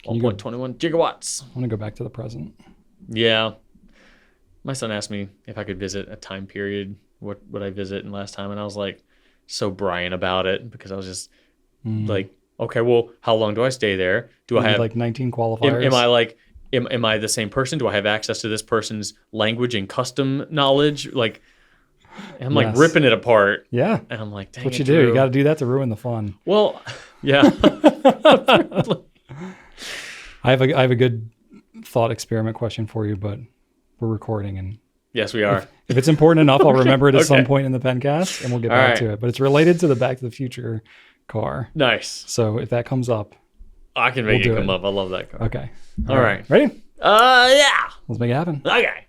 1.21 gigawatts. I want to go back to the present. Yeah. My son asked me if I could visit a time period. What would I visit in last time? And I was like, so Brian about it, because I was just like, okay, well, how long do I stay there? Do I have like 19 qualifiers? Am I like, am I the same person? Do I have access to this person's language and custom knowledge? Like, I'm like ripping it apart. Yeah. And I'm like, dang, what you do. You got to do that to ruin the fun. Well, yeah. I have a good thought experiment question for you, but we're recording, and yes, we are. If it's important enough, I'll remember it at some point in the Pencast, and we'll get back to it. But it's related to the Back to the Future car. Nice. So if that comes up, I can make it come up. I love that car. Okay. All right. Ready? Yeah. Let's make it happen. Okay.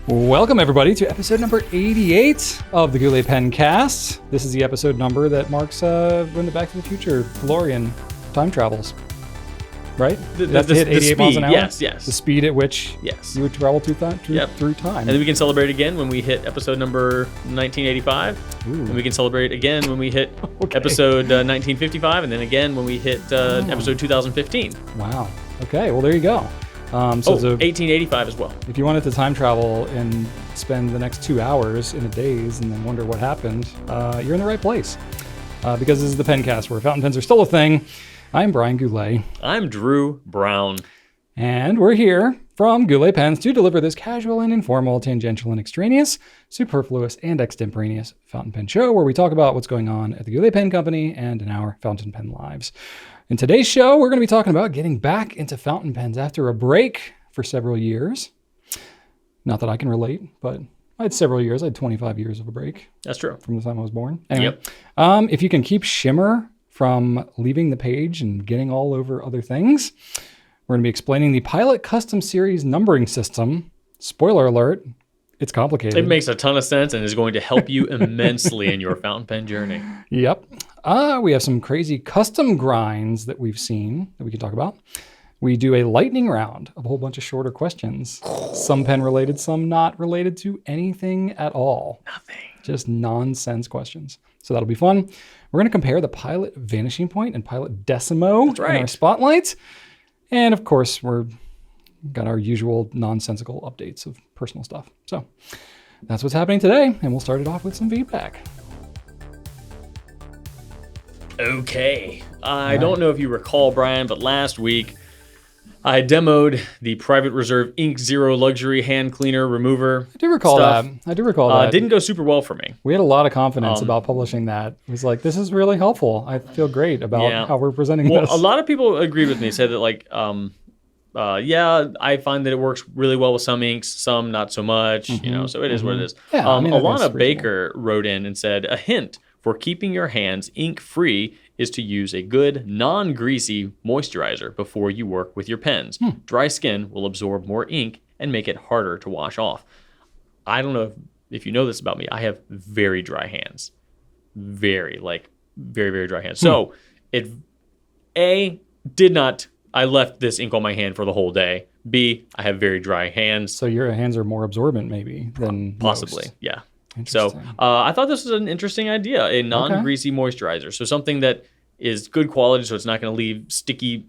Welcome, everybody, to episode number 88 of the Goulet Pencast. This is the episode number that marks when the Back to the Future DeLorean time travels. Right? The hit 88 speed, miles an hour? Yes. The speed at which you would travel through time. And then we can celebrate again when we hit episode number 1985. Ooh. And we can celebrate again when we hit episode 1955. And then again when we hit episode 2015. Wow. Okay, well, there you go. So 1885 as well. If you wanted to time travel and spend the next 2 hours in a daze and then wonder what happened, you're in the right place. Because this is the Pencast, where fountain pens are still a thing. I'm Brian Goulet. I'm Drew Brown. And we're here from Goulet Pens to deliver this casual and informal, tangential and extraneous, superfluous and extemporaneous fountain pen show where we talk about what's going on at the Goulet Pen Company and in our fountain pen lives. In today's show, we're going to be talking about getting back into fountain pens after a break for several years. Not that I can relate, but I had several years. I had 25 years of a break. That's true. From the time I was born. Anyway, if you can keep shimmer from leaving the page and getting all over other things, we're going to be explaining the Pilot Custom Series numbering system. Spoiler alert, it's complicated. It makes a ton of sense and is going to help you immensely in your fountain pen journey. Yep. We have some crazy custom grinds that we've seen that we can talk about. We do a lightning round of a whole bunch of shorter questions. Some pen related, some not related to anything at all. Nothing. Just nonsense questions. So that'll be fun. We're going to compare the Pilot Vanishing Point and Pilot Decimo in our spotlights. And of course, we're got our usual nonsensical updates of personal stuff. So that's what's happening today. And we'll start it off with some feedback. Okay. I don't know if you recall, Brian, but last week I demoed the Private Reserve Ink Zero Luxury Hand Cleaner Remover. I do recall that. Didn't go super well for me. We had a lot of confidence about publishing that. It was like, this is really helpful. I feel great about how we're presenting this. A lot of people agreed with me, said that I find that it works really well with some inks, some not so much, so it is what it is. Yeah, Alana Baker wrote in and said, a hint for keeping your hands ink-free is to use a good, non-greasy moisturizer before you work with your pens. Dry skin will absorb more ink and make it harder to wash off. I don't know if you know this about me. I have very dry hands. Very, very dry hands. So I left this ink on my hand for the whole day. B, I have very dry hands. So your hands are more absorbent maybe than possibly, most. Yeah. So I thought this was an interesting idea, a non-greasy moisturizer. So something that is good quality, so it's not going to leave sticky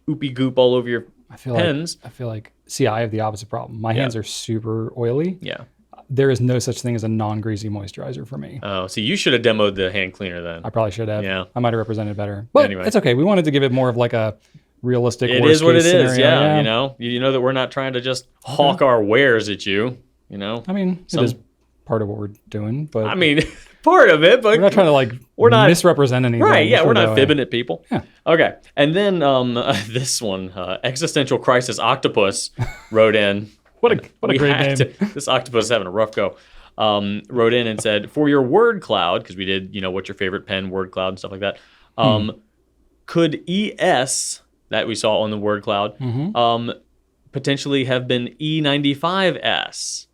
oopy goop all over your pens. I have the opposite problem. My hands are super oily. Yeah. There is no such thing as a non-greasy moisturizer for me. Oh, so you should have demoed the hand cleaner then. I probably should have. Yeah. I might have represented it better. But anyway, it's okay. We wanted to give it more of like a realistic worst case It is what it is, scenario. yeah. You know that we're not trying to just hawk our wares at you, I mean, it is part of what we're doing, but part of it, but we're not trying to misrepresent anything. Right, yeah, we're not fibbing at people. Yeah. Okay, and then this one, Existential Crisis Octopus wrote in. What a great name. This octopus is having a rough go. Wrote in and said, for your word cloud, because we did, what's your favorite pen, word cloud and stuff like that, could ES, that we saw on the word cloud, potentially have been E95S?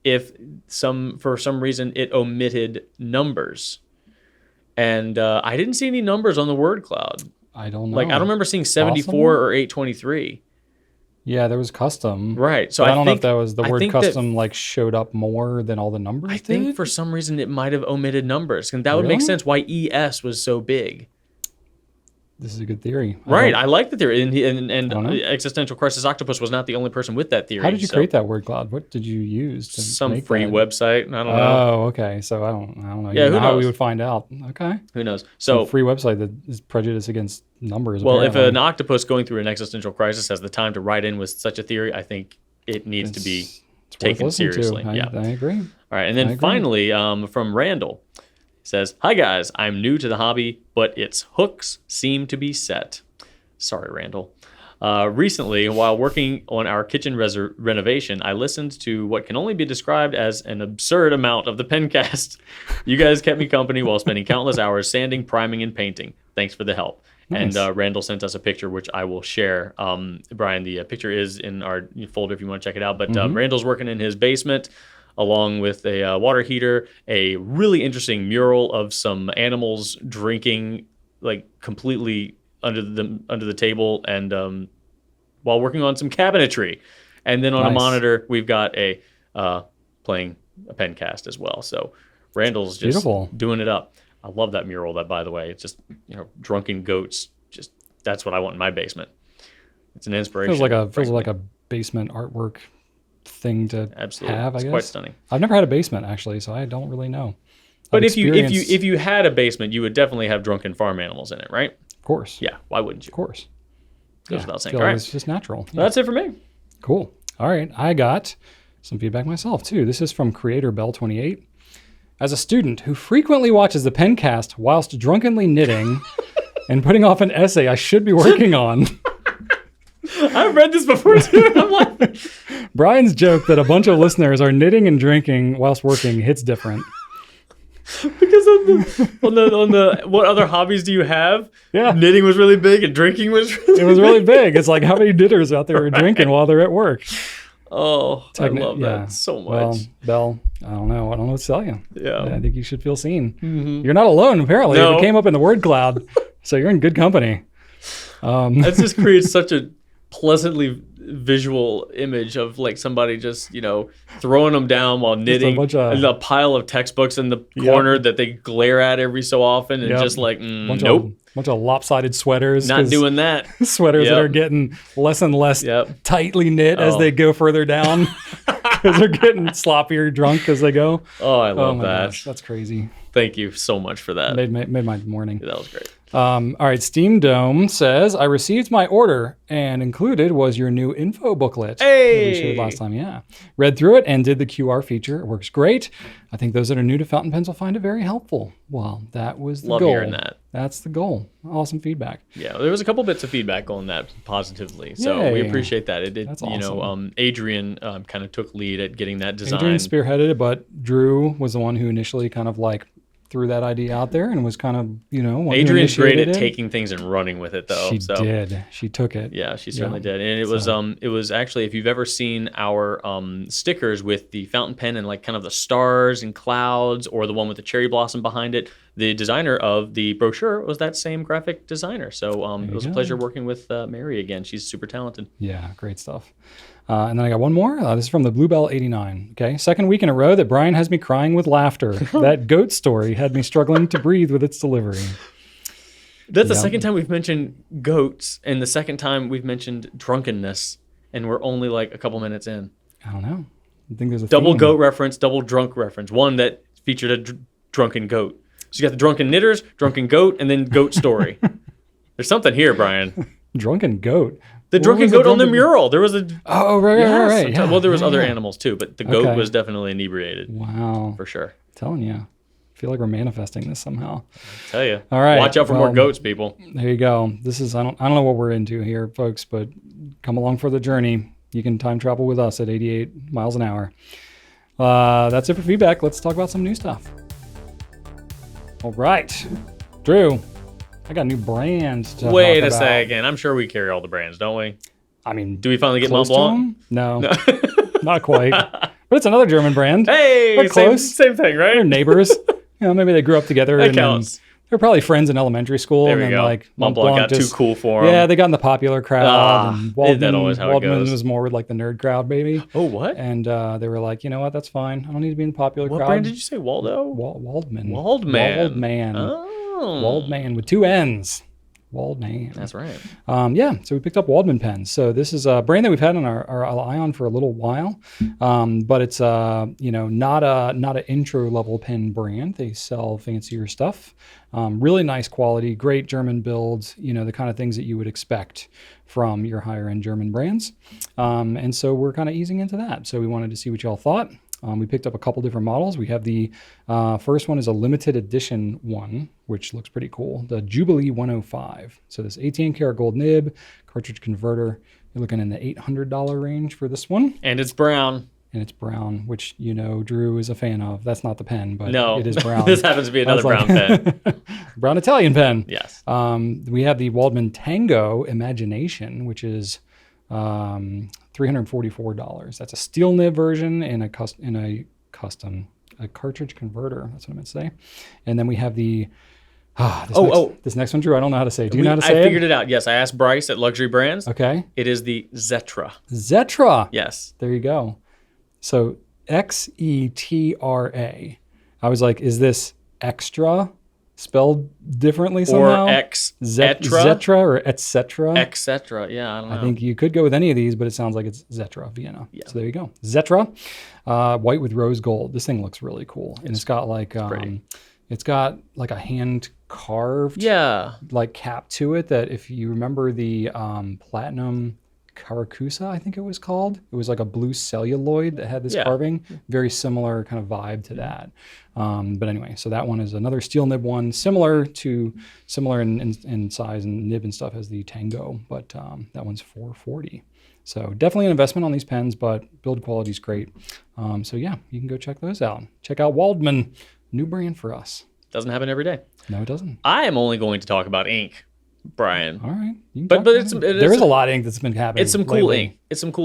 If for some reason it omitted numbers. And I didn't see any numbers on the word cloud. I don't know. I don't remember seeing 74 or 823. Yeah, there was custom. Right. So I don't know if that was the word custom showed up more than all the numbers I think for some reason it might have omitted numbers. And that would make sense why ES was so big. this is a good theory. Right, I like the theory, and don't know. Existential Crisis Octopus was not the only person with that theory. How did you create that word cloud? What did you use to Some make free that? website. I don't know. Oh, okay. So I don't know. Yeah, who how we knows? would find out. Okay. Who knows? So So, free website that is prejudiced against numbers. well, if apparently. an octopus going through an existential crisis has the time to write in with such a theory, I think it needs to be It's worth taken listening to. seriously. Yeah. I agree. All right, and I then agree. finally, from Randall, he says, "Hi guys, I'm new to the hobby, but its hooks seem to be set." Sorry, Randall. Recently, while working on our kitchen renovation, I listened to what can only be described as an absurd amount of the Pencast. You guys kept me company while spending countless hours sanding, priming, and painting. Thanks for the help. Nice. And Randall sent us a picture, which I will share. Brian, the picture is in our folder if you want to check it out. But Randall's working in his basement along with a water heater, a really interesting mural of some animals drinking, like completely under the table, and while working on some cabinetry. And then on a Nice. monitor, we've got a playing a Pencast as well. So Randall's just Beautiful. doing it up. I love that mural. That, by the way, it's just drunken goats. Just that's what I want in my basement. It's an inspiration. Feels like a basement artwork thing to Absolutely, have. I it's guess. quite stunning. I've never had a basement actually, so I don't really know. But I've if experienced- you had a basement, you would definitely have drunken farm animals in it, right? of course, Yeah. Why wouldn't you? of course, Goes Yeah, without I saying. feel All like right. it's just natural. Yeah. That's it for me. Cool. All right. I got some feedback myself too. This is from creator Bell28. As a student who frequently watches the Pencast whilst drunkenly knitting and putting off an essay I should be working on, I've read this before too. I'm like, Brian's joke that a bunch of listeners are knitting and drinking whilst working hits different. because on the what other hobbies do you have? Yeah. Knitting was really big and drinking was really It was really big. It's like how many knitters out there are drinking while they're at work? Oh, I love yeah. that so much. Well, Bell, I don't know what to tell you. Yeah. I think you should feel seen. You're not alone, apparently. No. It came up in the word cloud, so you're in good company. That just creates such a pleasantly visual image of like somebody just throwing them down while knitting, bunch of- and a pile of textbooks in the corner that they glare at every so often, and Yep. just like Bunch of lopsided sweaters. not 'cause doing that. sweaters that Yep. are getting less and less Yep. tightly knit as Oh. they go further down because they're getting sloppier drunk as they go. Oh, I Oh love my that. gosh, that's crazy. Thank you so much for that. Made my morning. That was great. All right, Steam Dome says, I received my order and included was your new info booklet that we shared Hey! last time. Yeah. Read through it and did the QR feature. It works great. I think those that are new to fountain pens will find it very helpful. Well, that was the Love goal. hearing that. That's the goal. Awesome feedback. Yeah, there was a couple bits of feedback on that positively, so we Yay. appreciate that. That's awesome. Adrian kind of took lead at getting that design. Adrian spearheaded it, but Drew was the one who initially kind of like threw that idea out there and was kind of, one who Adrian's great initiated at it. taking things and running with it, though. She so. did. She took it. Yeah, she certainly did, and it was actually, if you've ever seen our stickers with the fountain pen and like kind of the stars and clouds, or the one with the cherry blossom behind it, the designer of the brochure was that same graphic designer. So it was a pleasure working with Mary again. She's super talented. Yeah, great stuff. And then I got one more. This is from the Bluebell 89. Okay, second week in a row that Brian has me crying with laughter. That goat story had me struggling to breathe with its delivery. That's the second time we've mentioned goats, and the second time we've mentioned drunkenness, and we're only like a couple minutes in. I don't know. I think there's a Double theme. goat reference, double drunk reference. One that featured a drunken goat. So you got the drunken knitters, drunken goat, and then goat story. There's something here, Brian. Drunken goat. The What drunken was goat on the drunken- mural. There was a Oh, right. Yeah, well, there was other yeah. animals too, but the goat Okay. was definitely inebriated Wow. for sure. Telling you. I feel like we're manifesting this somehow. Tell you. All right, Watch out for more well- goats, people. There you go. This is I don't know what we're into here, folks, but come along for the journey. You can time travel with us at 88 miles an hour. That's it for feedback. Let's talk about some new stuff. All right, Drew, I got a new brand to Wait talk a about. second. I'm sure we carry all the brands, don't we? I mean, Do we finally get close Mont to Blanc? them? No, not quite. But it's another German brand. Hey, We're same, close. same thing, right? They're neighbors. Maybe they grew up together. That and then counts. they're probably friends in elementary school. There and we then go. like Mont Blanc got just, too cool for them. Yeah, they got in the popular crowd. Ah, And isn't Waldman, that always how it Waldman goes? was more with like the nerd crowd, maybe. Oh, what? And they were like, you know what? That's fine. I don't need to be in the popular What crowd. brand did you say? Waldo? Waldman. Waldman. Waldman. Oh. Waldman with two N's. Waldman. That's right. So we picked up Waldman pens. So this is a brand that we've had on our eye on for a little while, but it's not an intro level pen brand. They sell fancier stuff, really nice quality, great German builds. The kind of things that you would expect from your higher end German brands. And so we're kind of easing into that. So we wanted to see what y'all thought. We picked up a couple different models. We have the first one is a limited edition one, which looks pretty cool. The Jubilee 105. So this 18 karat gold nib, cartridge converter. You're looking in the $800 range for this one. And it's brown. And it's brown, which Drew is a fan of. That's not the pen, but No, it is brown. This happens to be another brown pen. Brown Italian pen. Yes. We have the Waldman Tango Imagination, which is $344. That's a steel nib version and a cartridge converter. That's what I meant to say. And then we have the this next one, Drew. I don't know how to say. Do you know how to say it? I figured it out. Yes, I asked Bryce at Luxury Brands. Okay. It is the Zetra. Zetra. Yes. There you go. So Xetra. I was like, is this extra spelled differently somehow? Or Zetra or etc. Etc. Yeah, I don't know. I think you could go with any of these, but it sounds like it's Zetra Vienna. Yeah. So there you go. Zetra, white with rose gold. This thing looks really cool, and it's got like it's got like a hand carved like cap to it. That if you remember the platinum Caracusa, I think it was called. It was like a blue celluloid that had this carving. Very similar kind of vibe to that. But anyway, so that one is another steel nib one, similar in size and nib and stuff as the Tango, but that one's $440. So definitely an investment on these pens, but build quality is great. So yeah, you can go check those out. Check out Waldman, new brand for us. Doesn't happen every day. No, it doesn't. I am only going to talk about ink, Brian. All right. But there is a lot of ink that's been happening. It's some cool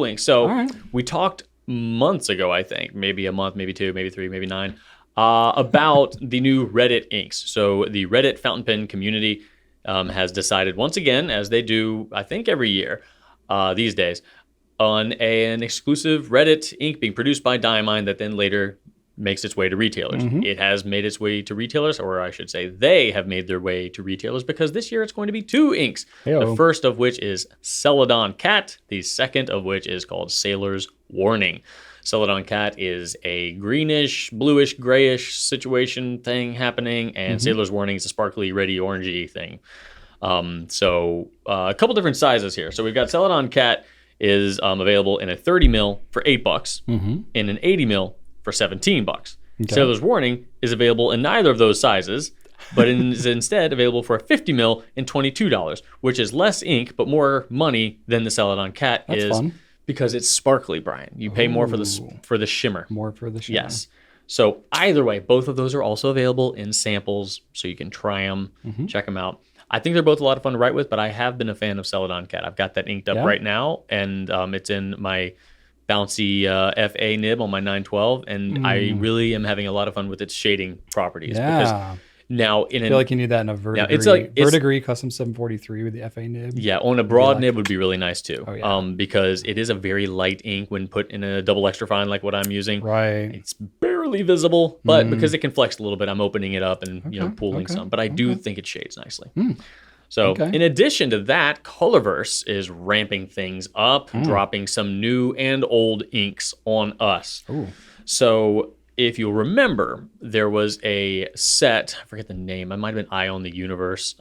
ink. So right. We talked months ago, I think, maybe a month, maybe 2, maybe 3, maybe 9, about the new Reddit inks. So the Reddit fountain pen community has decided once again, as they do, I think every year these days, on an exclusive Reddit ink being produced by Diamine that then later makes its way to retailers. Mm-hmm. It has made its way to retailers, or I should say they have made their way to retailers, because this year it's going to be 2 inks. Hey-o. The first of which is Celadon Cat, the second of which is called Sailor's Warning. Celadon Cat is a greenish, bluish, grayish situation thing happening, and Sailor's Warning is a sparkly, reddy, orangey thing. So a couple different sizes here. So we've got Celadon Cat is available in a 30 mil for $8, in an 80 mil for $17. Okay. Sailor's Warning is available in neither of those sizes, but is instead available for a 50 mil and $22, which is less ink but more money than the Celadon Cat. That's is fun. Because it's sparkly, Brian. You pay more for the shimmer. More for the shimmer. Yes. So either way, both of those are also available in samples, so you can try them, check them out. I think they're both a lot of fun to write with, but I have been a fan of Celadon Cat. I've got that inked up right now, and it's in my bouncy FA nib on my 912, and I really am having a lot of fun with its shading properties. Yeah. Because now I feel like you need that in a verdigris. It's like verdigris custom 743 with the FA nib. Yeah, on a broad nib would be really nice too. Oh, yeah. Because it is a very light ink when put in a double extra fine like what I'm using. Right. It's barely visible, but because it can flex a little bit, I'm opening it up and pulling some. But I do think it shades nicely. So in addition to that, Colorverse is ramping things up, dropping some new and old inks on us. Ooh. So if you'll remember, there was a set, I forget the name, it might have been Eye on the Universe,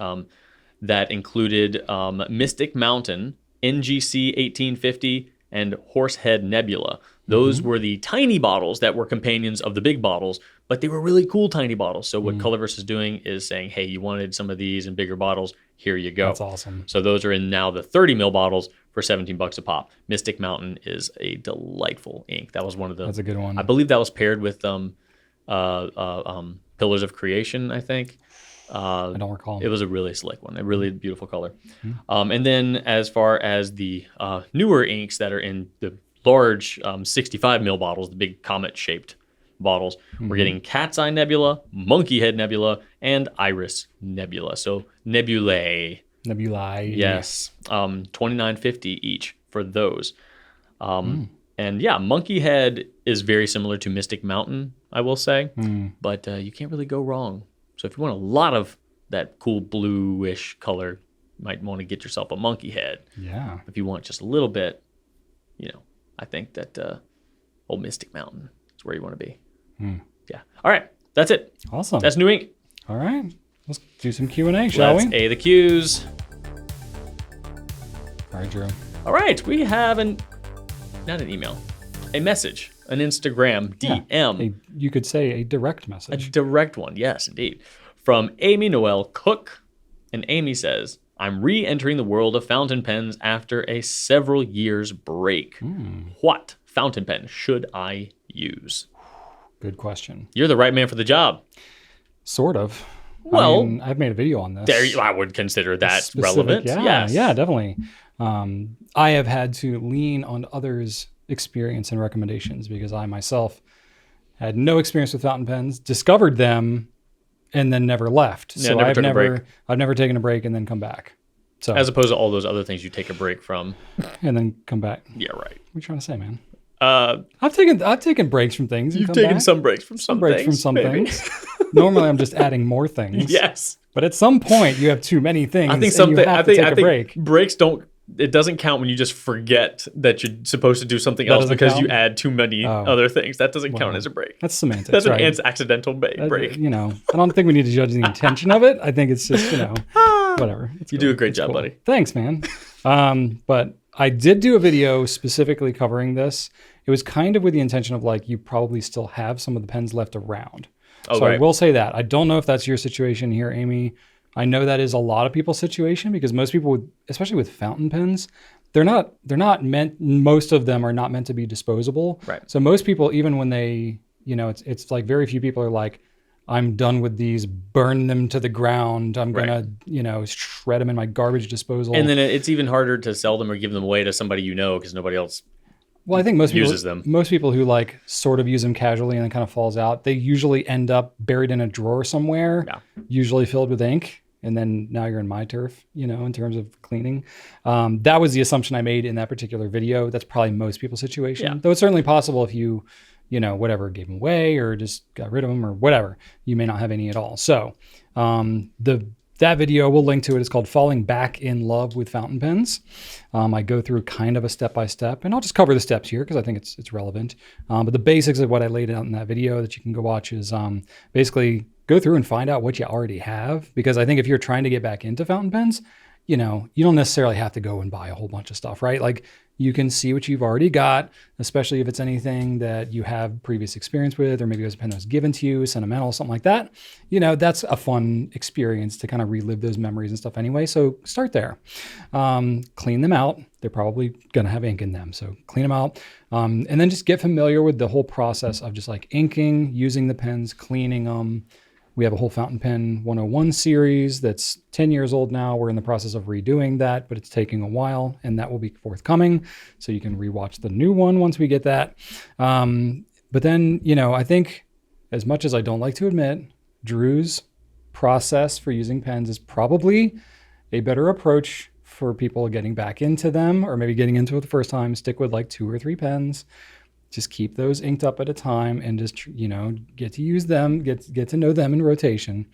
that included Mystic Mountain, NGC 1850, and Horsehead Nebula. Those were the tiny bottles that were companions of the big bottles, but they were really cool tiny bottles. So what Colorverse is doing is saying, hey, you wanted some of these in bigger bottles, here you go. That's awesome. So those are in now the 30 mil bottles for $17 a pop. Mystic Mountain is a delightful ink. That was one of the... That's a good one. I believe that was paired with Pillars of Creation, I think. I don't recall. It was a really slick one, a really beautiful color. And then as far as the newer inks that are in the large 65 mil bottles, the big comet-shaped bottles, we're getting Cat's Eye Nebula, Monkey Head Nebula, and Iris Nebula. So nebulae. Yes. $29.50 each for those. And yeah, Monkey Head is very similar to Mystic Mountain, I will say, but you can't really go wrong. So if you want a lot of that cool bluish color, might want to get yourself a monkey head. Yeah. If you want just a little bit, I think that Old Mystic Mountain is where you want to be. Yeah. All right. That's it. Awesome. That's new ink. All right. Let's do some Q&A, shall Let's we? A the Q's. All right, Drew. All right. We have not an email, a message, an Instagram DM. You could say a direct A message. direct one. Yes, indeed. From Amy Noel Cook. And Amy says, I'm re-entering the world of fountain pens after a several years break. What fountain pen should I use? Good question. You're the right man for the job. Sort of. Well, I mean, I've made a video on this. I would consider that Specific, relevant. Yeah, Yes. yeah, definitely. I have had to lean on others' experience and recommendations because I myself had no experience with fountain pens, discovered them, and then never left. Yeah, So never I've took a break. never taken a break and then come back. So As opposed to all those other things you take a break from. and then come back. Yeah, right. What are you trying to say, man? Uh, I've taken breaks from things. And you've come taken back. some breaks from some breaks things. from some maybe. things. Normally, I'm just adding more things. Yes. But at some point, you have too many things. I think and you have to take I a think break. breaks don't. It doesn't count when you just forget that you're supposed to do something That else doesn't because count? you add too many other things. That doesn't count as a break. That's semantics, That's right? an accidental break. I don't think we need to judge the intention of it. I think it's just, whatever. It's You cool. do a great It's job, cool. buddy. Thanks, man. But I did do a video specifically covering this. It was kind of with the intention of like, you probably still have some of the pens left around. Oh, So I right. will say that. I don't know if that's your situation here, Amy. I know that is a lot of people's situation because most people, especially with fountain pens, they're not meant, most of them are not meant to be disposable. Right. So most people, even when they, it's like very few people are like, I'm done with these, burn them to the ground. I'm going to, shred them in my garbage disposal. And then it's even harder to sell them or give them away to somebody because nobody else. Well, I think most uses them. Most people who like sort of use them casually and then kind of falls out, they usually end up buried in a drawer somewhere, usually filled with ink. And then now you're in my turf, in terms of cleaning. That was the assumption I made in that particular video. That's probably most people's situation. Yeah. Though it's certainly possible if you, whatever, gave them away or just got rid of them or whatever, you may not have any at all. So that video, we'll link to it. It's called Falling Back in Love with Fountain Pens. I go through kind of a step-by-step, and I'll just cover the steps here because I think it's relevant. But the basics of what I laid out in that video that you can go watch is basically go through and find out what you already have. Because I think if you're trying to get back into fountain pens, you don't necessarily have to go and buy a whole bunch of stuff, right? Like you can see what you've already got, especially if it's anything that you have previous experience with, or maybe it was a pen that was given to you, sentimental, something like that. That's a fun experience to kind of relive those memories and stuff anyway. So start there. Clean them out. They're probably going to have ink in them. So clean them out. And then just get familiar with the whole process of just like inking, using the pens, cleaning them. We have a whole Fountain Pen 101 series that's 10 years old now. We're in the process of redoing that, but it's taking a while, and that will be forthcoming. So you can rewatch the new one once we get that. But then, I think as much as I don't like to admit, Drew's process for using pens is probably a better approach for people getting back into them, or maybe getting into it the first time. Stick with like 2 or 3 pens. Just keep those inked up at a time and just, get to use them, get to know them in rotation.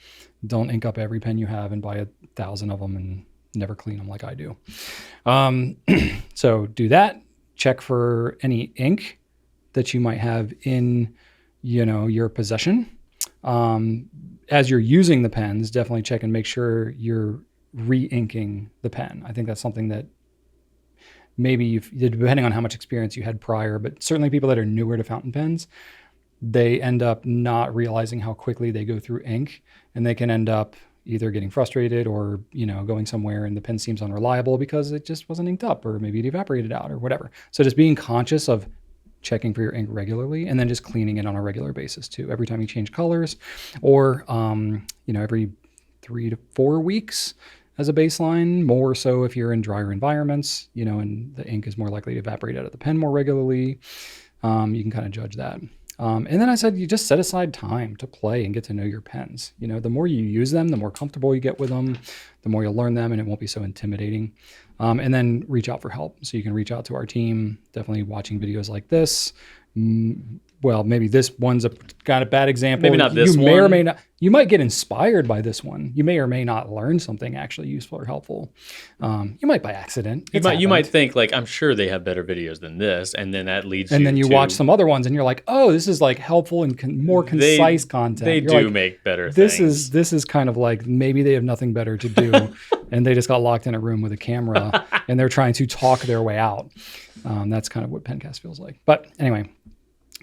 Don't ink up every pen you have and buy 1,000 of them and never clean them like I do. So do that. Check for any ink that you might have in, your possession. As you're using the pens, definitely check and make sure you're re-inking the pen. I think that's something that maybe depending on how much experience you had prior, but certainly people that are newer to fountain pens, they end up not realizing how quickly they go through ink, and they can end up either getting frustrated or, going somewhere and the pen seems unreliable because it just wasn't inked up, or maybe it evaporated out or whatever. So just being conscious of checking for your ink regularly, and then just cleaning it on a regular basis too. Every time you change colors, or, every 3 to 4 weeks, as a baseline, more so if you're in drier environments, and the ink is more likely to evaporate out of the pen more regularly. You can kind of judge that. And then I said, you just set aside time to play and get to know your pens. The more you use them, the more comfortable you get with them, the more you'll learn them, and it won't be so intimidating. And then reach out for help. So you can reach out to our team, definitely watching videos like this. Well, maybe this one's got a bad example. Maybe not this you one. may or may not. You might get inspired by this one. You may or may not learn something actually useful or helpful. You might by accident. You might think like, I'm sure they have better videos than this, and then that leads. And then you watch some other ones, and you're like, oh, this is like helpful and more concise content. They you're do like, make better this things. This is kind of like maybe they have nothing better to do, and they just got locked in a room with a camera, and they're trying to talk their way out. That's kind of what Pencast feels like. But anyway,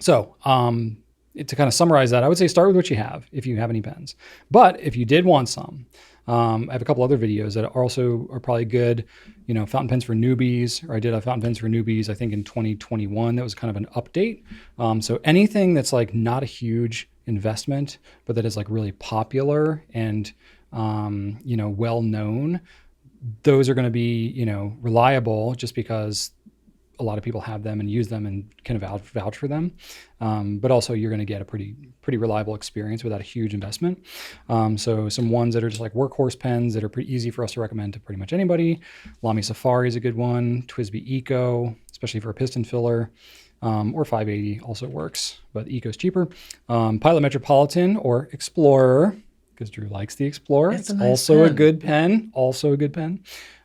so to kind of summarize that, I would say start with what you have if you have any pens. But if you did want some, I have a couple other videos that are probably good. Fountain pens for newbies, or I did a fountain pens for newbies, I think in 2021. That was kind of an update. So anything that's like not a huge investment, but that is like really popular and, well known, those are going to be, reliable just because a lot of people have them and use them and can vouch for them. But also you're going to get a pretty reliable experience without a huge investment. So some ones that are just like workhorse pens that are pretty easy for us to recommend to pretty much anybody. Lamy Safari is a good one. TWSBI Eco, especially for a piston filler. Or 580 also works, but Eco's cheaper. Pilot Metropolitan or Explorer, because Drew likes the Explorer. It's also a good pen.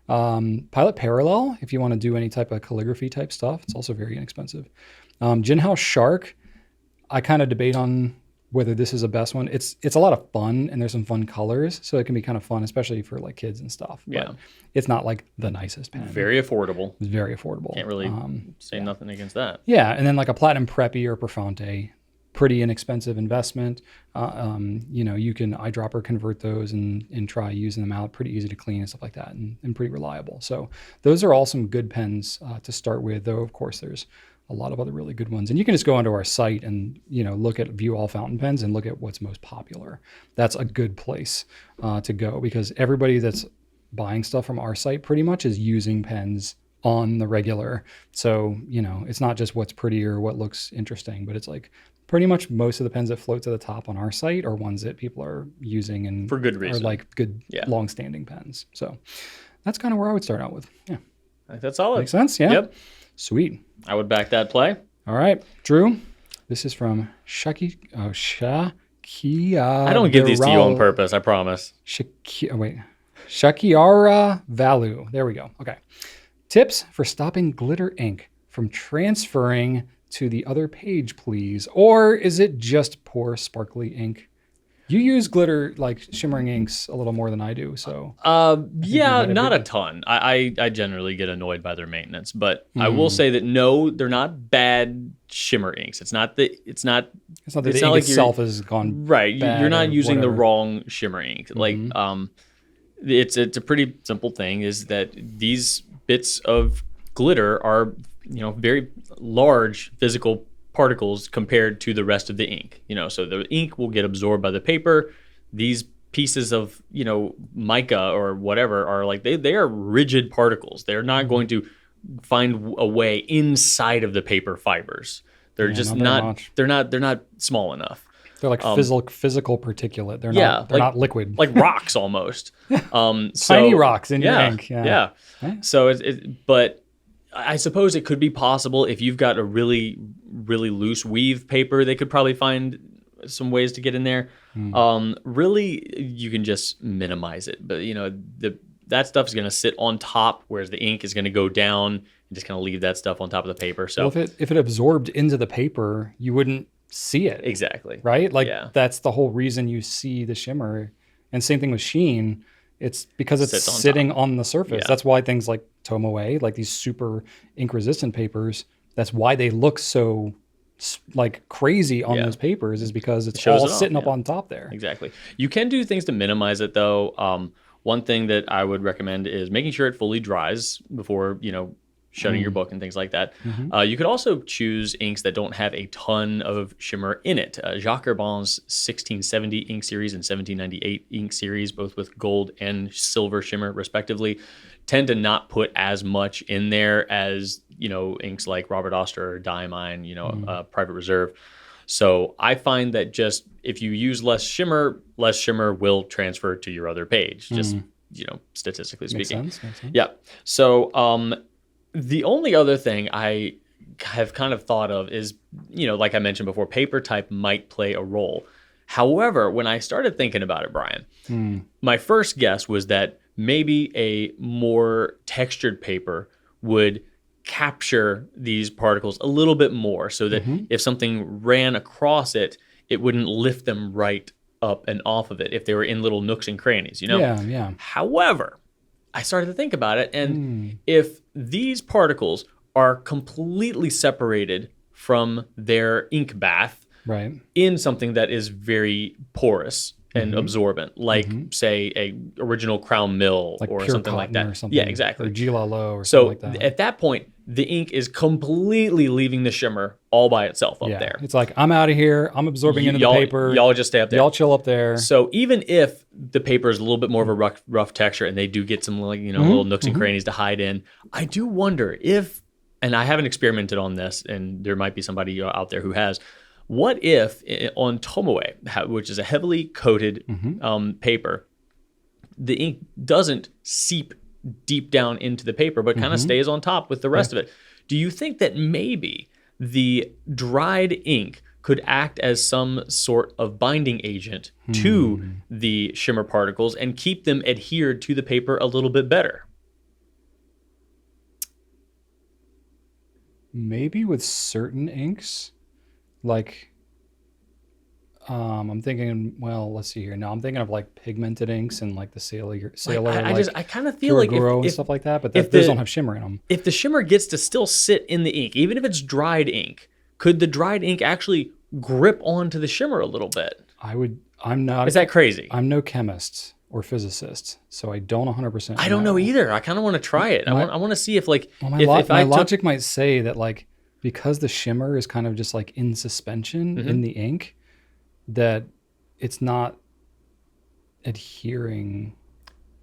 Pilot Parallel, if you want to do any type of calligraphy type stuff, it's also very inexpensive. Jinhouse Shark, I kind of debate on whether this is the best one. It's a lot of fun, and there's some fun colors, so it can be kind of fun, especially for like kids and stuff. Yeah, but it's not like the nicest pen. Very affordable. It's very affordable. Can't really say nothing against that. Yeah, and then like a Platinum Preppy or Perfonte, pretty inexpensive investment. You can eyedropper convert those and try using them out. Pretty easy to clean and stuff like that, and pretty reliable. So those are all some good pens to start with, though of course there's a lot of other really good ones. And you can just go onto our site and look at view all fountain pens and look at what's most popular. That's a good place to go, because everybody that's buying stuff from our site pretty much is using pens on the regular. So it's not just what's pretty or what looks interesting, but it's like pretty much most of the pens that float to the top on our site are ones that people are using and for good reason, are like good long-standing pens. So that's kind of where I would start out with. Yeah, I think that's solid. Makes sense. Yeah. Yep. Sweet. I would back that play. All right, Drew. This is from Shakia. I don't give these to you on purpose. I promise. Shakiara Valu. There we go. Okay. Tips for stopping glitter ink from transferring to the other page, please. Or is it just poor sparkly ink? You use glitter, like shimmering inks, a little more than I do. So not a ton. I generally get annoyed by their maintenance, but I will say that no, they're not bad shimmer inks. It's not that the ink like itself has gone right. You're not using the whatever. wrong shimmer ink. Like it's a pretty simple thing. Is that these bits of glitter are very large physical particles compared to the rest of the ink. So the ink will get absorbed by the paper. These pieces of mica or whatever are like they are rigid particles. They're not going to find a way inside of the paper fibers. They're just not they're not small enough. They're like physical particulate. They're not liquid. Like rocks almost. Tiny rocks in your ink. Yeah. So but I suppose it could be possible if you've got a really, really loose weave paper, they could probably find some ways to get in there. Really, you can just minimize it. But, that stuff is going to sit on top, whereas the ink is going to go down and just kind of leave that stuff on top of the paper. So if it absorbed into the paper, you wouldn't see it. Exactly. Right? Like that's the whole reason you see the shimmer. And same thing with sheen. It's because it's sitting on the surface. That's why things like Tomoe, like these super ink resistant papers, that's why they look so like crazy on those papers, is because it's all sitting up on top there. Exactly. You can do things to minimize it though. One thing that I would recommend is making sure it fully dries before, shutting your book and things like that. You could also choose inks that don't have a ton of shimmer in it. Jacques Herbin's 1670 ink series and 1798 ink series, both with gold and silver shimmer respectively, tend to not put as much in there as, inks like Robert Oster or Diamine, Private Reserve. So I find that just if you use less shimmer will transfer to your other page. Just statistically Makes speaking. sense. Yeah. So the only other thing I have kind of thought of is, like I mentioned before, paper type might play a role. However, when I started thinking about it, Brian, my first guess was that maybe a more textured paper would capture these particles a little bit more so that if something ran across it, it wouldn't lift them right up and off of it if they were in little nooks and crannies, Yeah. However, I started to think about it, and if these particles are completely separated from their ink bath Right. in something that is very porous and absorbent, like say a original Crown Mill Like or pure something like cotton that. or something. Yeah, exactly. Or Goulet or So something like that. at that point, the ink is completely leaving the shimmer all by itself up there. It's like, I'm out of here. I'm absorbing into the paper. Y'all just stay up there. Y'all chill up there. So even if the paper is a little bit more of a rough texture and they do get some little nooks and crannies to hide in, I do wonder if, and I haven't experimented on this, and there might be somebody out there who has, what if on Tomoe, which is a heavily coated paper, the ink doesn't seep deep down into the paper, but kind of stays on top with the rest of it? Do you think that maybe the dried ink could act as some sort of binding agent to the shimmer particles and keep them adhered to the paper a little bit better? Maybe with certain inks, like I'm thinking, well, let's see here. Now I'm thinking of like pigmented inks and like the sailor I kind of feel like and stuff like that, but those don't have shimmer in them. If the shimmer gets to still sit in the ink, even if it's dried ink, could the dried ink actually grip onto the shimmer a little bit? I'm not. Is that crazy? I'm no chemist or physicist, so I don't 100%. I don't know either. I kind of want to try it. I want to see if like my logic might say that like because the shimmer is kind of just like in suspension in the ink, that it's not adhering.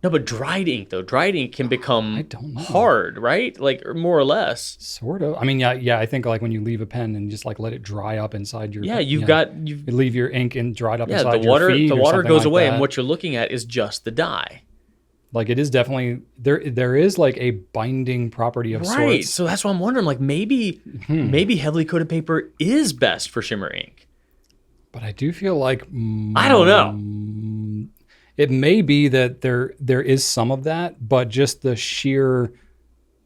No, but dried ink though. Dried ink can become I don't know. hard, right? Like, or more or less. Sort of. I mean, yeah. I think like when you leave a pen and just like let it dry up inside your you leave your ink and dried up inside the water. your feed. The or water something goes like away, that. and what you're looking at is just the dye. Like it is definitely there is like a binding property of Right. sorts. So that's why I'm wondering. Like maybe heavily coated paper is best for shimmer ink. But I do feel like I don't know. It may be that there is some of that, but just the sheer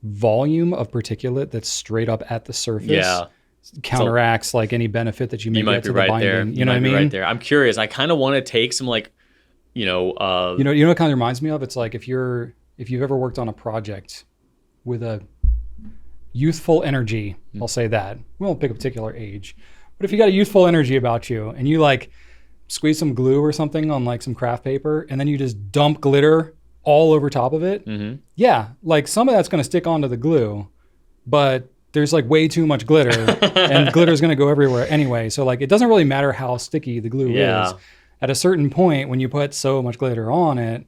volume of particulate that's straight up at the surface counteracts like any benefit that you may get to the binding. There. You know what I mean? Right there. I'm curious. I kind of want to take some like, you know what it kind of reminds me of? It's like if you've ever worked on a project with a youthful energy, I'll say that. We won't pick a particular age. But if you got a youthful energy about you and you like squeeze some glue or something on like some craft paper and then you just dump glitter all over top of it, yeah, like some of that's going to stick onto the glue, but there's like way too much glitter and glitter's going to go everywhere anyway. So like it doesn't really matter how sticky the glue is. At a certain point, when you put so much glitter on it,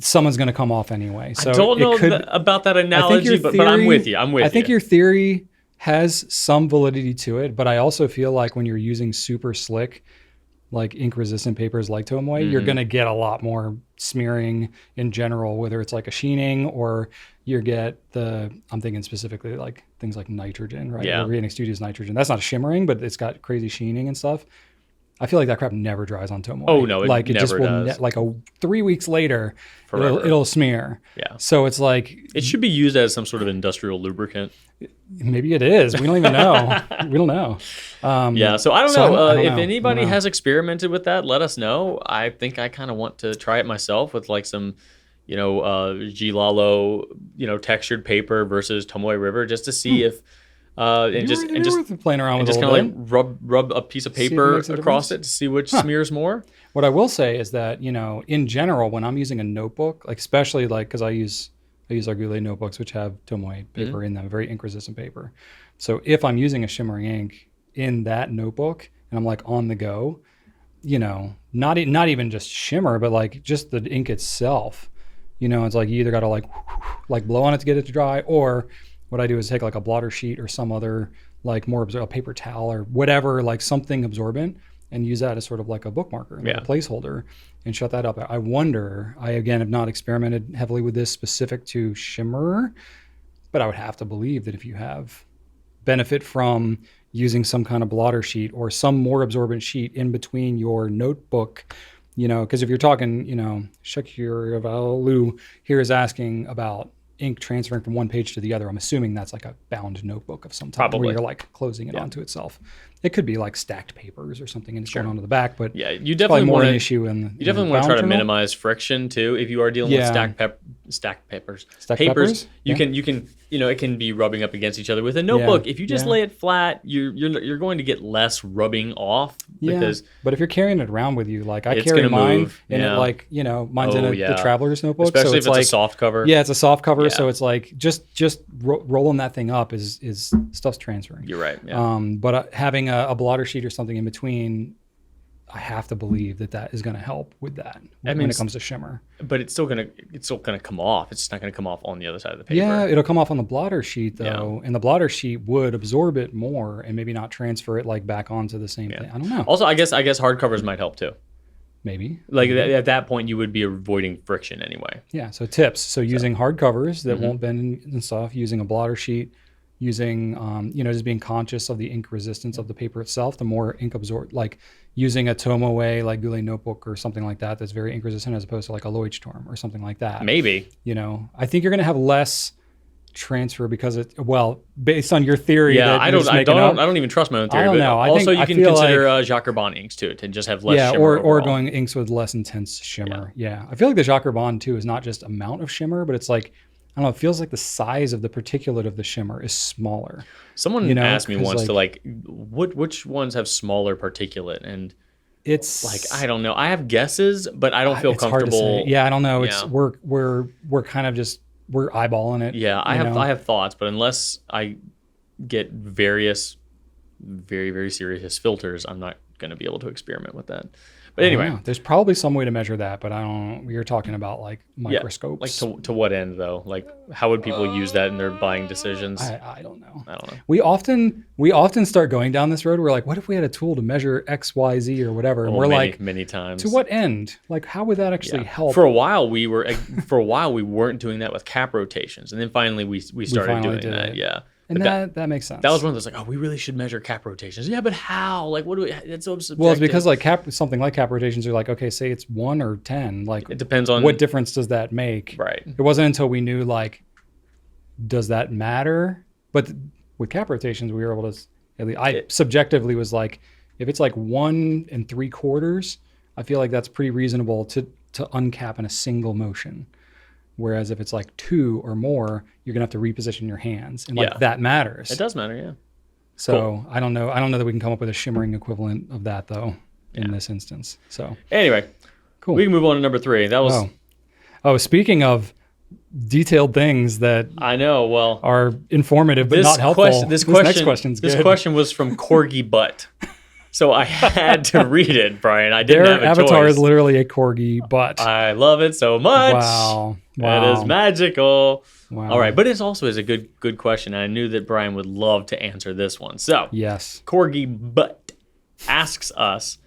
someone's going to come off anyway. So I don't know about that analogy, but I'm with you. I think your theory has some validity to it, but I also feel like when you're using super slick, like ink resistant papers like Tomoe, you're going to get a lot more smearing in general, whether it's like a sheening or you get I'm thinking specifically like things like nitrogen, right? Yeah. Organic Studios nitrogen. That's not shimmering, but it's got crazy sheening and stuff. I feel like that crap never dries on Tomoe. Oh no, it never just will does. 3 weeks later, it'll smear. Yeah. So it's like it should be used as some sort of industrial lubricant. Maybe it is. We don't even know. We don't know. So I don't know. I don't if know. anybody has experimented with that, let us know. I think I kind of want to try it myself with like some, Gilalo, textured paper versus Tomoe River, just to see if. Just playing around with just kind of like rub a piece of paper across it to see which smears more. What I will say is that in general, when I'm using a notebook, like especially like because I use our Goulet notebooks, which have Tomoe paper in them, very ink resistant paper. So if I'm using a shimmering ink in that notebook and I'm like on the go, not even just shimmer, but like just the ink itself, it's like you either got to like blow on it to get it to dry, or what I do is take like a blotter sheet or some other like more a paper towel or whatever, like something absorbent, and use that as sort of like a bookmarker, like Yeah. a placeholder, and shut that up. I wonder, I again have not experimented heavily with this specific to shimmer, but I would have to believe that if you have benefit from using some kind of blotter sheet or some more absorbent sheet in between your notebook, because if you're talking, Shakir Avalu here is asking about ink transferring from one page to the other. I'm assuming that's like a bound notebook of some type Probably. where you're like closing it onto itself. It could be like stacked papers or something and it's going onto the back, but Yeah, you it's definitely probably more want an to. issue in You definitely want to bound try to journal. minimize friction too. If you are dealing with Yeah. stacked papers, Stacked papers, peppers? you Yeah. can it can be rubbing up against each other. With a notebook, if you just lay it flat, you're going to get less rubbing off because but if you're carrying it around with you, like I It's carry gonna mine move, and yeah. it like, mine's in the traveler's notebook. especially so if it's it's like, a soft cover. yeah, it's a soft cover. Yeah. So it's like just rolling that thing up is stuff's transferring. You're right. Yeah. But having a blotter sheet or something in between, I have to believe that is going to help with that when it comes to shimmer. But it's still gonna come off. It's just not gonna come off on the other side of the paper. Yeah, it'll come off on the blotter sheet though, and the blotter sheet would absorb it more and maybe not transfer it like back onto the same thing. I don't know. Also, I guess hardcovers might help too. Maybe. Like at that point, you would be avoiding friction anyway. Yeah. So tips. So using hard covers that won't bend and stuff, using a blotter sheet, using, just being conscious of the ink resistance of the paper itself, the more ink absorbed, like using a Tomaway, like Goulet notebook or something like that, that's very ink resistant as opposed to like a Leuchtturm or something like that. Maybe. I think you're going to have less transfer because based on your theory. Yeah, that I you're just making up, don't even trust my own theory. I don't but know. Also, you I can feel consider Jacques Bond inks too to just have less yeah, shimmer or overall. going inks with less intense shimmer. Yeah. I feel like the Jacques Bond too is not just amount of shimmer, but it's like, I don't know, it feels like the size of the particulate of the shimmer is smaller. Someone asked me once which ones have smaller particulate, and it's like I don't know. I have guesses, but I don't feel it's hard to comfortable. say. Yeah, I don't know. It's Yeah. we're kind of just we're eyeballing it. Yeah, I have thoughts, but unless I get various very, very serious filters, I'm not going to be able to experiment with that. But anyway, there's probably some way to measure that, but I don't. You're talking about like microscopes. like to what end though? Like how would people use that in their buying decisions? I don't know. I don't know. We often start going down this road. We're like, what if we had a tool to measure X, Y, Z, or whatever? And we're like, many times. to what end? Like, how would that actually help? For a while, we weren't doing that with cap rotations, and then finally we started finally doing did that. it. Yeah. And that makes sense. That was one of those like, oh, we really should measure cap rotations. Yeah, but how? Like, what do we? It's so subjective. Well, it's because like something like cap rotations are like, okay, say it's 1 or 10. Like, it depends on what difference does that make? Right. It wasn't until we knew like, does that matter? But with cap rotations, we were able to. I subjectively was like, if it's like 1 3/4, I feel like that's pretty reasonable to uncap in a single motion. Whereas if it's like 2 or more, you're gonna have to reposition your hands, and like that matters. It does matter, yeah. So cool. I don't know that we can come up with a shimmering equivalent of that though in this instance. So anyway, cool. We can move on to number 3. That was speaking of detailed things that I know well are informative but not helpful. This next question's good. This question was from Corgi Butt. So I had to read it, Brian. I didn't Their have a avatar choice. is literally a corgi butt. I love it so much. Wow. That is magical. Wow. All right, but it also is a good question. And I knew that Brian would love to answer this one. So yes, Corgi Butt asks us,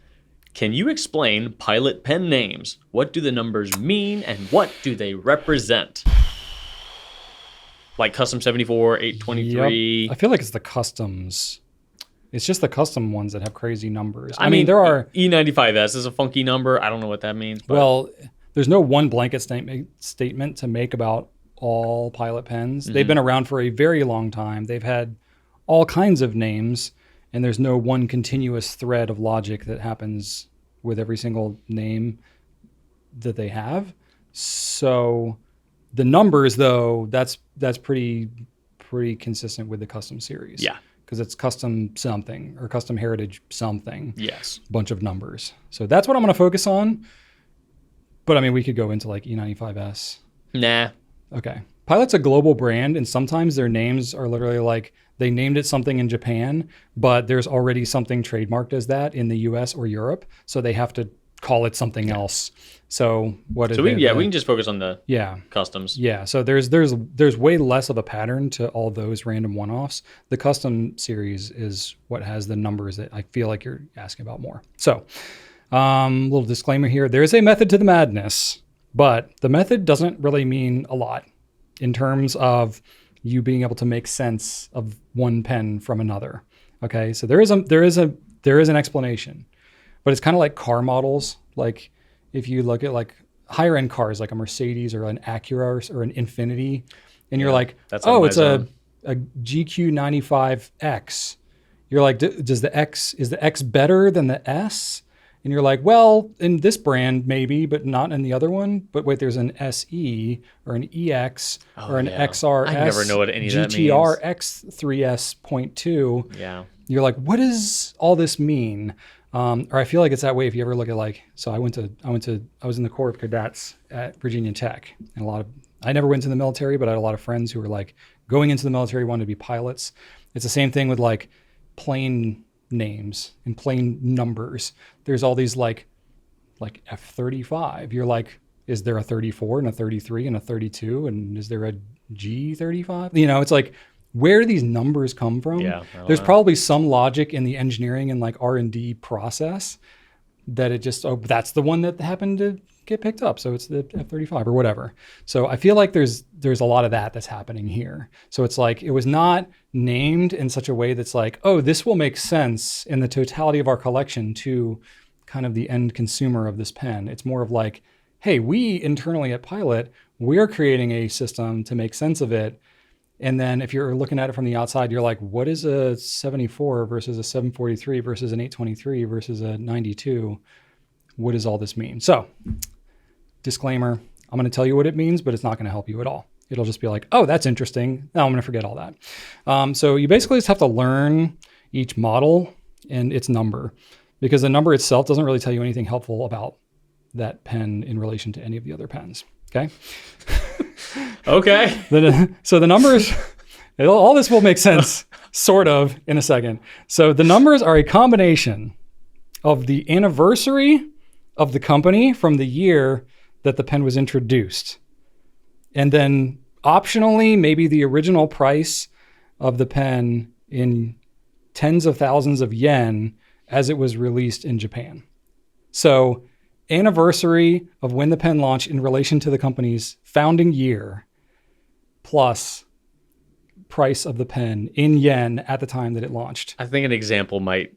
can you explain pilot pen names? What do the numbers mean and what do they represent? Like custom 74, 823. Yep. I feel like it's the customs. It's just the custom ones that have crazy numbers. I mean, there are E95S is a funky number. I don't know what that means. But well, there's no one blanket statement to make about all pilot pens. They've been around for a very long time. They've had all kinds of names, and there's no one continuous thread of logic that happens with every single name that they have. So the numbers, though, that's pretty consistent with the custom series. Yeah. Because it's custom something or custom heritage something. Yes. Bunch of numbers. So that's what I'm going to focus on. But I mean, we could go into like E95S. Nah. Okay. Pilot's a global brand, and sometimes their names are literally like they named it something in Japan, but there's already something trademarked as that in the US or Europe. So they have to call it something else. So what is So we can just focus on the customs. Yeah. So there's way less of a pattern to all those random one-offs. The custom series is what has the numbers that I feel like you're asking about more. So little disclaimer here. There is a method to the madness, but the method doesn't really mean a lot in terms of you being able to make sense of one pen from another. Okay. So there is an explanation, but it's kind of like car models. Like if you look at like higher end cars, like a Mercedes or an Acura or an Infiniti, and you're like, oh, it's a GQ95X. You're like, is the X better than the S? And you're like, well, in this brand, maybe, but not in the other one. But wait, there's an SE or an EX or an XRS. I never know what any of that means. GTR X3S.2. Yeah. You're like, what does all this mean? Or I feel like it's that way if you ever look at like, so I was in the Corps of Cadets at Virginia Tech, and I never went to the military, but I had a lot of friends who were like going into the military, wanted to be pilots. It's the same thing with like plane names and plane numbers. There's all these like F-35. You're like, is there a 34 and a 33 and a 32? And is there a G-35? It's like, where do these numbers come from? Yeah, there's probably some logic in the engineering and like R&D process that it just, that's the one that happened to get picked up. So it's the F-35 or whatever. So I feel like there's a lot of that's happening here. So it's like, it was not named in such a way that's like, oh, this will make sense in the totality of our collection to kind of the end consumer of this pen. It's more of like, hey, we internally at Pilot, we're creating a system to make sense of it. And then if you're looking at it from the outside, you're like, what is a 74 versus a 743 versus an 823 versus a 92? What does all this mean? So disclaimer, I'm going to tell you what it means, but it's not going to help you at all. It'll just be like, oh, that's interesting. Now I'm going to forget all that. So you basically just have to learn each model and its number, because the number itself doesn't really tell you anything helpful about that pen in relation to any of the other pens. Okay. Okay. So the numbers, all this will make sense sort of in a second. So the numbers are a combination of the anniversary of the company from the year that the pen was introduced. And then optionally, maybe the original price of the pen in tens of thousands of yen as it was released in Japan. So anniversary of when the pen launched in relation to the company's founding year plus price of the pen in yen at the time that it launched. I think an example might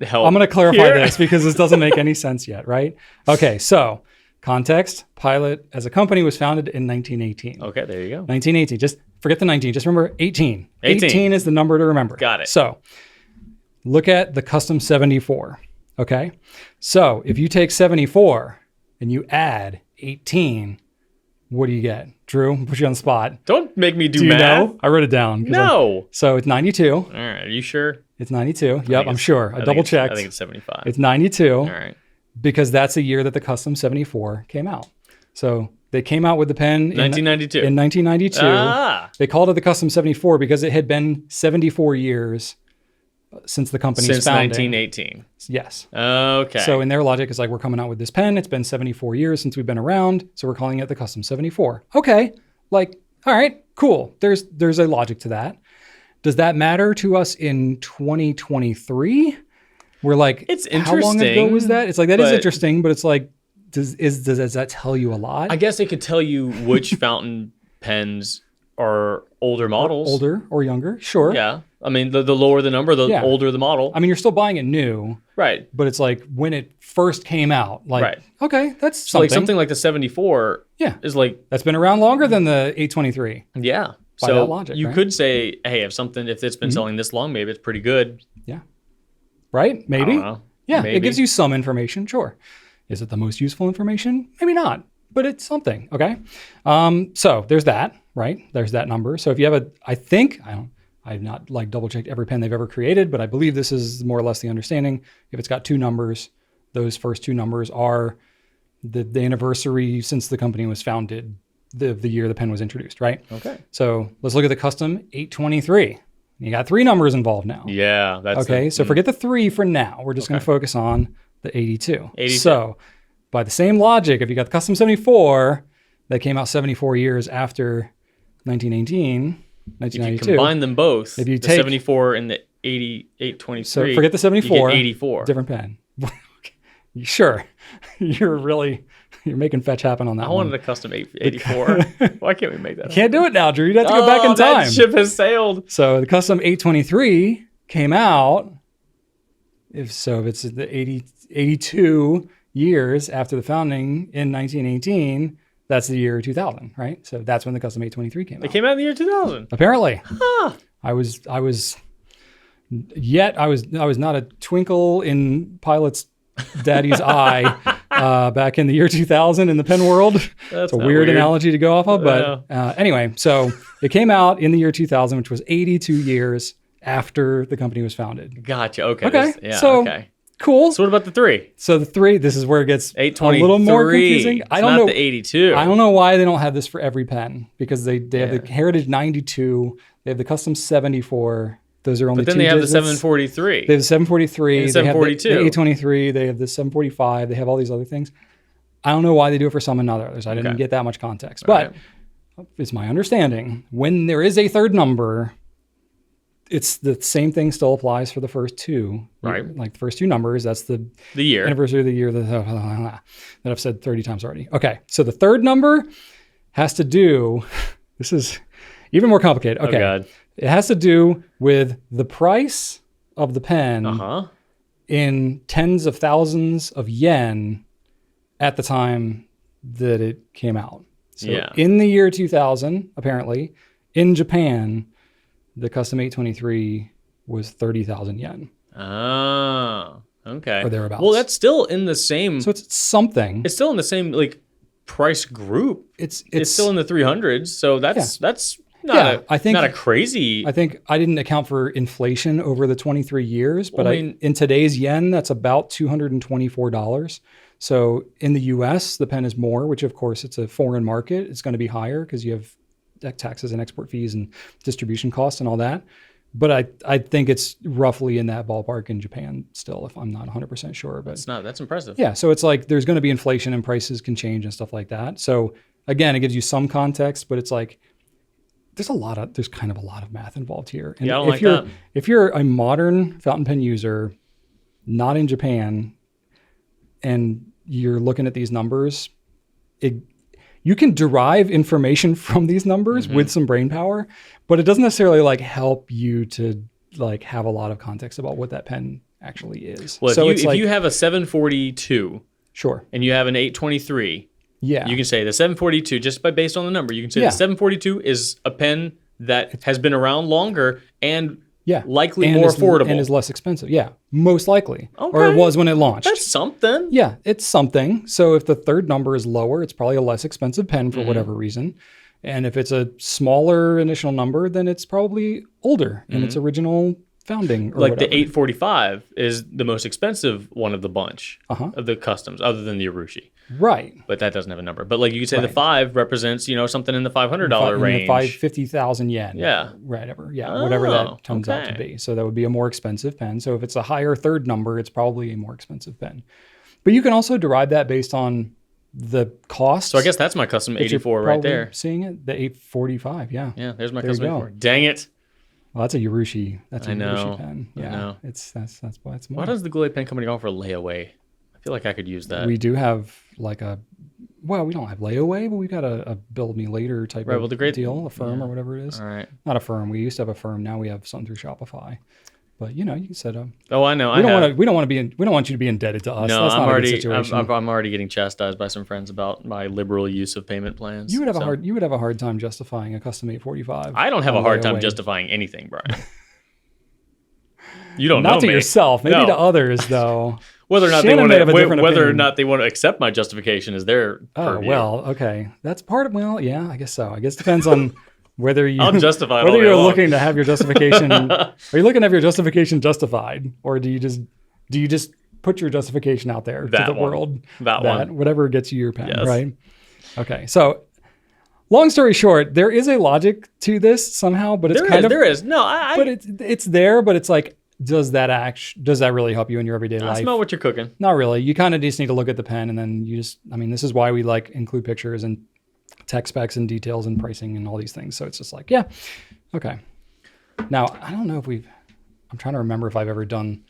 help. I'm going to clarify this because this doesn't make any sense yet, right? Okay, so context, Pilot as a company was founded in 1918. Okay, there you go. 1918. Just forget the 19. Just remember 18. 18 is the number to remember. Got it. So look at the custom 74. Okay. So if you take 74 and you add 18, what do you get? Drew, put you on the spot. Don't make me do you math. Know? I wrote it down. No. So it's 92. All right. Are you sure? It's 92. Yep, I'm sure. I double checked. I think it's 75. It's 92. All right. Because that's the year that the custom 74 came out. So they came out with the pen 1992. In 1992. They called it the custom 74 because it had been 74 years since the company's founding. Since 1918. Yes. Okay. So in their logic, it's like, we're coming out with this pen. It's been 74 years since we've been around. So we're calling it the custom 74. Okay. Like, all right, cool. There's a logic to that. Does that matter to us in 2023? We're like, it's interesting. How long ago was that? It's like, that is interesting, but it's like, does that tell you a lot? I guess it could tell you which fountain pens are older models. Older or younger, sure. Yeah. I mean, the lower the number, the older the model. I mean, you're still buying it new. Right. But it's like when it first came out, like, right. Okay, that's so something. Like something like the 74 is like... That's been around longer than the 823. Yeah. By that logic, you could say, hey, if it's been selling this long, maybe it's pretty good. Yeah. Right? Maybe. I don't know. Yeah, maybe. It gives you some information, sure. Is it the most useful information? Maybe not, but it's something, okay? So there's that, right? There's that number. So if you have I've not like double checked every pen they've ever created, but I believe this is more or less the understanding. If it's got two numbers, those first two numbers are the anniversary since the company was founded, the year the pen was introduced, right? Okay. So let's look at the custom 823. You got three numbers involved now. Yeah. That's okay. So forget the 3 for now. We're just going to focus on the 82. 82. So by the same logic, if you got the Custom 74 that came out 74 years after 1918, If you 1992. combine them both, If you the take- 74 and the 8823, So forget the 74. you get 84. Different pen. Sure. You're making fetch happen on that I one. wanted a custom 84. Why can't we make that? Can't do it now, Drew. You'd have to go back in time. That ship has sailed. So the custom 823 came out. If it's the 82 years after the founding in 1918, that's the year 2000, right? So that's when the custom 823 came out. It came out in the year 2000. Apparently. Huh. I was not a twinkle in Pilot's daddy's eye back in the year 2000 in the pen world. That's It's a not weird analogy to go off of, but Yeah. anyway, so it came out in the year 2000, which was 82 years after the company was founded. Gotcha. Okay. Okay, Yeah. so- Okay. Cool. So what about the 3? So the 3, this is where it gets a 823. little more confusing. I don't not know. the 82. I don't know why they don't have this for every pen, because they have Yeah. the Heritage 92, they have the Custom 74. Those are only But then two they have digits. the 743. They have the 743. And They have 742. the 823. They have the 745. They have all these other things. I don't know why they do it for some and not others. I didn't Okay. get that much context. All But it's my understanding, when there is a third number, it's the same thing still applies for the first two. Right. Like the first two numbers, that's the The year. anniversary of the year that I've said 30 times already. Okay. So the third number has to do, this is even more complicated. Okay. Oh, God. It has to do with the price of the pen Uh-huh. in tens of thousands of yen at the time that it came out. So Yeah. in the year 2000, apparently, in Japan, the custom 823 was 30,000 yen Oh. Okay. or thereabouts. Well, that's still in the same. So it's something. It's still in the same price group. It's It's still in the 300s. So that's not Yeah, I think- not a crazy. I think I didn't account for inflation over the 23 years, but Well, I mean- in today's yen, that's about $224. So in the US, the pen is more, which of course it's a foreign market. It's going to be higher because you have taxes and export fees and distribution costs and all that. But I think it's roughly in that ballpark in Japan still, if I'm not 100% sure. But That's impressive. yeah, so it's like there's going to be inflation and prices can change and stuff like that. So again, it gives you some context, but it's like there's kind of a lot of math involved here. And Yeah, I don't if like you're that. if you're a modern fountain pen user, not in Japan, and you're looking at these numbers, you can derive information from these numbers Mm-hmm. with some brain power, but it doesn't necessarily help you to have a lot of context about what that pen actually is. Well, so if you have a 742 sure, and you have an 823, yeah, you can say the 742 just based on the number. You can say Yeah. the 742 is a pen that has been around longer and yeah, likely and more is, affordable. and is less expensive. Yeah, most likely, or Okay. it was when it launched. That's something. Yeah, it's something. So if the third number is lower, it's probably a less expensive pen Mm-hmm. for whatever reason. And if it's a smaller initial number, then it's probably older in its original founding. Or Like whatever. the 845 is the most expensive one of the bunch Uh-huh. of the customs, other than the Urushi. Right. But that doesn't have a number. But like you could say the Right. 5 represents, something in the $500 range. 50,000 yen. Yeah. Whatever. Yeah. Whatever that turns out to okay. be. So that would be a more expensive pen. So if it's a higher third number, it's probably a more expensive pen. But you can also derive that based on the cost. So I guess that's my custom 84 right there. Seeing it, the 845. Yeah. Yeah, there's my There you custom go. 84. Dang it. Well, that's a Urushi. That's a I know. Urushi pen. I Yeah. know. That's why it's more. Why does the Goulet pen company offer layaway? I feel like I could use that. We do have we don't have layaway, but we've got a build me later type Right, of well, the great- deal, a firm or whatever it is. All right. Not a firm. We used to have a firm. Now we have something through Shopify. But you can set up. Oh, I know. We don't want you to be indebted to us. No, That's I'm not a good already situation. I'm already getting chastised by some friends about my liberal use of payment plans. you would have so. a hard time justifying a custom 845. I don't have a on hard time layaway. justifying anything, Brian. You don't Not know to me. yourself, maybe No. to others though. Whether or not Shannon may have a different whether or opinion. not they want to accept my justification is their Oh purview. well, okay. That's part of yeah, I guess so. I guess it depends on whether you I'll justify it all whether day you're long. looking to have your justification. Are you looking to have your justification justified, or do you just put your justification out there That to the one. world? That one. Whatever gets you your pen, Yes. right? Okay, so long story short, there is a logic to this somehow, but it's There kind is, of there is. No, I but it's there, but it's like does that really help you in your everyday I life? smell what you're cooking. Not really. You kind of just need to look at the pen, and then this is why we like include pictures and tech specs and details and pricing and all these things. So it's just like, yeah, okay. Now, I don't know if I'm trying to remember if I've ever done,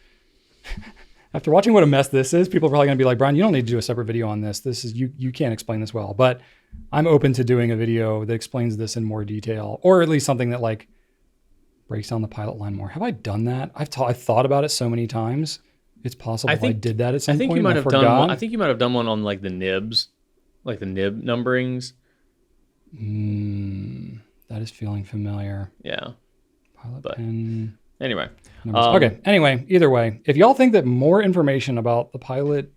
after watching what a mess this is, people are probably going to be like, Brian, you don't need to do a separate video on this. This is, you can't explain this well, but I'm open to doing a video that explains this in more detail, or at least something that like breaks down the pilot line more. Have I done that? I've thought about it so many times. It's possible I did that at some point. You might have done one. I think you might have done one on like the nibs, like the nib numberings. That is feeling familiar. Yeah. Pilot pen. Anyway. Okay. Anyway, either way, if y'all think that more information about the pilot,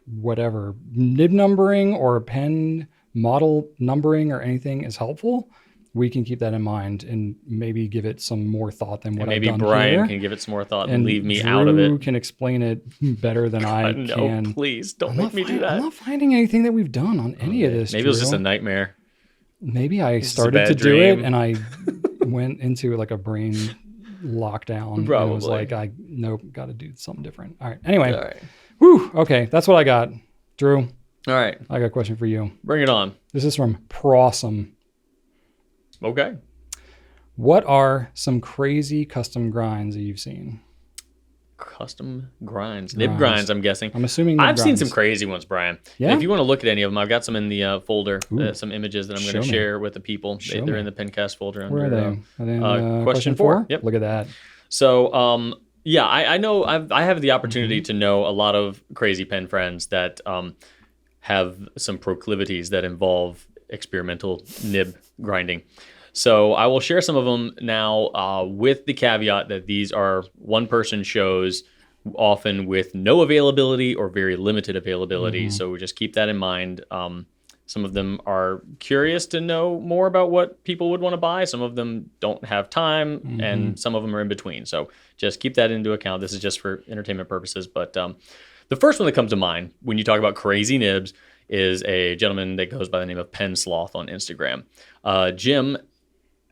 whatever, nib numbering or pen model numbering or anything is helpful, we can keep that in mind and maybe give it some more thought than what I've done here. Maybe Brian can give it some more thought and leave me out of it. Drew can explain it better than I can. No, please don't make me do that. I'm not finding anything that we've done on any of this. Maybe it was just a nightmare. Maybe I started to do it and I went into like a brain lockdown. Probably. And it was like, got to do something different. All right. Anyway. All right. Whew. Okay. That's what I got. Drew. All right. I got a question for you. Bring it on. This is from Prawsome. Okay. What are some crazy custom grinds that you've seen? Custom grinds. Nib grinds, I'm guessing. I'm assuming I've seen some crazy ones, Brian. Yeah? And if you want to look at any of them, I've got some in the folder, some images that I'm going to share with the people. They're in the Pencast folder. Where are they? Are they in, question 4? Yep. Look at that. So, yeah, I know I have the opportunity to know a lot of crazy pen friends that have some proclivities that involve experimental nib grinding. So I will share some of them now with the caveat that these are one-person shows, often with no availability or very limited availability. So just keep that in mind. Some of them are curious to know more about what people would want to buy. Some of them don't have time, and some of them are in between. So just keep that into account. This is just for entertainment purposes. But the first one that comes to mind when you talk about crazy nibs is a gentleman that goes by the name of Pen Sloth on Instagram. Jim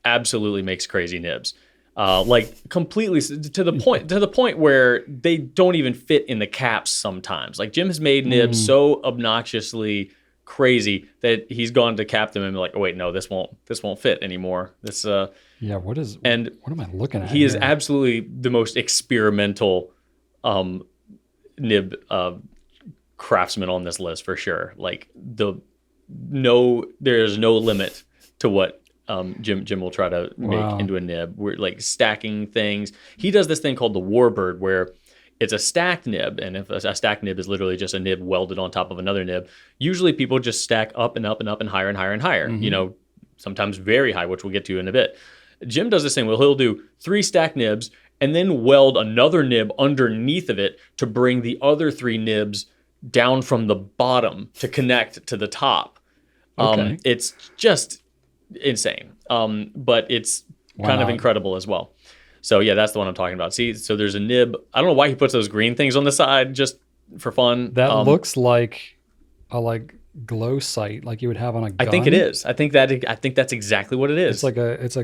absolutely makes crazy nibs, like completely to the point where they don't even fit in the caps sometimes. Like Jim has made nibs so obnoxiously crazy that he's gone to cap them and be like, oh wait, no, this won't fit anymore. This what am I looking at? He is absolutely the most experimental nib craftsman on this list for sure. Like there is no limit to what Jim will try to make into a nib. We're like stacking things. He does this thing called the Warbird, where it's a stacked nib, and if a stacked nib is literally just a nib welded on top of another nib, usually people just stack up and up and up and higher and higher and higher. You know, sometimes very high, which we'll get to in a bit. Jim does this thing where he'll do 3 stacked nibs and then weld another nib underneath of it to bring the other 3 nibs down from the bottom to connect to the top. It's just insane, but it's kind of incredible as well. So yeah, that's the one I'm talking about. See, so there's a nib. I don't know why he puts those green things on the side just for fun. That looks like a glow sight, like you would have on a gun. I think it is. I think that's exactly what it is. It's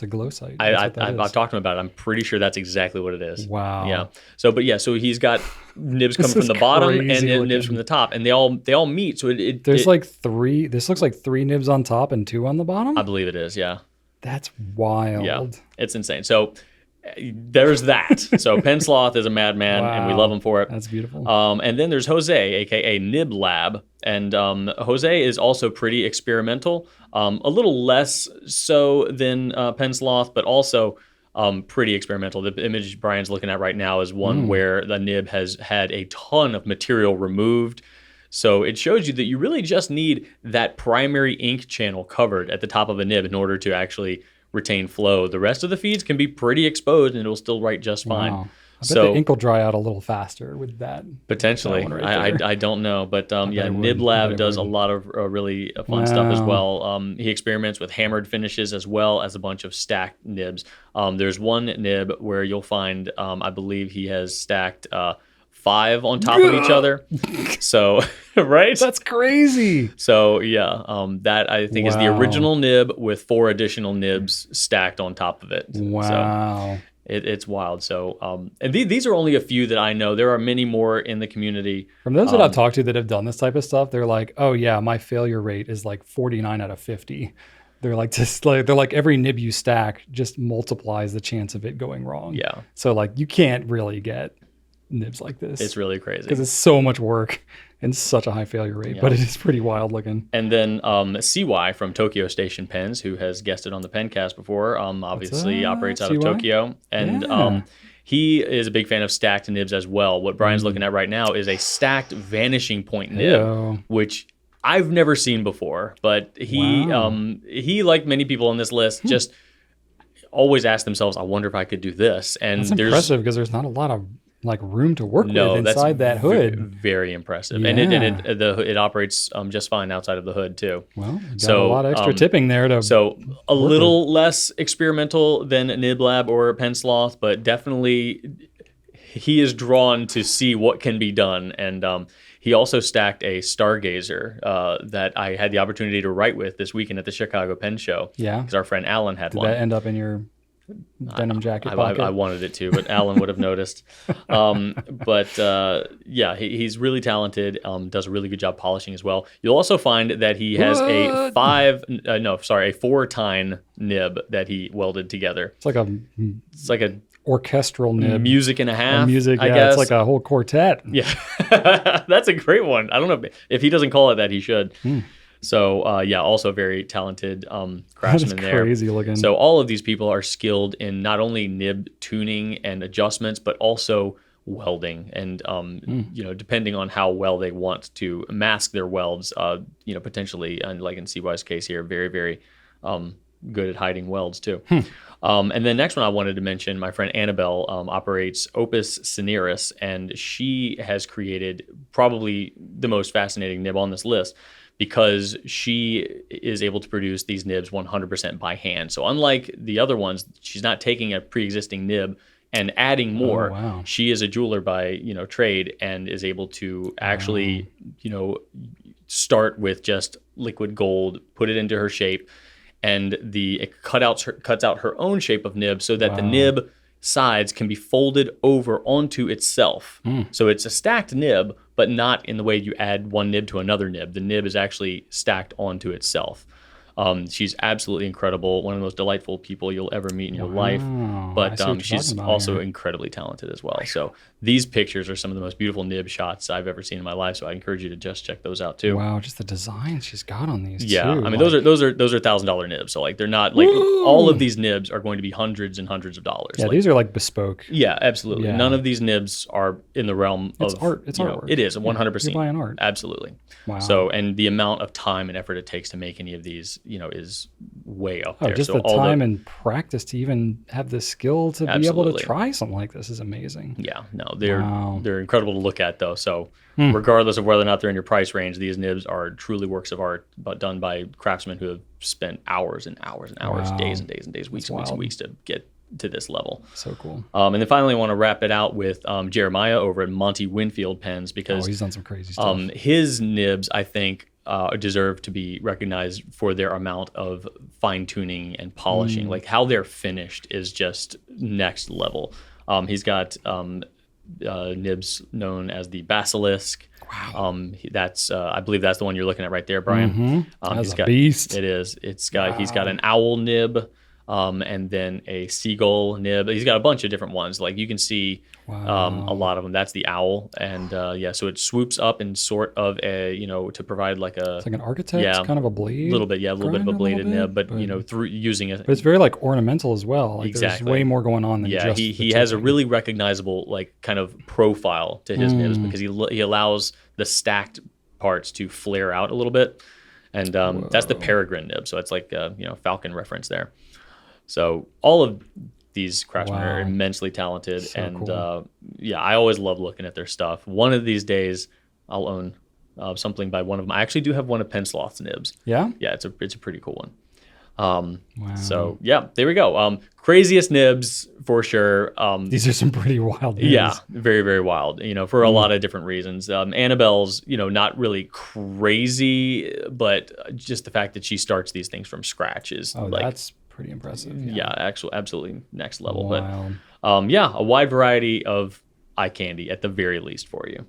a glow sight. I've talked to him about it. I'm pretty sure that's exactly what it is. Wow. Yeah. So he's got nibs coming from the bottom and nibs from the top, and they all meet. So there's like 3. This looks like 3 nibs on top and 2 on the bottom. I believe it is. Yeah. That's wild. Yeah. It's insane. So there's that. So Pen Sloth is a madman, and we love him for it. That's beautiful. And then there's Jose, aka Nib Lab, and Jose is also pretty experimental, a little less so than Pen Sloth, but also pretty experimental. The image Brian's looking at right now is one where the nib has had a ton of material removed. So it shows you that you really just need that primary ink channel covered at the top of a nib in order to actually retain flow. The rest of the feeds can be pretty exposed and it'll still write just fine. Wow. I bet the ink will dry out a little faster with that. Potentially. I don't know. But Nib Lab does a lot of really fun stuff as well. He experiments with hammered finishes as well as a bunch of stacked nibs. There's one nib where you'll find, I believe he has stacked 5 on top of each other. So, right? That's crazy. So, yeah, that I think is the original nib with 4 additional nibs stacked on top of it. Wow. So, It's wild. So, and these are only a few that I know. There are many more in the community. From those that I've talked to that have done this type of stuff, they're like, oh yeah, my failure rate is like 49 out of 50. They're like, every nib you stack just multiplies the chance of it going wrong. Yeah. So like you can't really get nibs like this. It's really crazy. Because it's so much work and such a high failure rate, but it is pretty wild looking. And then CY from Tokyo Station Pens, who has guested on the Pencast before, obviously operates out of CY? Tokyo. And he is a big fan of stacked nibs as well. What Brian's looking at right now is a stacked Vanishing Point nib, which I've never seen before. But he, like many people on this list, just always ask themselves, I wonder if I could do this. And that's impressive because there's not a lot of like room to work with inside that hood. Very impressive. Yeah. And it operates just fine outside of the hood too. Well, got a lot of extra tipping there to a little less experimental than Nib Lab or Pen Sloth, but definitely he is drawn to see what can be done. And he also stacked a Stargazer that I had the opportunity to write with this weekend at the Chicago Pen Show. Yeah. Because our friend Alan had one. Did that end up in your denim jacket pocket? I wanted it to, but Alan would have noticed. He's really talented, does a really good job polishing as well. You'll also find that he has a 4-tine nib that he welded together. It's like a orchestral nib. Music and a half, I guess. It's like a whole quartet. Yeah. That's a great one. I don't know if he doesn't call it that, he should. So, also very talented craftsman there. Crazy looking. So all of these people are skilled in not only nib tuning and adjustments, but also welding. And, depending on how well they want to mask their welds, potentially, and like in CY's case here, very, very good at hiding welds too. And then next one I wanted to mention, my friend Annabelle operates Opus Cineris, and she has created probably the most fascinating nib on this list, because she is able to produce these nibs 100% by hand. So unlike the other ones, she's not taking a pre-existing nib and adding more. Oh, wow. She is a jeweler by trade and is able to actually start with just liquid gold, put it into her shape, and it cuts out her own shape of nib so that the nib sides can be folded over onto itself. So it's a stacked nib, but not in the way you add one nib to another nib. The nib is actually stacked onto itself. She's absolutely incredible, one of the most delightful people you'll ever meet in your life. But she's also incredibly talented as well. So these pictures are some of the most beautiful nib shots I've ever seen in my life. So I encourage you to just check those out too. Wow, just the designs she's got on these. Yeah, too. I mean those are $1,000 nibs. So like they're not like all of these nibs are going to be hundreds and hundreds of dollars. Yeah, these are like bespoke. Yeah, absolutely. Yeah. None of these nibs are in the realm of art. It's artwork. It is 100%. You're buying art. Absolutely. Wow. So, and the amount of time and effort it takes to make any of these, is way up there. Just so the time and practice to even have the skill to be able to try something like this is amazing. Yeah, no, they're incredible to look at though. So regardless of whether or not they're in your price range, these nibs are truly works of art, but done by craftsmen who have spent hours and hours and hours, days and days and days, weeks and weeks and weeks to get to this level. So cool. And then finally I want to wrap it out with Jeremiah over at Monty Winfield Pens, because he's done some crazy stuff. His nibs, I think, deserve to be recognized for their amount of fine tuning and polishing. Like how they're finished is just next level. He's got nibs known as the Basilisk. Wow. That's I believe that's the one you're looking at right there, Brian. That's a beast. It is. He's got an owl nib. And then a seagull nib. He's got a bunch of different ones. Like you can see a lot of them. That's the owl. And so it swoops up in sort of a, to provide like a... It's like an architect's kind of a blade? A little bit of a bladed nib, but through using it. But it's very like ornamental as well. Like exactly. There's way more going on than just he has a really recognizable like kind of profile to his nibs, because he allows the stacked parts to flare out a little bit. And that's the peregrine nib. So it's like, falcon reference there. So all of these craftsmen are immensely talented, so and cool. I always love looking at their stuff. One of these days, I'll own something by one of them. I actually do have one of Pen Sloth's nibs. Yeah, yeah, it's a pretty cool one. So there we go. Craziest nibs for sure. These are some pretty wild nibs. Yeah, very, very wild, for a lot of different reasons. Annabelle's, not really crazy, but just the fact that she starts these things from scratch is that's pretty impressive. Yeah, absolutely next level. Wild. yeah, a wide variety of eye candy at the very least for you.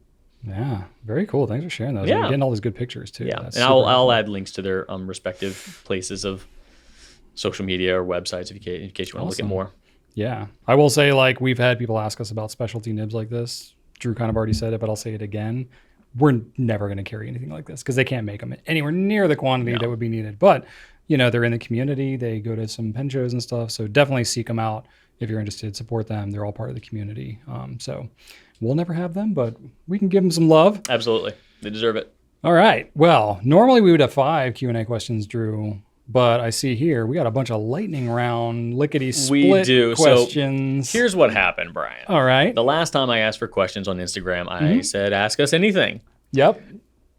Yeah, very cool. Thanks for sharing those. Yeah. And getting all these good pictures too. Yeah, That's and super I'll helpful. add links to their respective places of social media or websites in case you want to look at Awesome. more. Yeah, I will say, like, we've had people ask us about specialty nibs like this. Drew kind of already said it, but I'll say it again. We're never going to carry anything like this because they can't make them anywhere near the quantity that would be needed. But, you know, they're in the community. They go to some pen shows and stuff. So definitely seek them out if you're interested. Support them. They're all part of the community. So we'll never have them, but we can give them some love. Absolutely, they deserve it. All right. Well, normally we would have 5 Q&A questions, Drew. But I see here we got a bunch of lightning round, lickety split questions. So here's what happened, Brian. All right. The last time I asked for questions on Instagram, I said, ask us anything. Yep.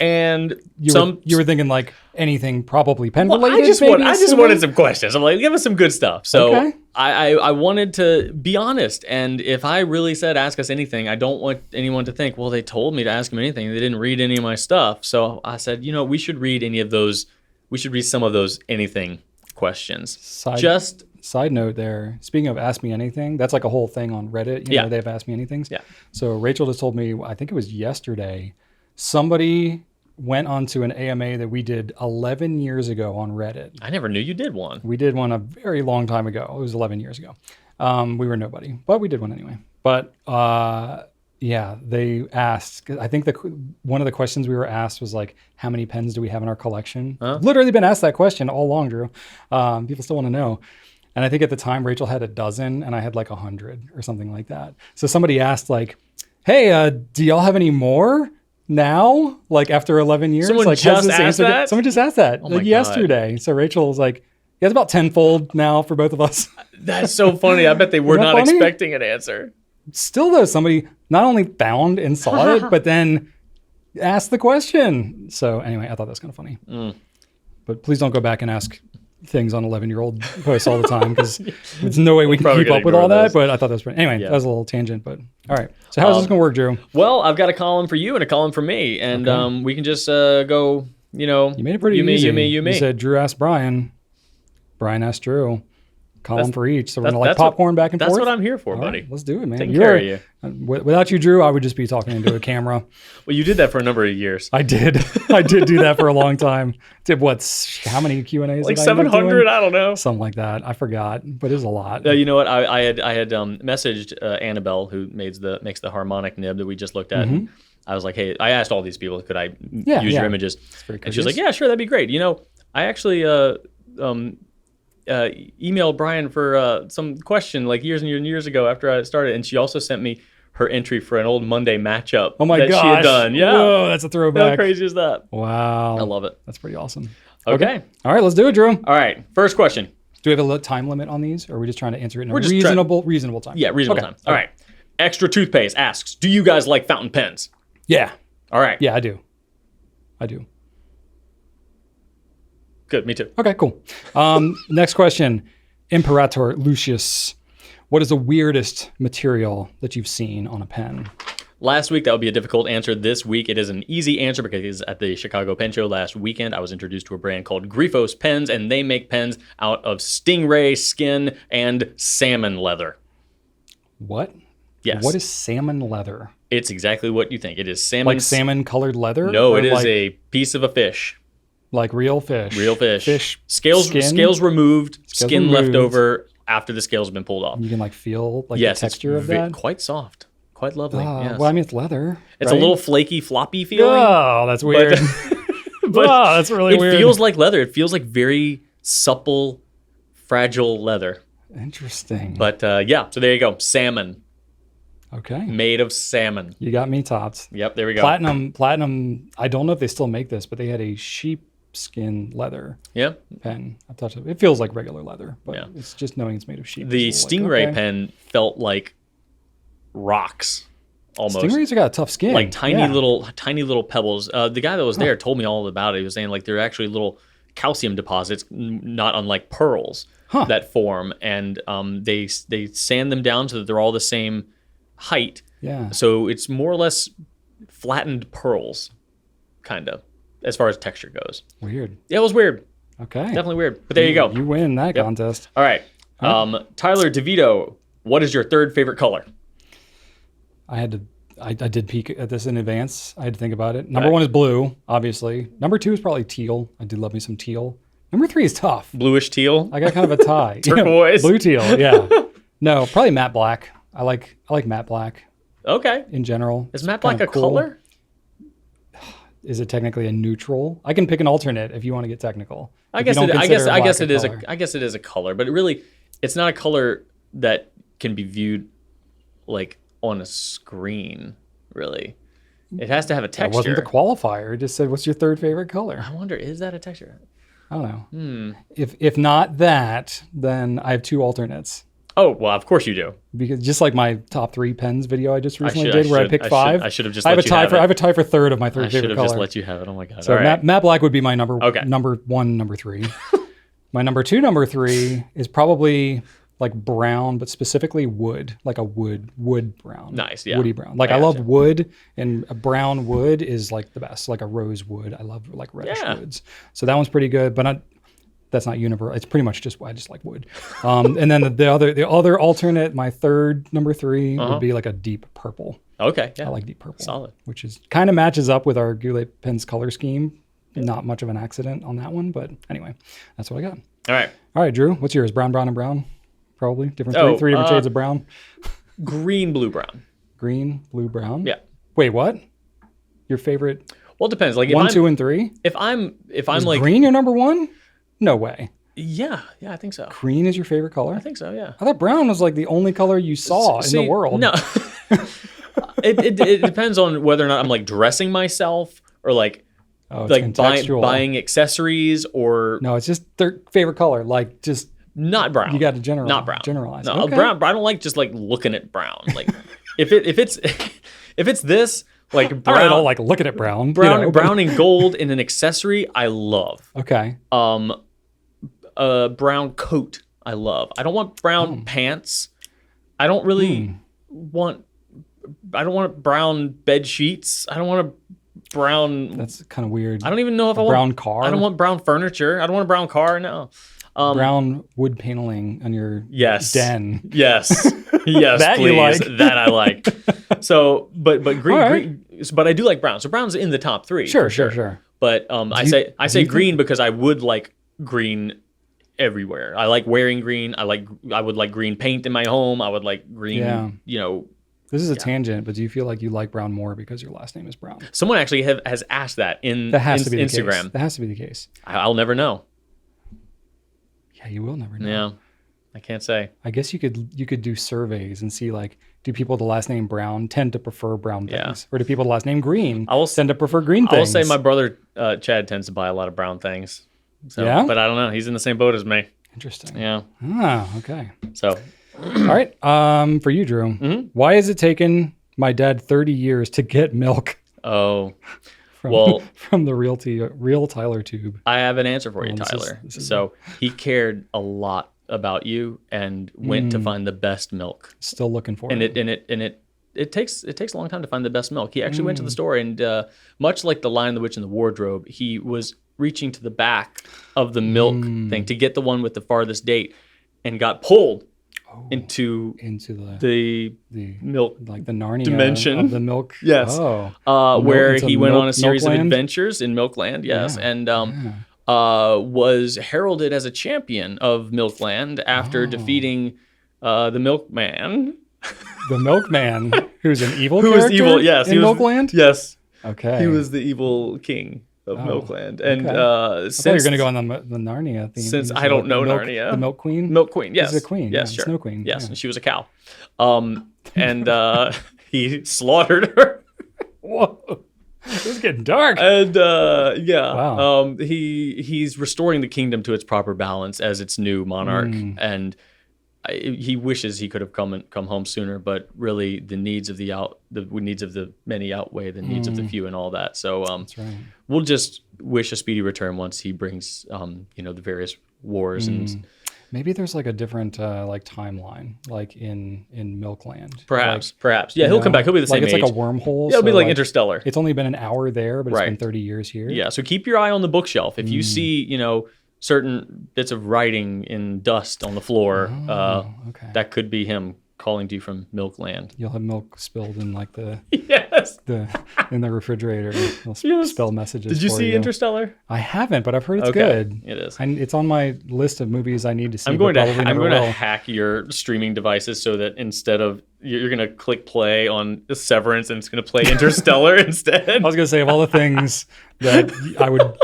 And you were thinking like anything probably pen related. I just wanted some questions. I'm like, give us some good stuff. So Okay. I wanted to be honest. And if I really said ask us anything, I don't want anyone to think, well, they told me to ask them anything. They didn't read any of my stuff. So I said, we should read any of those. We should read some of those anything questions. Side note there. Speaking of Ask Me Anything, that's like a whole thing on Reddit. You know, they have Ask Me Anythings. Yeah. So Rachel just told me, I think it was yesterday, somebody went onto an AMA that we did 11 years ago on Reddit. I never knew you did one. We did one a very long time ago. It was 11 years ago. We were nobody, but we did one anyway. But yeah, they asked, I think one of the questions we were asked was like, how many pens do we have in our collection? Literally been asked that question all along, Drew. People still want to know. And I think at the time, Rachel had a dozen and I had like 100 or something like that. So somebody asked like, hey, do y'all have any more now? Like after 11 years? Someone like, just asked that? Someone just asked that my like yesterday. So Rachel was like, yeah, it's about tenfold now for both of us. That's so funny. I bet they were not funny? expecting an answer. Still though, somebody not only found and saw it, but then asked the question. So anyway, I thought that was kind of funny. But please don't go back and ask things on 11-year-old posts all the time because there's no way we can keep up with all that. But I thought that was funny. Anyway, that was a little tangent. But all right. So how's this going to work, Drew? Well, I've got a column for you and a column for me. And we can just go, You made it pretty easy. You me. You said Drew asked Brian. Brian asked Drew. Column for each. So we're going to like that's popcorn back and forth. That's what I'm here for, All buddy. right, let's do it, man. Taking care of you. Without you, Drew, I would just be talking into a camera. Well, you did that for a number of years. I did. I did do that for a long time. Did how many Q&As? Like 700, I don't know. Something like that. I forgot, but it's a lot. You know what? I had messaged Annabelle, who makes the harmonic nib that we just looked at. And I was like, hey, I asked all these people, could I use your images? And she was like, yeah, sure, that'd be great. I actually emailed Brian for some question like years and years and years ago after I started, and she also sent me her entry for an old Monday matchup. Oh my gosh. She had done. Yeah. Whoa, that's a throwback. How crazy is that? Wow. I love it. That's pretty awesome. Okay. All right, let's do it, Drew. All right. First question. Do we have a time limit on these, or are we just trying to answer it in a reasonable time? Yeah, reasonable time. All right. Extra Toothpaste asks, do you guys like fountain pens? Yeah. All right. Yeah, I do. Good. Me too. Okay, cool. Next question. Imperator Lucius. What is the weirdest material that you've seen on a pen? Last week, that would be a difficult answer. This week, it is an easy answer because at the Chicago Pen Show last weekend, I was introduced to a brand called Grifos Pens, and they make pens out of stingray skin and salmon leather. What? Yes. What is salmon leather? It's exactly what you think. It is salmon. Like salmon-colored leather? No, it is a piece of a fish. Like real fish. Real fish. Fish. Scales removed, skin removed. left over after the scales have been pulled off. You can like feel like the texture of that? Quite soft. Quite lovely. Yes. Well, I mean, it's leather. It's a little flaky, floppy feeling. Oh, that's weird. But that's really weird. It feels like leather. It feels like very supple, fragile leather. Interesting. But yeah, so there you go. Salmon. Okay. Made of salmon. You got me topped. Yep, there we go. Platinum, I don't know if they still make this, but they had a sheepskin leather pen. I touched it. It feels like regular leather, but it's just knowing it's made of sheep. The Stingray pen felt like rocks almost. Stingrays have got a tough skin. Like tiny little pebbles. The guy that was there told me all about it. He was saying like they're actually little calcium deposits, not unlike pearls, that form, and they sand them down so that they're all the same height. Yeah. So it's more or less flattened pearls, kind of, as far as texture goes. Weird. Yeah, it was weird. Okay. Definitely weird. But there you go. You win that contest. All right. Tyler DeVito What is your third favorite color? I did peek at this in advance. I had to think about it. Number 1 is blue, obviously. Number 2 is probably teal. I do love me some teal. Number 3 is tough. Bluish teal? I got kind of a tie. Turquoise? Blue teal, yeah. No, probably matte black. I like matte black Okay. in general. Is It's matte black kinda a color? Is it technically a neutral? I can pick an alternate if you want to get technical. I If you guess don't it, I consider guess I black guess a it is color. I guess it is a color, but it's not a color that can be viewed like on a screen, really. It has to have a That texture. wasn't the qualifier. It just said, "What's your third favorite color?" I wonder, is that a texture? I don't know. If not that, then I have 2 alternates. Oh, well, of course you do. Because just like my top 3 pens video I just recently should- did, where I picked 5. I should have just I have let a you tie have for it. I have a tie for third of my third I should favorite have color. just let you have it. Oh my god. So All right. matte black would be my number Okay. number 1, number 3. My number 2, number 3 is probably like brown, but specifically wood, like a wood brown. Nice, yeah. Woody brown. Like I I love gotcha. wood, and a brown wood is like the best, like a rose wood. I love like reddish Yeah. woods. So that one's pretty good, but that's not universal. It's pretty much just I just like wood. And then the other alternate, my third number 3 would be like a deep purple. Okay. Yeah. I like deep purple. Solid. Which is kind of matches up with our Goulet pen's color scheme. Not much of an accident on that one, but anyway, that's what I got. All right. All right, Drew, what's yours? Brown, brown, and brown? Probably different Oh, three different shades of brown. Green, blue, brown. Green, blue, brown. Yeah. Wait, what? Your favorite Well, it depends. Like 1, 2, and 3? if I'm Is like green your number 1? No way. yeah, I think so. Green is your favorite color? I think so. Yeah. I thought brown was like the only color you saw in the world. No. it depends on whether or not I'm like dressing myself or like Oh, it's like contextual. buying accessories or No, it's just their favorite color. Like just not brown. you got to Not brown. generalize. No, Okay. brown. I don't like just like looking at brown. Like if it's if it's this like All right, brown, I don't like looking at brown. you know, but- brown and gold in an accessory, I love. Okay. A brown coat, I love. I don't want brown pants. I don't really want. I don't want brown bed sheets. I don't want a brown. That's kind of weird. I don't even know if I want brown car? I don't want brown furniture. I don't want a brown car. No. Brown wood paneling on your Yes. den. Yes. Yes, That you please. like. That I like. So, but green, All right. but I do like brown. So brown's in the top 3. Sure, for sure. But I you- say do you green because I would like green everywhere. I like wearing green. I would like green paint in my home. I would like green. Yeah. You know, This is a tangent, but do you feel like you like brown more because your last name is Brown? someone actually has asked that in That has to be the Instagram. case. That has to be the case. I'll never know. Yeah, you will never know. Yeah, I can't say. I guess you could do surveys and see like, do people with the last name Brown tend to prefer brown Yeah. things, or do people with the last name Green I will tend to prefer green I will things? say my brother Chad tends to buy a lot of brown things. So, Yeah? but I don't know. He's in the same boat as me. Interesting. Yeah. Ah, okay. So All right. For you, Drew, Mm-hmm. why has it taken my dad 30 years to get milk oh. from Well- from the real Tyler tube? I have an answer for you, Well, Tyler. this is So he cared a lot about you and went to find the best milk. Still looking for And it. it takes a long time to find the best milk. He actually went to the store and much like the Lion, the Witch, and the Wardrobe, he was reaching to the back of the milk thing to get the one with the farthest date, and got pulled into into the the milk like the Narnia dimension. of the milk. Yes. Oh, where into he went on a Milk- series of Milkland? adventures in Milkland, yes, Yeah, and was heralded as a champion of Milkland after defeating the Milkman. The milkman, who's an evil Who was character evil? Yes, in he was. Milkland? Yes, Okay. he was the evil king of Milkland, and okay. I since thought you were going to go on the Narnia theme. since You I said, don't like, know the milk, Narnia. The Milk Queen? Milk Queen, yes, She's a queen, yes, yeah, sure, Snow Queen, yes, yeah. and she was a cow, and he slaughtered her. Whoa. This is getting dark. And yeah, Wow. he's restoring the kingdom to its proper balance as its new monarch, and he wishes he could have come home sooner, but really the needs of the needs of the many outweigh the needs of the few and all that. So That's right. we'll just wish a speedy return once he brings the various wars and Maybe there's like a different like timeline, like in Milkland. perhaps Like, yeah, you he'll know, come back. He'll be the same like it's age. like a wormhole. Yeah, it'll be so, like Interstellar. It's only been an hour there, but it's Right. been 30 years here. Yeah, so keep your eye on the bookshelf. If you see, certain bits of writing in dust on the floor, Oh, okay. that could be him calling to you from Milkland. You'll have milk spilled in like Yes. in the refrigerator. It'll Yes. spell messages. Did you for see Interstellar? I haven't, but I've heard it's Okay, good. it is. It's on my list of movies I need to see. I'm going but to probably never will. hack your streaming devices so that instead of you're going to click play on Severance and it's going to play Interstellar instead. I was going to say of all the things that I would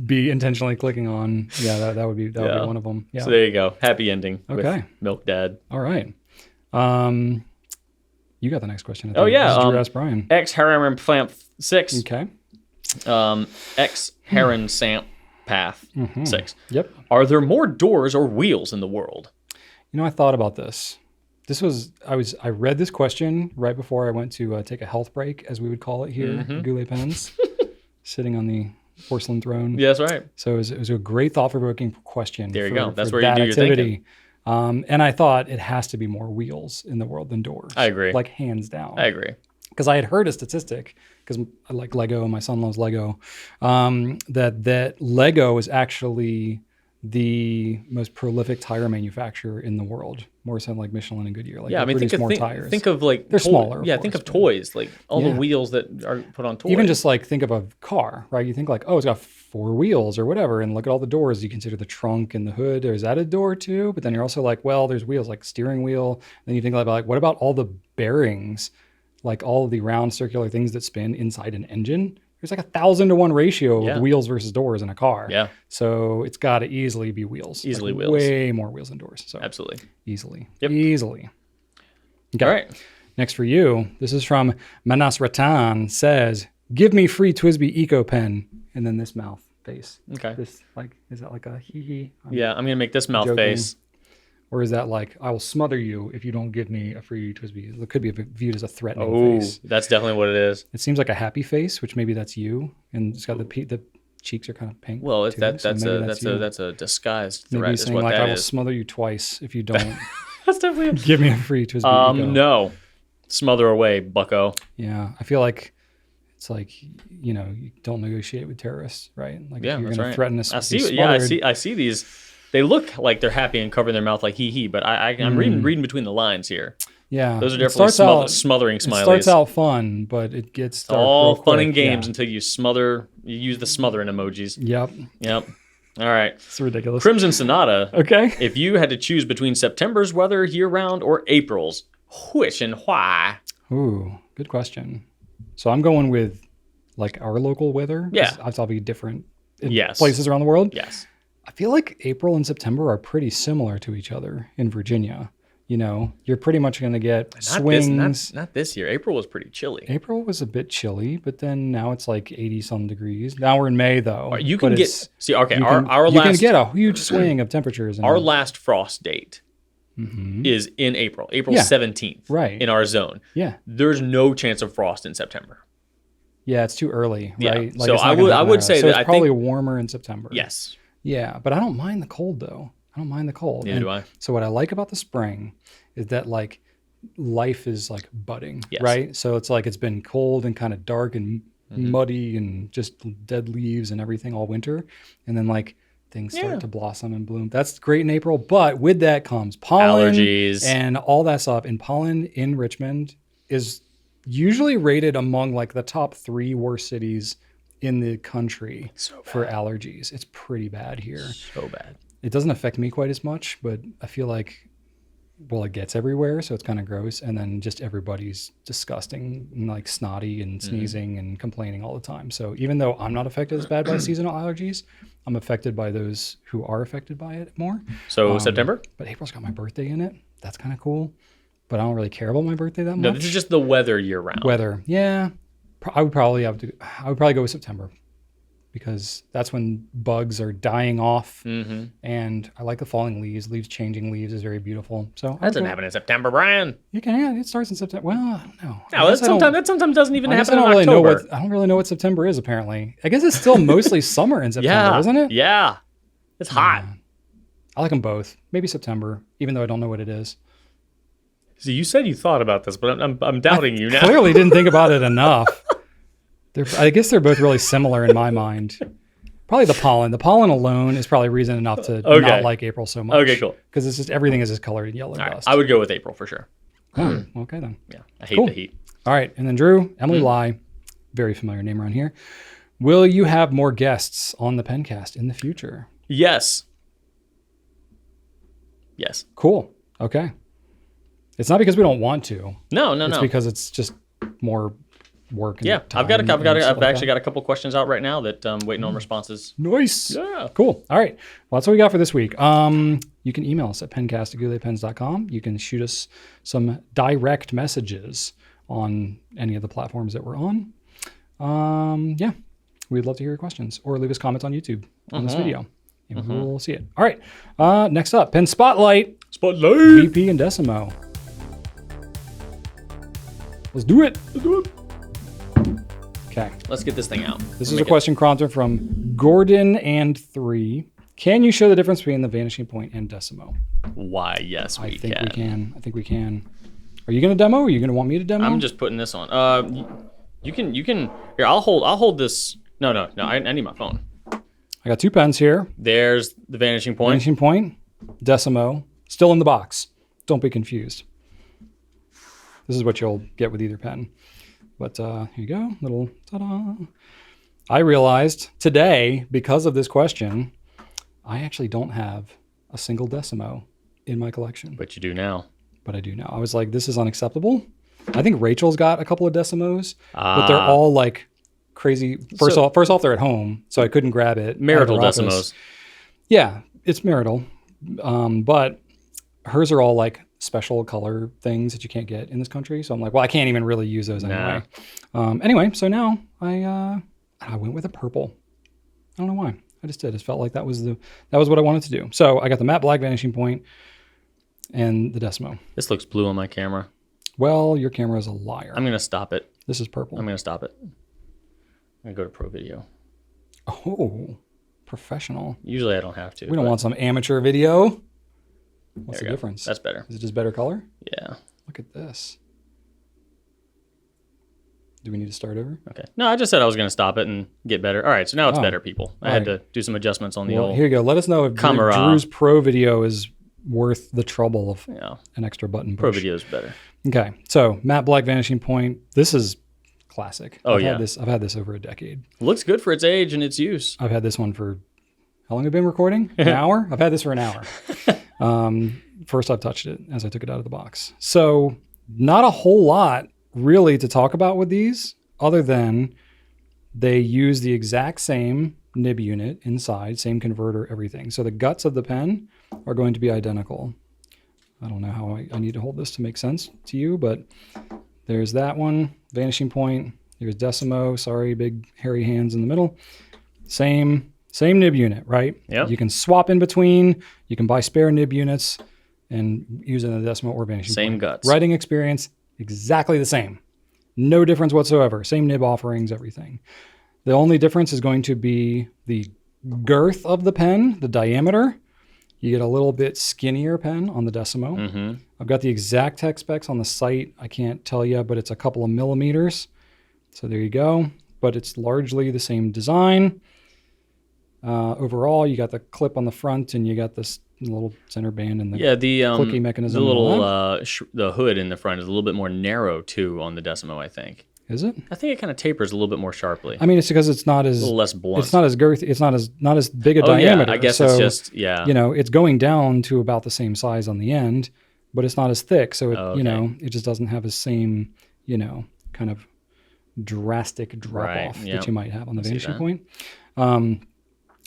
be intentionally clicking on, that would be one of them. Yeah. So there you go. Happy ending Okay. with Milk Dad. All right. You got the next question. Oh yeah. This is Drew asked Brian. X Heron Plamp 6. Okay. X Heron Samp Path 6. Yep. Are there more doors or wheels in the world? You know, I thought about this. I read this question right before I went to take a health break, as we would call it here at Goulet Pens, sitting on the porcelain throne. Yeah, that's right. So it was a great thought-provoking question. There you go. That's for where you do your activity. And I thought it has to be more wheels in the world than doors. I agree. Like hands down. I agree. Because I had heard a statistic, because I like Lego, my son loves Lego, that Lego is actually the most prolific tire manufacturer in the world, more so than like Michelin and Goodyear. Like, Yeah, I mean, think tires. think of like They're smaller. Yeah, of think course, of toys, like all the Yeah. wheels that are put on toys. Even just like think of a car, right? You think like, oh, it's got 4 wheels or whatever, and look at all the doors. You consider the trunk and the hood, or is that a door too? But then you're also like, well, there's wheels like steering wheel. Then you think about like, what about all the bearings, like all of the round circular things that spin inside an engine? There's like 1,000 to 1 ratio Yeah. of wheels versus doors in a car. Yeah, So it's got to easily be wheels. Easily Like, wheels. Way more wheels than doors. So absolutely. easily. Yep. Easily. Okay. All right. Next for you, this is from Manas Ratan, says, give me free Twisby Eco Pen. And then this mouth face. Okay. This like, is that like a hee hee? Yeah, I'm gonna make this mouth joking. face. Or is that like, I will smother you if you don't give me a free Twisby? It could be viewed as a threatening Oh, face. that's definitely what it is. It seems like a happy face, which maybe that's you. And it's got the cheeks are kind of pink. Well, too, that's so maybe you. that's a disguised Maybe threat. he's Is saying what like, I that will is. smother you twice if you don't That's definitely. give me a free Twisby Eco. No, smother away, Bucko. Yeah, I feel like it's like, you know, you don't negotiate with terrorists, right? Like Yeah, if you're that's going to right. threaten us. I with being see. Yeah, smothered- I see these. They look like they're happy and covering their mouth like hee hee, but I'm reading between the lines here. Yeah, Those are it definitely starts out- smothering It smileys. starts out fun, but it gets dark all real fun quick. and games Yeah. until you use the smothering emojis. Yep, Yep. All right. it's ridiculous. Crimson Sonata. Okay. If you had to choose between September's weather year round or April's, which and why? Ooh, good question. So I'm going with like our local weather. 'cause Yeah. It's probably different in Yes. places around the world. Yes. I feel like April and September are pretty similar to each other in Virginia. You know, you're pretty much going to get swings. Not this year. April was pretty chilly. April was a bit chilly, but then now it's like 80 some degrees. Now we're in May though. You but can get it's- see. Okay, you our can, you can last get a huge swing of temperatures. our last frost date is in April. April 17th. Right. In our zone. Yeah, There's no chance of frost in September. yeah, it's too early, Yeah. right? So it's not I gonna would- happen I would now. say so that it's I probably think- warmer in September. Yes. Yeah, but I don't mind the cold though. I don't mind the cold. Neither do I. So what I like about the spring is that like life is like budding, Yes. right? So it's like it's been cold and kind of dark and Mm-hmm. muddy and just dead leaves and everything all winter, and then like things start Yeah. to blossom and bloom. That's great in April, but with that comes pollen Allergies. and all that stuff. And pollen in Richmond is usually rated among like the top 3 worst cities in the country for allergies. It's pretty bad here. So bad. It doesn't affect me quite as much, but I feel like, well, it gets everywhere, so it's kind of gross. And then just everybody's disgusting and like snotty and sneezing and complaining all the time. So even though I'm not affected as bad by seasonal allergies, I'm affected by those who are affected by it more. So September? But April's got my birthday in it. That's kind of cool. But I don't really care about my birthday that much. No, this is just the weather year round. Weather, yeah. I would probably go with September because that's when bugs are dying off, and I like the falling leaves changing leaves is very beautiful. So That doesn't happen in September, Brian. You can, yeah, it starts in September. Well, I don't know. No, that sometimes doesn't even happen in I don't October. really know what September is. Apparently, I guess it's still mostly summer in September, Yeah. isn't it? Yeah. It's hot. I like them both. Maybe September, even though I don't know what it is. So you said you thought about this, but I'm doubting you now. Clearly, didn't think about it enough. I guess they're both really similar in my mind. Probably the pollen. The pollen alone is probably reason enough to not like April so much. Okay, cool. Because it's just everything is just colored in yellow All right, dust. I would go with April for sure. Oh, okay then. Yeah, I hate Cool. the heat. All right. And then Drew, Emily Lai, very familiar name around here. Will you have more guests on the Pencast in the future? Yes. Yes. Cool. Okay. It's not because we don't want to. No. It's because it's just more work. And Yeah, time I've and actually got a couple questions out right now that I'm waiting on responses. Nice. Yeah. Cool. All right. Well, that's what we got for this week. You can email us at pencast@gouletpens.com. You can shoot us some direct messages on any of the platforms that we're on. Yeah, we'd love to hear your questions or leave us comments on YouTube on this video. And we'll see it. All right. Next up, Pen Spotlight. Spotlight. VP and Decimo. Let's do it. Okay. Let's get this thing out. This is a question, Cronter, from Gordon and 3. Can you show the difference between the Vanishing Point and Decimo? Why? Yes, I think we can. Are you going to demo? Or are you going to want me to demo? I'm just putting this on. You can. Here, I'll hold this. No. I need my phone. I got 2 pens here. There's the Vanishing Point. Vanishing Point, Decimo, still in the box. Don't be confused. This is what you'll get with either pen. But here you go, little ta-da. I realized today, because of this question, I actually don't have a single Decimo in my collection. But you do now. But I do now. I was like, this is unacceptable. I think Rachel's got a couple of Decimos, but they're all like crazy. First off, they're at home, so I couldn't grab it. Marital Decimos. Yeah, it's marital. But hers are all like special color things that you can't get in this country. So I'm like, well, I can't even really use those anyway. Anyway, so now I went with a purple. I don't know why. I just did. It felt like that was what I wanted to do. So I got the matte black Vanishing Point and the Decimo. This looks blue on my camera. Well, your camera is a liar. I'm gonna stop it. This is purple. I'm gonna stop it. I'm gonna go to Pro Video. Oh, professional. Usually I don't have to. We don't want some amateur video. What's the There you go. difference? That's better. Is it just better color? Yeah. Look at this. Do we need to start over? Okay. No, I just said I was gonna stop it and get better. All right. So now it's Oh. better, people. I had to do some adjustments on the Well, old. here you go. Let us know if camera. Drew's Pro Video is worth the trouble of Yeah. an extra button push. Pro Video is better. Okay, so matte black Vanishing Point. This is classic. Oh, I've yeah. I've had this over a decade. Looks good for its age and its use. I've had this one for how long have I been recording? An hour? I've had this for an hour. First I've touched it as I took it out of the box. So not a whole lot really to talk about with these other than they use the exact same nib unit inside, same converter, everything. So the guts of the pen are going to be identical. I don't know how I need to hold this to make sense to you, but there's that one, Vanishing Point. Here's Decimo, sorry, big hairy hands in the middle. Same nib unit, right? Yep. You can swap in between. You can buy spare nib units and use it in the Decimo or Vanishing Point. Same guts. Writing experience, exactly the same. No difference whatsoever. Same nib offerings, everything. The only difference is going to be the girth of the pen, the diameter. You get a little bit skinnier pen on the Decimo. Mm-hmm. I've got the exact tech specs on the site. I can't tell you, but it's a couple of millimeters. So there you go. But it's largely the same design. Overall, you got the clip on the front, and you got this little center band and the clicky mechanism. The little the hood in the front is a little bit more narrow too on the Decimo, I think. Is it? I think it kind of tapers a little bit more sharply. I mean, it's because it's not as a little less blunt. It's not as girthy. It's not as big a Oh diameter. yeah, I guess so, it's just you know, it's going down to about the same size on the end, but it's not as thick. So it, Okay. you know, it just doesn't have the same, you know, kind of drastic drop off Yep. that you might have on the I see Vanishing that. Point.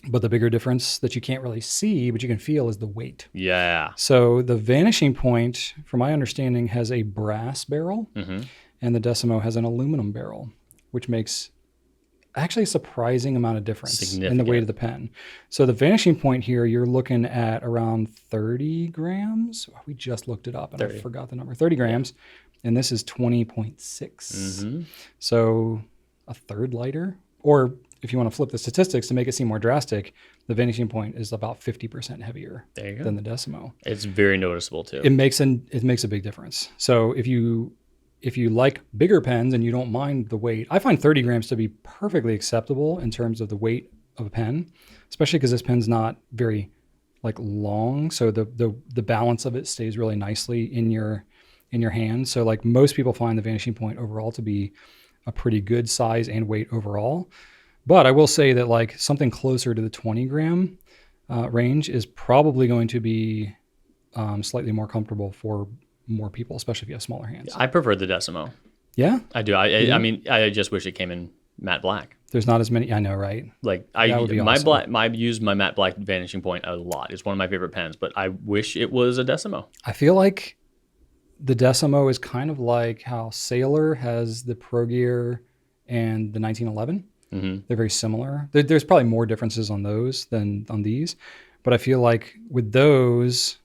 But the bigger difference that you can't really see, but you can feel, is the weight. Yeah. So the Vanishing Point, from my understanding, has a brass barrel, Mm-hmm. and the Decimo has an aluminum barrel, which makes actually a surprising amount of difference in the weight of the pen. So the Vanishing Point here, you're looking at around 30 grams. We just looked it up and 30. I forgot the number. 30 grams. And this is 20.6. Mm-hmm. So a third lighter. Or if you want to flip the statistics to make it seem more drastic, the Vanishing Point is about 50% heavier There you go. than the Decimo. It's very noticeable too. It makes a big difference. So if you like bigger pens and you don't mind the weight, I find 30 grams to be perfectly acceptable in terms of the weight of a pen, especially because this pen's not very like long. So the balance of it stays really nicely in your in your hand. So like most people find the Vanishing Point overall to be a pretty good size and weight overall. But I will say that like something closer to the 20 gram range is probably going to be slightly more comfortable for more people, especially if you have smaller hands. I prefer the Decimo. Yeah? I do. I mean, I just wish it came in matte black. There's not as many. I know, right? Like That would be awesome. I use my matte black Vanishing Point a lot. It's one of my favorite pens, but I wish it was a Decimo. I feel like the Decimo is kind of like how Sailor has the Pro Gear and the 1911. Mm-hmm. They're very similar. There's probably more differences on those than on these, but I feel like with those,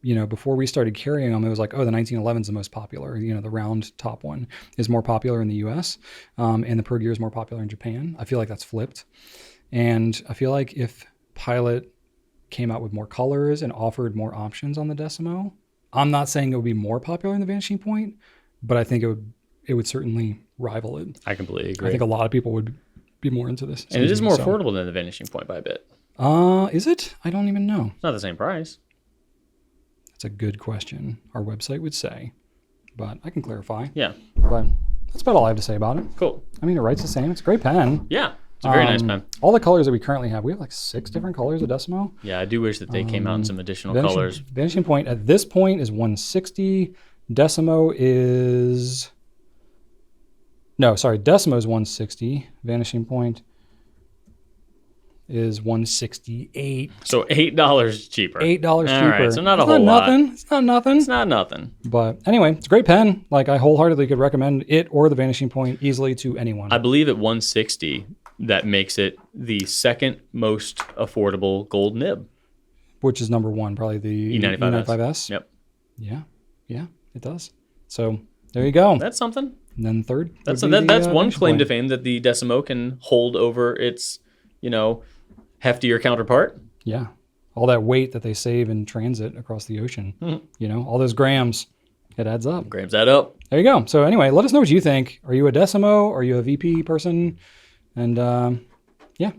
you know, before we started carrying them, it was like, oh, the 1911 is the most popular. You know, the round top one is more popular in the US, and the Pro Gear is more popular in Japan. I feel like that's flipped. And I feel like if Pilot came out with more colors and offered more options on the Decimo, I'm not saying it would be more popular in the Vanishing Point, but I think it would certainly rival it. I completely agree. I think a lot of people would be more into this. And it is more affordable than the Vanishing Point by a bit. Is it? I don't even know. It's not the same price. That's a good question. Our website would say, but I can clarify. Yeah. But that's about all I have to say about it. Cool. I mean, it writes the same. It's a great pen. Yeah. It's a very nice pen. All the colors that we currently have, we have like 6 different colors of Decimo. Yeah, I do wish that they came out in some additional colors. Vanishing Point at this point is 160. Decimo is... No, sorry. Decimo is 160. Vanishing Point is 168. So $8 cheaper. $8 cheaper. All right, so not a It's whole lot. Nothing. It's not nothing. It's not nothing. But anyway, it's a great pen. Like I wholeheartedly could recommend it or the Vanishing Point easily to anyone. I believe at 160, that makes it the second most affordable gold nib. Which is number one, probably the E95S. Yep. Yeah, it does. So there you go. That's something. And then third. That's would be that's the one Vanishing claim to Point. fame that the Decimo can hold over its, heftier counterpart. Yeah. All that weight that they save in transit across the ocean. Mm-hmm. All those grams. It adds up. Grams that up. There you go. So anyway, let us know what you think. Are you a Decimo? Are you a VP person? And yeah,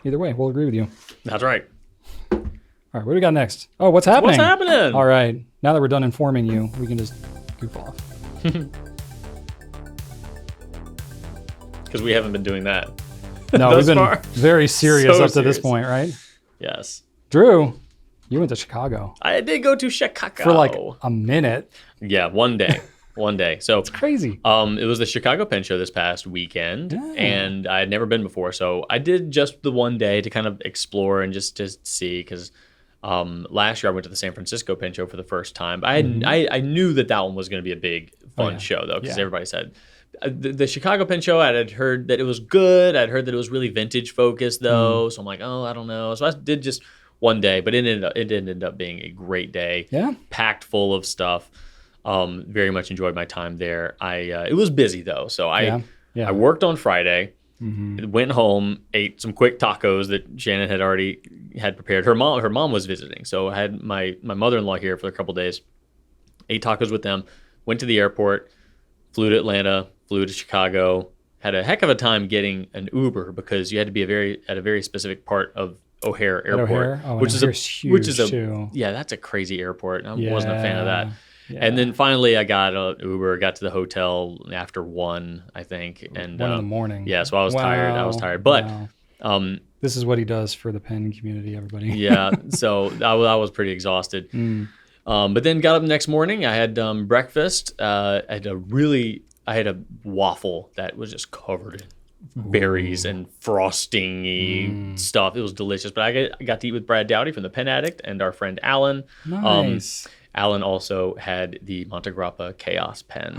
either way, we'll agree with you. That's right. All right, what do we got next? Oh, what's happening? What's happening? All right, now that we're done informing you, we can just goof off. Because we haven't been doing that. No, Thus we've been far. very serious So up to this serious. point, right? Yes. Drew, you went to Chicago I did go to Chicago. for like a minute. Yeah, one day. One day. So It's crazy. it was the Chicago Pen Show this past weekend, Yeah. and I had never been before. So I did just the one day to kind of explore and just to see, because last year I went to the San Francisco Pen Show for the first time. I knew that one was going to be a big, fun yeah. show, though, because Yeah. everybody said. The Chicago Pen Show, I had heard that it was good. I'd heard that it was really vintage focused, though. So I'm like, oh, I don't know. So I did just one day, but it ended up being a great day. Yeah. Packed full of stuff. Very much enjoyed my time there. It was busy though, so I worked on Friday. Went home, ate some quick tacos that Shannon had already had prepared. Her mom was visiting, so I had my mother-in-law here for a couple days. Ate tacos with them. Went to the airport. Flew to Atlanta. Flew to Chicago. Had a heck of a time getting an Uber because you had to be at a very specific part of O'Hare Airport, O'Hare? Oh, which O'Hare's is a too. yeah, that's a crazy airport. I wasn't a fan of that. Yeah. And then finally, I got an Uber, got to the hotel after 1, I think. And 1 in the morning. Yeah, so I was tired. I was Wow. tired. But Wow. This is what he does for the pen community, everybody. yeah, so I was pretty exhausted. But then got up the next morning. I had breakfast. I had a waffle that was just covered in berries and frosting stuff. It was delicious. But I got to eat with Brad Dowdy from the Pen Addict and our friend Alan. Nice. Alan also had the Montegrappa Chaos pen.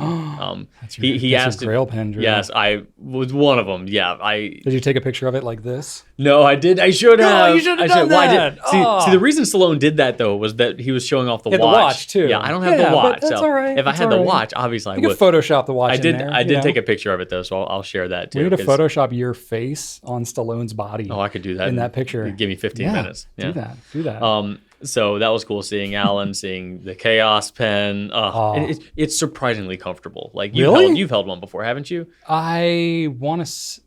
That's He that's asked your Grail pen, Drew. Yes, I was one of them. Yeah, Did you take a picture of it like this? No, I did. I should have. you should have I done Well, that. See, the reason Stallone did that though was that he was showing off the He had watch. the watch, too. Yeah, I don't have Yeah, the but watch. that's so all right. If I That's had all the right. watch, obviously I You would. could Photoshop the watch. I did. In there, I did you take know? a picture of it though, so I'll share that too. We need to 'cause- Photoshop your face on Stallone's body. Oh, I could do that in that picture. Give me 15 minutes. Yeah. Do that. So that was cool seeing Alan, seeing the Chaos pen. And it's surprisingly comfortable. Like Really? you've held one before, haven't you? I want to.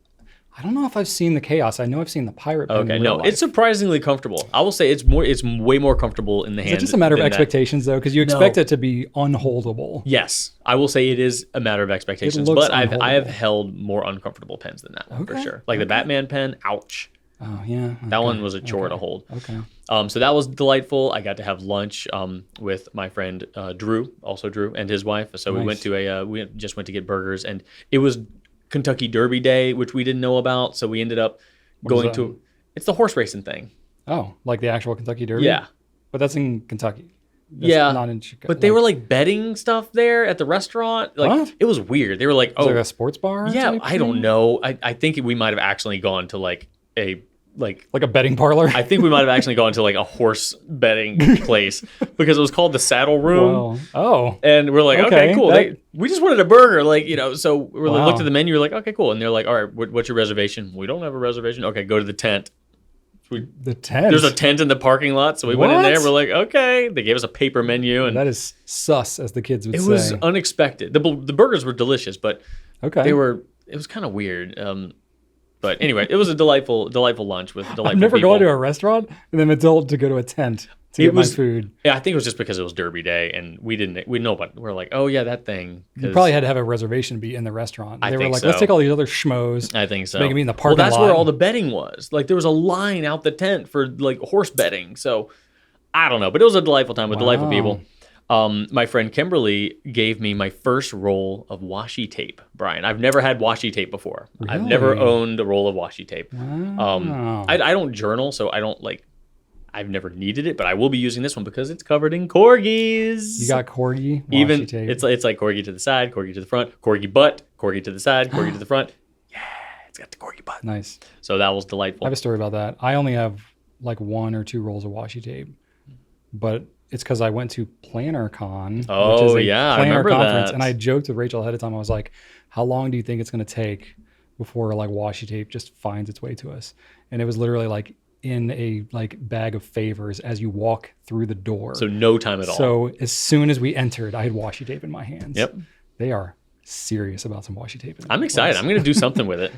I don't know if I've seen the Chaos. I know I've seen the Pirate pen. Okay, in no, real it's life. surprisingly comfortable. I will say it's way more comfortable in the hand. Is it just a matter of than that. expectations, though? Because you expect it to be unholdable. Yes, I will say it is a matter of expectations, looks but I have unholdable. held more uncomfortable pens than that one for Okay, sure. Like the Batman pen, ouch. Oh, yeah. That one was a chore to hold. Okay. So that was delightful. I got to have lunch with my friend Drew, also Drew, and his wife. So we went to we just went to get burgers, and it was Kentucky Derby Day, which we didn't know about. So we ended up going to. It's the horse racing thing. Oh, like the actual Kentucky Derby? Yeah, but that's in Kentucky. That's not in Chicago. But they were like betting stuff there at the restaurant. Like What? it was weird. They were like, Is it like a sports bar? yeah, type I don't thing? know. I think we might have actually gone to like a like. Like a betting parlor? I think we might have actually gone to like a horse betting place because it was called the Saddle Room. Wow. Oh. And we're like, okay, Okay, cool. that- We just wanted a burger, like, so we Wow. looked at the menu. We're like, okay, cool. And they're like, all right, what's your reservation? We don't have a reservation. Okay, go to the tent. The tent. There's a tent in the parking lot, so we went in What? there. We're like, okay. They gave us a paper menu, and That is sus, as the kids would it say. was unexpected. The burgers were delicious, but Okay. it was kind of weird. But anyway, it was a delightful lunch with delightful I've never people. gone to a restaurant and then been told to go to a tent to get my food. Yeah, I think it was just because it was Derby Day, and we know, but we're like, oh yeah, that thing. You 'Cause probably had to have a reservation to be in the restaurant. I They were think like, let's so. take all these other schmoes. I think so. Make 'em eat in the Well, parking that's lot. where all the betting was. Like there was a line out the tent for like horse betting. So I don't know, but it was a delightful time with delightful Wow. people. My friend Kimberly gave me my first roll of washi tape, Brian. I've never had washi tape before. I've never Really? owned a roll of washi tape. Wow. I don't journal, so I don't like. I've never needed it, but I will be using this one because it's covered in corgis. You got corgi washi Even tape. it's like corgi to the side, corgi to the front, corgi butt, corgi to the side, corgi to the front. Yeah, it's got the corgi butt. Nice. So that was I delightful. have a story about that. I only have like 1 or 2 rolls of washi tape, but it's because I went to PlannerCon, which Oh, is a yeah, I planner remember conference, that. and I joked with Rachel ahead of time. I was like, "How long do you think it's going to take before like washi tape just finds its way to us?" And it was literally like in a like bag of favors as you walk through the door. So no time at all. So as soon as we entered, I had washi tape in my hands. Yep. They are serious about some washi tape. I'm excited. I'm going to do something with it.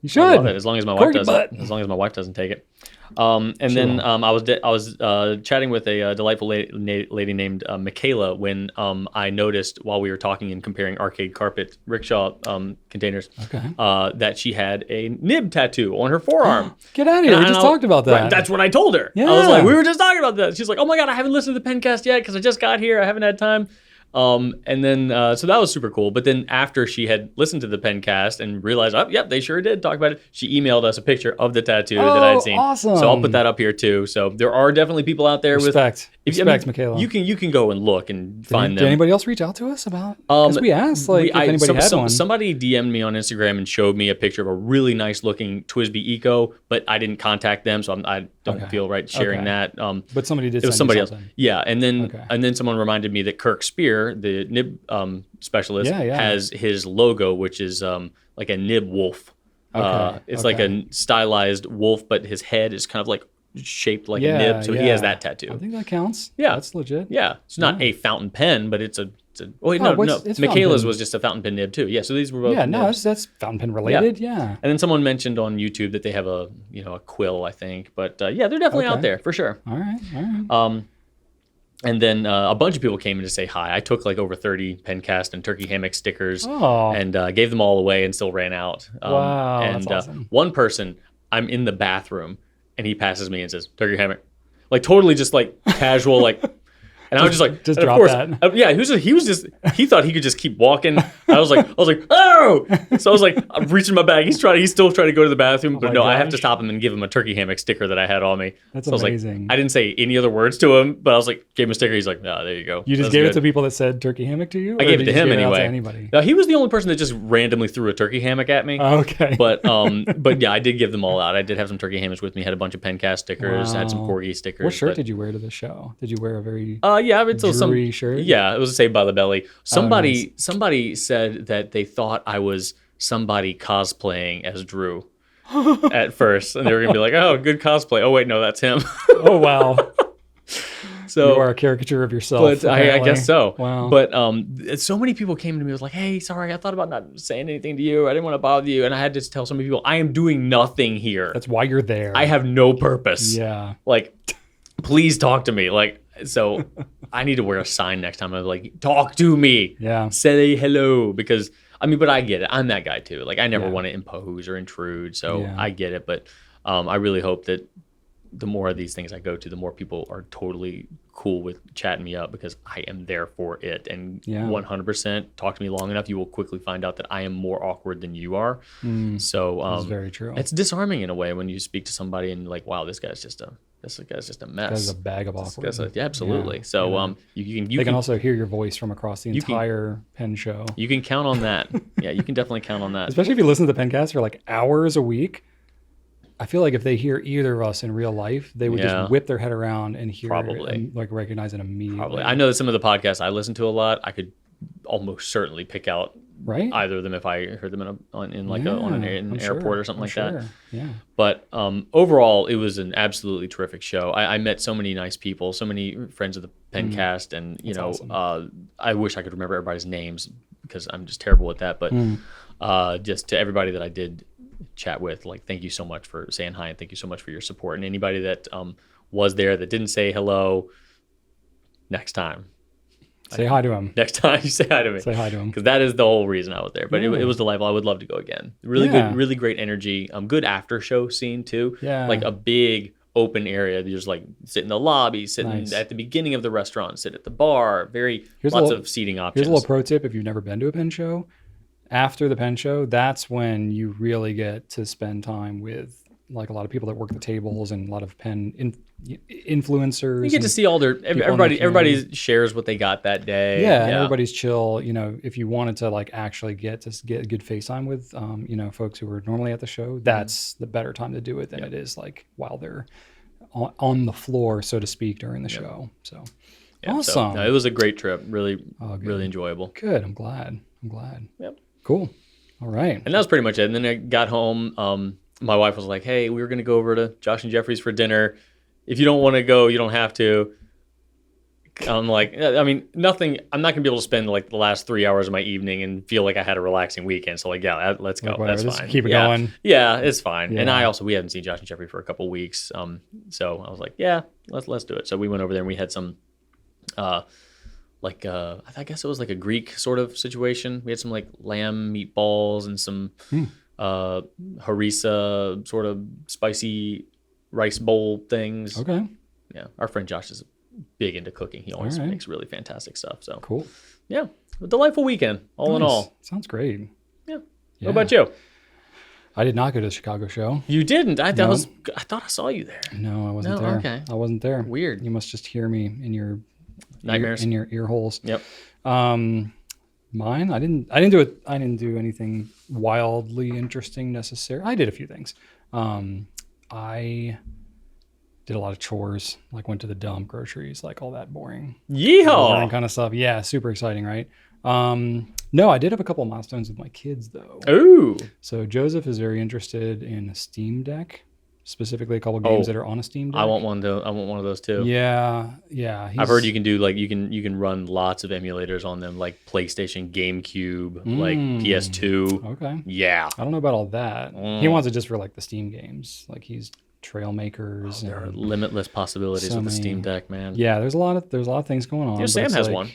You I should. love it, as long as my wife Corgi doesn't. butt. As long as my wife doesn't take it. And then I was chatting with a delightful lady named Michaela when I noticed while we were talking and comparing arcade carpet rickshaw containers that she had a nib tattoo on her forearm. Get out of here. We And just I- talked about that. Right, that's what I told her. I was Yeah. like, we were just talking about that. She's like, oh my God, I haven't listened to the Pencast yet because I just got here. I haven't had time. And then, so that was super cool. But then after she had listened to the Pencast and realized, oh, yep, they sure did talk about it, she emailed us a picture of the tattoo that I had seen. Awesome. So I'll put that up here too. So there are definitely people out there Respect. with Respect, Michaela. You can go and look and find Did them. anybody else reach out to us about? Because we asked if anybody had one. Somebody DM'd me on Instagram and showed me a picture of a really nice looking Twisby Eco, but I didn't contact them, so I don't feel right sharing that. But somebody did. It was send you somebody else. something. Yeah, and then someone reminded me that Kirk Spear, the nib specialist, has his logo, which is like a nib wolf. It's like a stylized wolf, but his head is kind of like shaped like a nib, so he has that tattoo. I think that counts. Yeah, that's legit. Yeah, it's not a fountain pen, but it's a. Oh wait, No, no. it's Michaela's fountain was just a fountain pen nib too. Yeah, so these were both. Yeah, no, nibs. that's fountain pen related. Yeah. And then someone mentioned on YouTube that they have a quill, I think. But yeah, they're definitely out there for sure. All right. And then a bunch of people came in to say hi. I took like over 30 Pencast and turkey hammock stickers and gave them all away and still ran out. Wow, And that's awesome. one person, I'm in the bathroom and he passes me and says, turkey hammock. Like totally just like casual, like. And I was just like, just and drop of course, that. yeah, he thought he could just keep walking. I was like, oh! So I was like, I'm reaching my bag. He's still trying to go to the bathroom, but my no, I have to gosh. stop him and give him a turkey hammock sticker that I had on me. That's so I was amazing. like, I didn't say any other words to him, but I was like, gave him a sticker. He's like, no, there you go. You just That's gave good. it to people that said turkey hammock to you? I Or gave it did to you him just give it out anyway. to anybody? No, he was the only person that just randomly threw a turkey hammock at me. Okay. But yeah, I did give them all out. I did have some turkey hammocks with me. Had a bunch of Pencast stickers. Had some Wow. corgi stickers. What shirt but, did you wear to the show? Did you wear a very yeah, it's some dreary shirt? Yeah, it was Saved by the Belly. Somebody nice. somebody said that they thought I was somebody cosplaying as Drew at first, and they were gonna be like, "Oh, good cosplay." Oh wait, no, that's him. Oh, wow. So you are a caricature of yourself. But I guess so. Wow. But so many people came to me, was like, hey, sorry, I thought about not saying anything to you. I didn't want to bother you. And I had to tell so many people, I am doing nothing here. That's why you're there. I have no purpose. Yeah. Like, please talk to me. Like, so I need to wear a sign next time. I'm like, talk to me. Yeah. Say hello. Because, I mean, but I get it. I'm that guy too. Like, I never Yeah. want to impose or intrude. So Yeah. I get it. But I really hope that the more of these things I go to, the more people are totally cool with chatting me up, because I am there for it. And 100% talk to me long enough, you will quickly find out that I am more awkward than you are. So That's very true. it's disarming in a way when you speak to somebody and like, wow, this guy's just a mess. That's a bag of awkward. Yeah, absolutely. Yeah. So you can also hear your voice from across the entire pen show. You can count on that. Yeah, you can definitely count on that. Especially if you listen to the Pencast for like hours a week. I feel like if they hear either of us in real life, they would just whip their head around and hear it and like recognize it immediately. Probably. I know that some of the podcasts I listen to a lot, I could almost certainly pick out either of them if I heard them on an airport or something like that. Yeah. But overall, it was an absolutely terrific show. I met so many nice people, so many friends of the Pencast, and awesome. I wish I could remember everybody's names because I'm just terrible at that. But just to everybody that I did chat with, like, thank you so much for saying hi, and thank you so much for your support. And anybody that was there that didn't say hello, next time say hi to him. Next time you say hi to me, say hi to him, because that is the whole reason I was there. But it was delightful. I would love to go again. Really good, really great energy. Good after show scene too. Like a big open area. You just like sit in the lobby, sit at the beginning of the restaurant, sit at the bar. Lots of seating options. Here's a little pro tip: if you've never been to a pen show, after the pen show, that's when you really get to spend time with like a lot of people that work the tables and a lot of pen influencers. You get to see all everybody shares what they got that day. Yeah, and everybody's chill. If you wanted to like actually get a good FaceTime with folks who are normally at the show, that's the better time to do it than it is like while they're on the floor, so to speak, during the show. So awesome. So, it was a great trip. Really, really enjoyable. Good. I'm glad. Yep. Cool. All right. And that was pretty much it. And then I got home. My wife was like, hey, we were going to go over to Josh and Jeffrey's for dinner. If you don't want to go, you don't have to. I'm like, I mean, nothing. I'm not going to be able to spend like the last 3 hours of my evening and feel like I had a relaxing weekend. So like, yeah, let's go. That's fine. Keep it going. Yeah, it's fine. Yeah. And we haven't seen Josh and Jeffrey for a couple of weeks. So I was like, yeah, let's do it. So we went over there and we had some, I guess it was like a Greek sort of situation. We had some like lamb meatballs and some harissa sort of spicy rice bowl things. Okay. Yeah. Our friend Josh is big into cooking. He always makes really fantastic stuff. So cool. Yeah. A delightful weekend, all in all. Sounds great. Yeah. What about you? I did not go to the Chicago show. You didn't? I thought I saw you there. No, I wasn't there. Okay. I wasn't there. Weird. You must just hear me in your nightmares, in your ear holes. Yep. Mine, I didn't do anything wildly interesting necessarily. I did a few things. I did a lot of chores, like went to the dump, groceries, like all that boring kind of stuff. Yeah, super exciting, right? No, I did have a couple of milestones with my kids though. Ooh. So Joseph is very interested in a Steam Deck, specifically a couple games that are on a Steam Deck. I want one of those too. Yeah. I've heard you can do you can run lots of emulators on them, like PlayStation, GameCube, like PS2. Okay. Yeah. I don't know about all that. He wants it just for like the Steam games. Like he's Trail Makers. There are limitless possibilities with the Steam Deck, man. Yeah, there's a lot of things going on. Sam has one.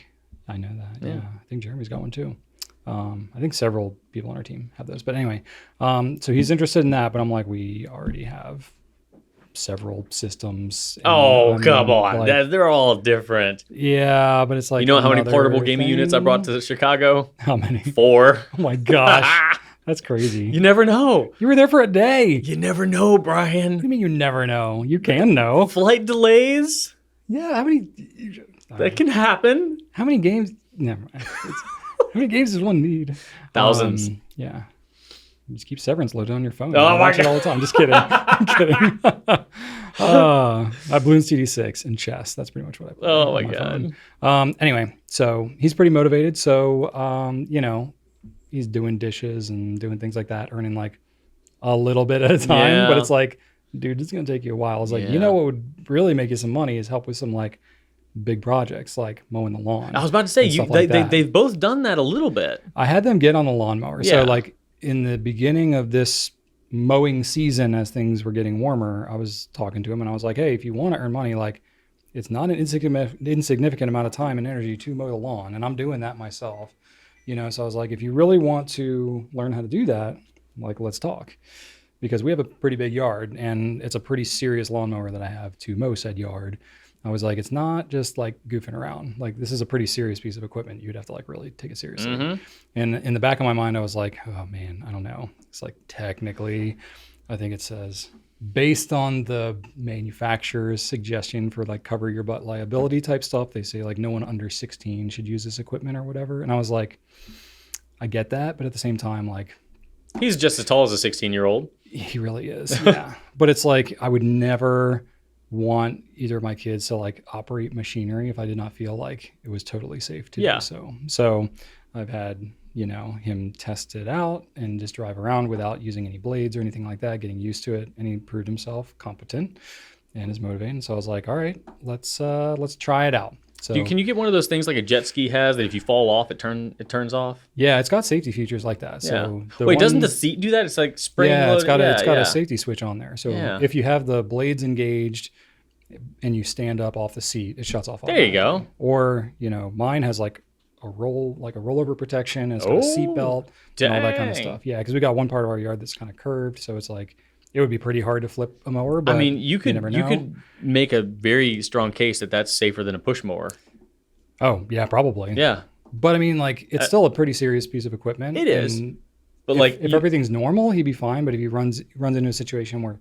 I know that. Yeah. I think Jeremy's got one too. I think several people on our team have those. But anyway, so he's interested in that, but I'm like, we already have several systems. Oh, come on. Like, they're all different. Yeah, but it's like, you know how many portable gaming units I brought to Chicago? How many? 4. Oh my gosh. That's crazy. You never know. You were there for a day. You never know, Brian. What do you mean you never know? You can know. Flight delays? Yeah, how many? That can happen. How many games? Never mind. How many games does one need? Thousands. Yeah. Just keep Severance loaded on your phone. Oh, watch it all the time. Just kidding. I'm kidding. I Bloons TD6 and chess. That's pretty much what I play. Oh my God. Anyway, so he's pretty motivated. So, he's doing dishes and doing things like that, earning like a little bit at a time. Yeah. But it's like, dude, it's going to take you a while. It's like, you know what would really make you some money is help with some like big projects like mowing the lawn. I was about to say, and stuff like that. they've both done that a little bit. I had them get on the lawnmower. Yeah. So like in the beginning of this mowing season, as things were getting warmer, I was talking to him and I was like, hey, if you want to earn money, like it's not an insignificant amount of time and energy to mow the lawn. And I'm doing that myself, So I was like, if you really want to learn how to do that, like, let's talk. Because we have a pretty big yard and it's a pretty serious lawnmower that I have to mow said yard. I was like, it's not just like goofing around. Like, this is a pretty serious piece of equipment. You'd have to like really take it seriously. Mm-hmm. And in the back of my mind, I was like, oh man, I don't know. It's like technically, I think it says based on the manufacturer's suggestion for like cover your butt liability type stuff, they say like no one under 16 should use this equipment or whatever. And I was like, I get that. But at the same time, like, he's just as tall as a 16-year-old. He really is. Yeah. But it's like, I would never want either of my kids to like operate machinery if I did not feel like it was totally safe to do so. So I've had, him test it out and just drive around without using any blades or anything like that, getting used to it. And he proved himself competent and is motivated. So I was like, all right, let's try it out. So Can you get one of those things like a jet ski has that if you fall off, it turns off? Yeah, it's got safety features like that. So wait, doesn't the seat do that? It's like spring loaded? Yeah, it's got a safety switch on there. So if you have the blades engaged and you stand up off the seat, it shuts off. There you go. Or, mine has like a rollover protection, and it's got a seat belt and all that kind of stuff. Yeah, because we got one part of our yard that's kind of curved, so it's like it would be pretty hard to flip a mower. But I mean, you could make a very strong case that that's safer than a push mower. Oh yeah, probably. Yeah, but I mean, like it's still a pretty serious piece of equipment. It is. But if everything's normal, he'd be fine. But if he runs into a situation where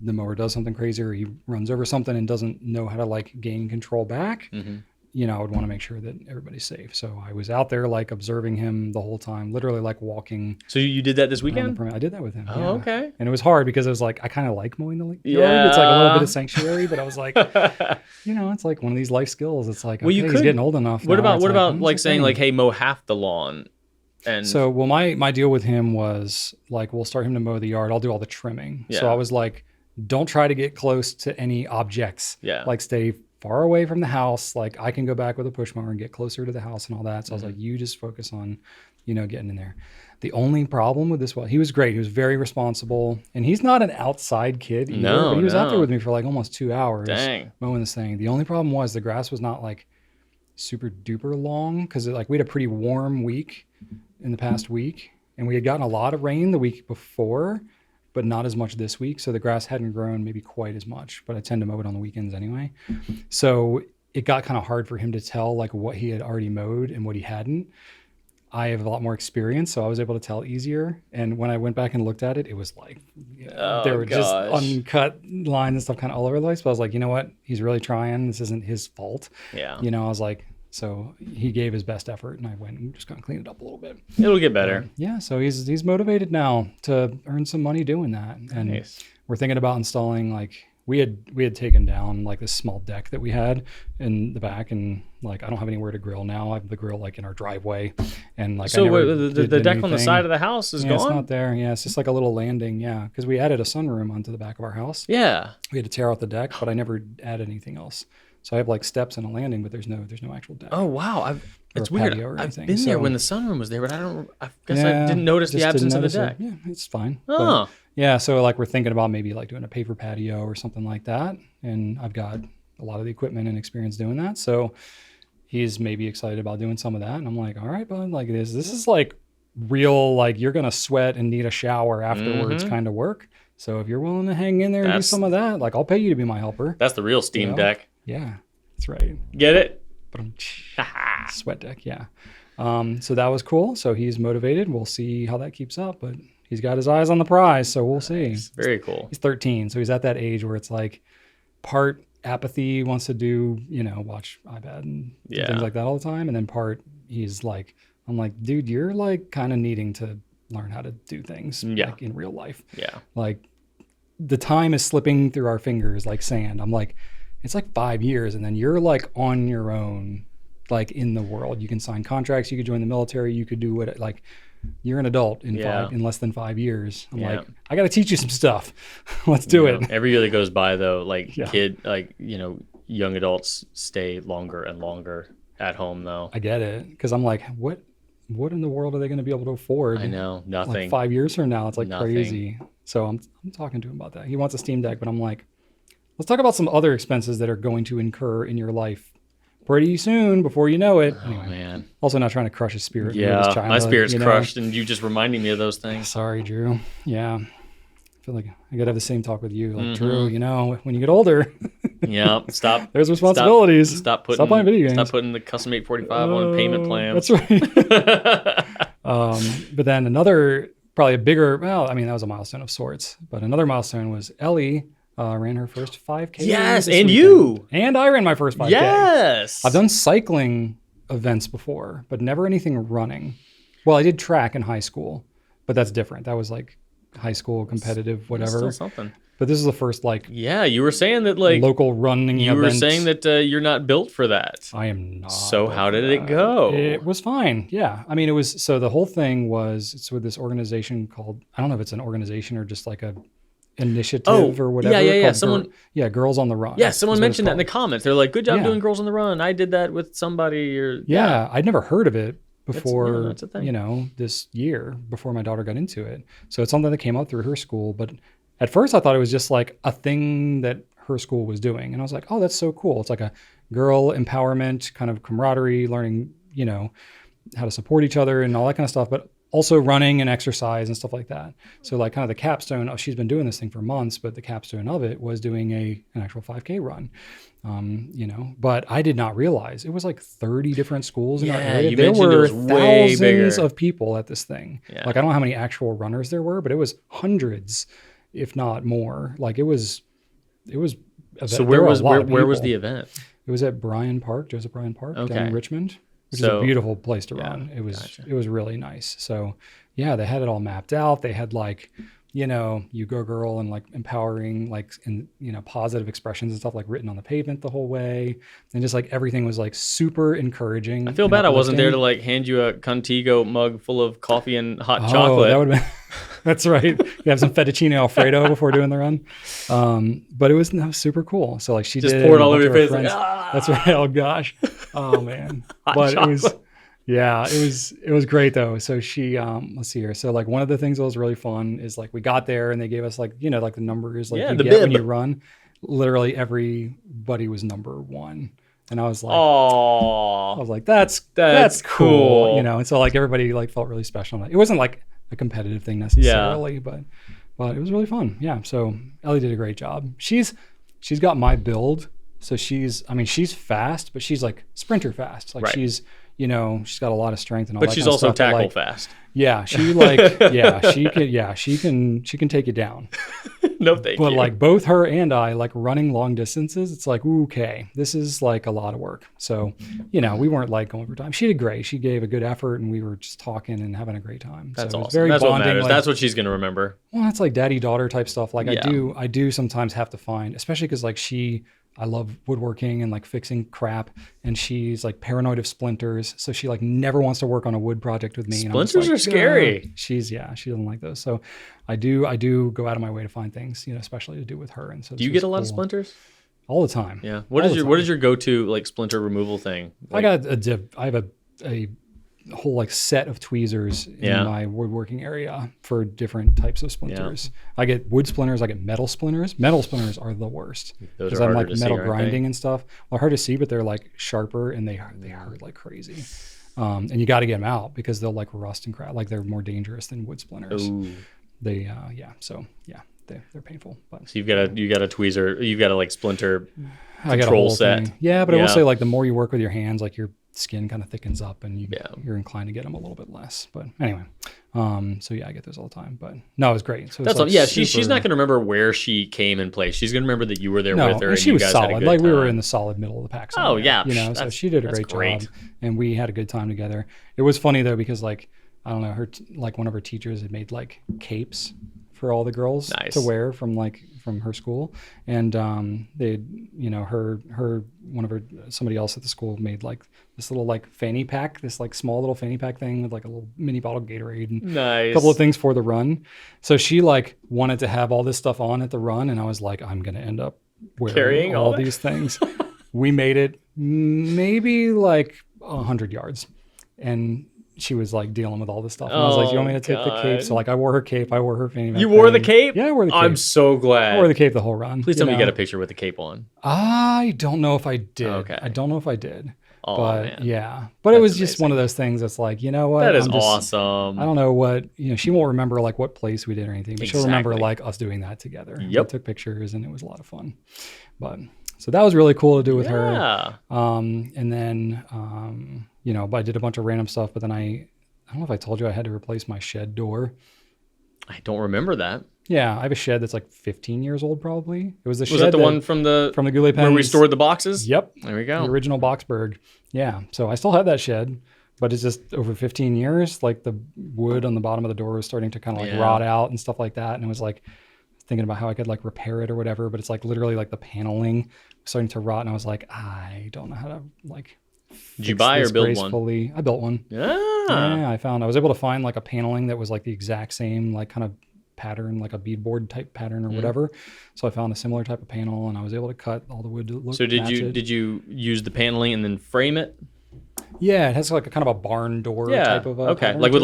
the mower does something crazy or he runs over something and doesn't know how to like gain control back, I would want to make sure that everybody's safe. So I was out there like observing him the whole time, literally like walking. So you did that this weekend? I did that with him. Oh, okay. And it was hard because I was like, I kind of like mowing the yard. It's like a little bit of sanctuary, but I was like, it's like one of these life skills. It's like, okay, he's getting old enough. What about like saying like, hey, mow half the lawn? And so, well, my deal with him was like, we'll start him to mow the yard. I'll do all the trimming. Yeah. So I was like, don't try to get close to any objects. Yeah. Like stay far away from the house. Like I can go back with a push mower and get closer to the house and all that. So I was like, you just focus on, getting in there. The only problem with this, he was great. He was very responsible, and he's not an outside kid either. No, but he was out there with me for like almost 2 hours mowing this thing. The only problem was the grass was not like super duper long because like we had a pretty warm week in the past week, and we had gotten a lot of rain the week before, but not as much this week. So the grass hadn't grown maybe quite as much, but I tend to mow it on the weekends anyway. So it got kind of hard for him to tell like what he had already mowed and what he hadn't. I have a lot more experience, so I was able to tell easier. And when I went back and looked at it, it was like, there were just uncut lines and stuff kind of all over the place. But I was like, you know what? He's really trying. This isn't his fault. Yeah. I was like, so he gave his best effort, and I went and just kind of cleaned it up a little bit. It'll get better. So he's motivated now to earn some money doing that. And we're thinking about installing like we had taken down like this small deck that we had in the back, and like I don't have anywhere to grill now. I have the grill like in our driveway, and like so the deck on the side of the house is gone. It's not there. Yeah, it's just like a little landing. Yeah, because we added a sunroom onto the back of our house. Yeah, we had to tear out the deck, but I never added anything else. So I have like steps and a landing, but there's no actual deck. Oh wow, it's weird. I've been there when the sunroom was there, but I guess I didn't notice the absence of the deck. Yeah, it's fine. Oh. But, so like we're thinking about maybe like doing a paper patio or something like that, and I've got a lot of the equipment and experience doing that. So he's maybe excited about doing some of that, and I'm like, all right, bud, like this is like real, like you're gonna sweat and need a shower afterwards kind of work. So if you're willing to hang in there and do some of that, like I'll pay you to be my helper. That's the real steam deck. Yeah, that's right. Get it? Sweat deck, yeah. So that was cool. So he's motivated. We'll see how that keeps up, but he's got his eyes on the prize, so we'll see. Very cool. He's 13, so he's at that age where it's like part apathy, wants to do, watch iPad and things like that all the time, and then part he's like, I'm like, dude, you're like kind of needing to learn how to do things like in real life. Yeah. Like the time is slipping through our fingers like sand. I'm like, it's like 5 years, and then you're like on your own, like in the world. You can sign contracts, you could join the military, you could do what, like you're an adult in less than 5 years. I'm like, I got to teach you some stuff. Let's do it. Every year that goes by though, like young adults stay longer and longer at home, though. I get it. Because I'm like, what in the world are they going to be able to afford? I know, nothing. Like 5 years from now, it's like Nothing. crazy. So I'm talking to him about that. He wants a Steam Deck, but I'm like, let's talk about some other expenses that are going to incur in your life pretty soon before you know it. Oh, man. Also not trying to crush his spirit. Yeah, his childhood, my spirit's you know? crushed, and you just reminding me of those things. Sorry, Drew. Yeah. I feel like I got to have the same talk with you. Like, Mm-hmm. Drew, you know, when you get older, Yeah, stop. there's responsibilities. Stop putting playing video games. Stop putting the custom 845 on payment plans. That's right. But then another, probably a bigger, well, I mean, that was a milestone of sorts, but another milestone was Ellie ran her first 5K. Yes, this and weekend. you. And I ran my first 5K. Yes. I've done cycling events before, but never anything running. Well, I did track in high school, but that's different. That was like high school competitive, whatever. Still something. But this is the first like Yeah, you were saying that like local running you event. were saying that you're not built for that. I am not. So how did it go? It was fine. Yeah. I mean, it was, so the whole thing was, it's with this organization called, I don't know if it's an organization or just like a initiative or whatever. Yeah. called Someone, Girls on the Run. yeah, someone is what it's mentioned that in the called. comments. They're like, "Good job Yeah. doing Girls on the Run." I did that with somebody. Or Yeah. I'd never heard of it before, that's a thing. this year before my daughter got into it. So it's something that came up through her school. But at first I thought it was just like a thing that her school was doing. And I was like, oh, that's so cool. It's like a girl empowerment kind of camaraderie, learning, how to support each other and all that kind of stuff, but also running and exercise and stuff like that. So like kind of the capstone, she's been doing this thing for months, but the capstone of it was doing an actual 5K run. But I did not realize it was like 30 different schools in our area. You There mentioned it were was way thousands bigger. of people at this thing. Yeah. Like I don't know how many actual runners there were, but it was hundreds, if not more. Like it was. So there were a lot of where was people. the event? It was at Joseph Bryan Park down Okay. in Richmond, which is So- a beautiful place to yeah, run. It was gotcha. it was really nice. So yeah, they had it all mapped out. They had like, you go girl and like empowering, like, and positive expressions and stuff like written on the pavement the whole way. And just like everything was like super encouraging. I feel and bad I wasn't there to uplifting. like hand you a Contigo mug full of coffee and hot Oh, chocolate. that would have been, that's right. You have some fettuccine Alfredo before doing the run. But it was super cool. So like she Just did pour it and a all over bunch your of her face. Like, friends- That's right. Oh gosh. Oh man. Hot But chocolate. it was great though. So she, let's see here. So like one of the things that was really fun is like we got there and they gave us like, like the numbers like Yeah, you the get when bib. you run. Literally everybody was number 1. And I was like, Oh, I was like, that's That's cool. cool. And so like everybody like felt really special. It wasn't like a competitive thing necessarily, but it was really fun. Yeah. So Ellie did a great job. She's got my build. So she's fast, but she's like sprinter fast. Like Right. she's got a lot of strength and all but that she's kind of also stuff, but, tackle like, fast. Yeah. She can take you down. No, thank But you. like both her and I, like running long distances, it's like, ooh, okay, this is like a lot of work. So, we weren't like going for time. She did great. She gave a good effort and we were just talking and having a great time. That's so it was awesome. very That's what bonding. matters. Like, That's what she's gonna remember. well, that's like daddy-daughter type stuff. Like Yeah. I do sometimes have to find, especially because like I love woodworking and like fixing crap, and she's like paranoid of splinters, so she like never wants to work on a wood project with me. And I'm just Splinters like, are scary. She doesn't like those. So I do go out of my way to find things, especially to do with her. And so Do you this get a was lot of cool. splinters? All the time? Yeah. All What the is time. your go-to like splinter removal thing? I got I have a whole like set of tweezers in my woodworking area for different types of splinters. I get wood splinters, I get metal splinters. Metal splinters are the worst Those because are I'm harder like to see, metal aren't they? grinding and stuff. Well, hard to see, but they're like sharper and they hurt like crazy. And you got to get them out because they'll like rust and crack. Like they're more dangerous than wood splinters. Ooh. They they're painful. But So you got a tweezer. You've got a like splinter I got a control whole set. thing. Yeah, but I will Yeah. say like the more you work with your hands, like your skin kind of thickens up and Yeah. you're inclined to get them a little bit less. But anyway, so yeah, I get those all the time. But no, it was great. So it was, That's all. like, Yeah, she's super- not going to remember where she came in place. She's going to remember that you were there No, with her and and she you was guys had a solid. good Like we were time. in the solid middle of the pack. Oh, somewhere, yeah, so that's- she did a that's great great. job, and we had a good time together. It was funny though because like I don't know, like one of her teachers had made like capes for all the girls Nice. to wear from her school, and they somebody else at the school made like this little like fanny pack, this like small little fanny pack thing with like a little mini bottle of Gatorade and Nice. a couple of things for the run. So she like wanted to have all this stuff on at the run, and I was like, I'm gonna end up wearing Carrying all that? these things. We made it maybe like 100 yards. And she was like dealing with all this stuff. And I was like, you want me to take the cape? So like I wore her cape. I wore her fanny pack. You wore the cape? Yeah, I wore the cape. I'm so glad. I wore the cape the whole run. Please tell me you got a picture with the cape on. I don't know if I did. Okay. I don't know if I did. Oh, but man. yeah. But it was just one of those things that's like, you know what? That is awesome. I don't know what, she won't remember like what place we did or anything, but she'll remember like us doing that together. Yep. We took pictures and it was a lot of fun. But so that was really cool to do with her. And then, I did a bunch of random stuff, but then I don't know if I told you I had to replace my shed door. I don't remember that. Yeah, I have a shed that's like 15 years old probably. It was the shed. Was that the one from the Goulet Pens? Where we stored the boxes? Yep. There we go. The original Boxburg. Yeah. So I still have that shed, but it's just over 15 years, like the wood on the bottom of the door was starting to kind of like rot out and stuff like that. And it was like thinking about how I could like repair it or whatever, but it's like literally like the paneling was starting to rot. And I was like, I don't know how to like Did you buy or build one? I built one. Yeah. Yeah, I was able to find like a paneling that was like the exact same like kind of pattern, like a beadboard type pattern or whatever. So I found a similar type of panel and I was able to cut all the wood to look. So did you use the paneling and then frame it? Yeah, it has like a kind of a barn door type of pattern like with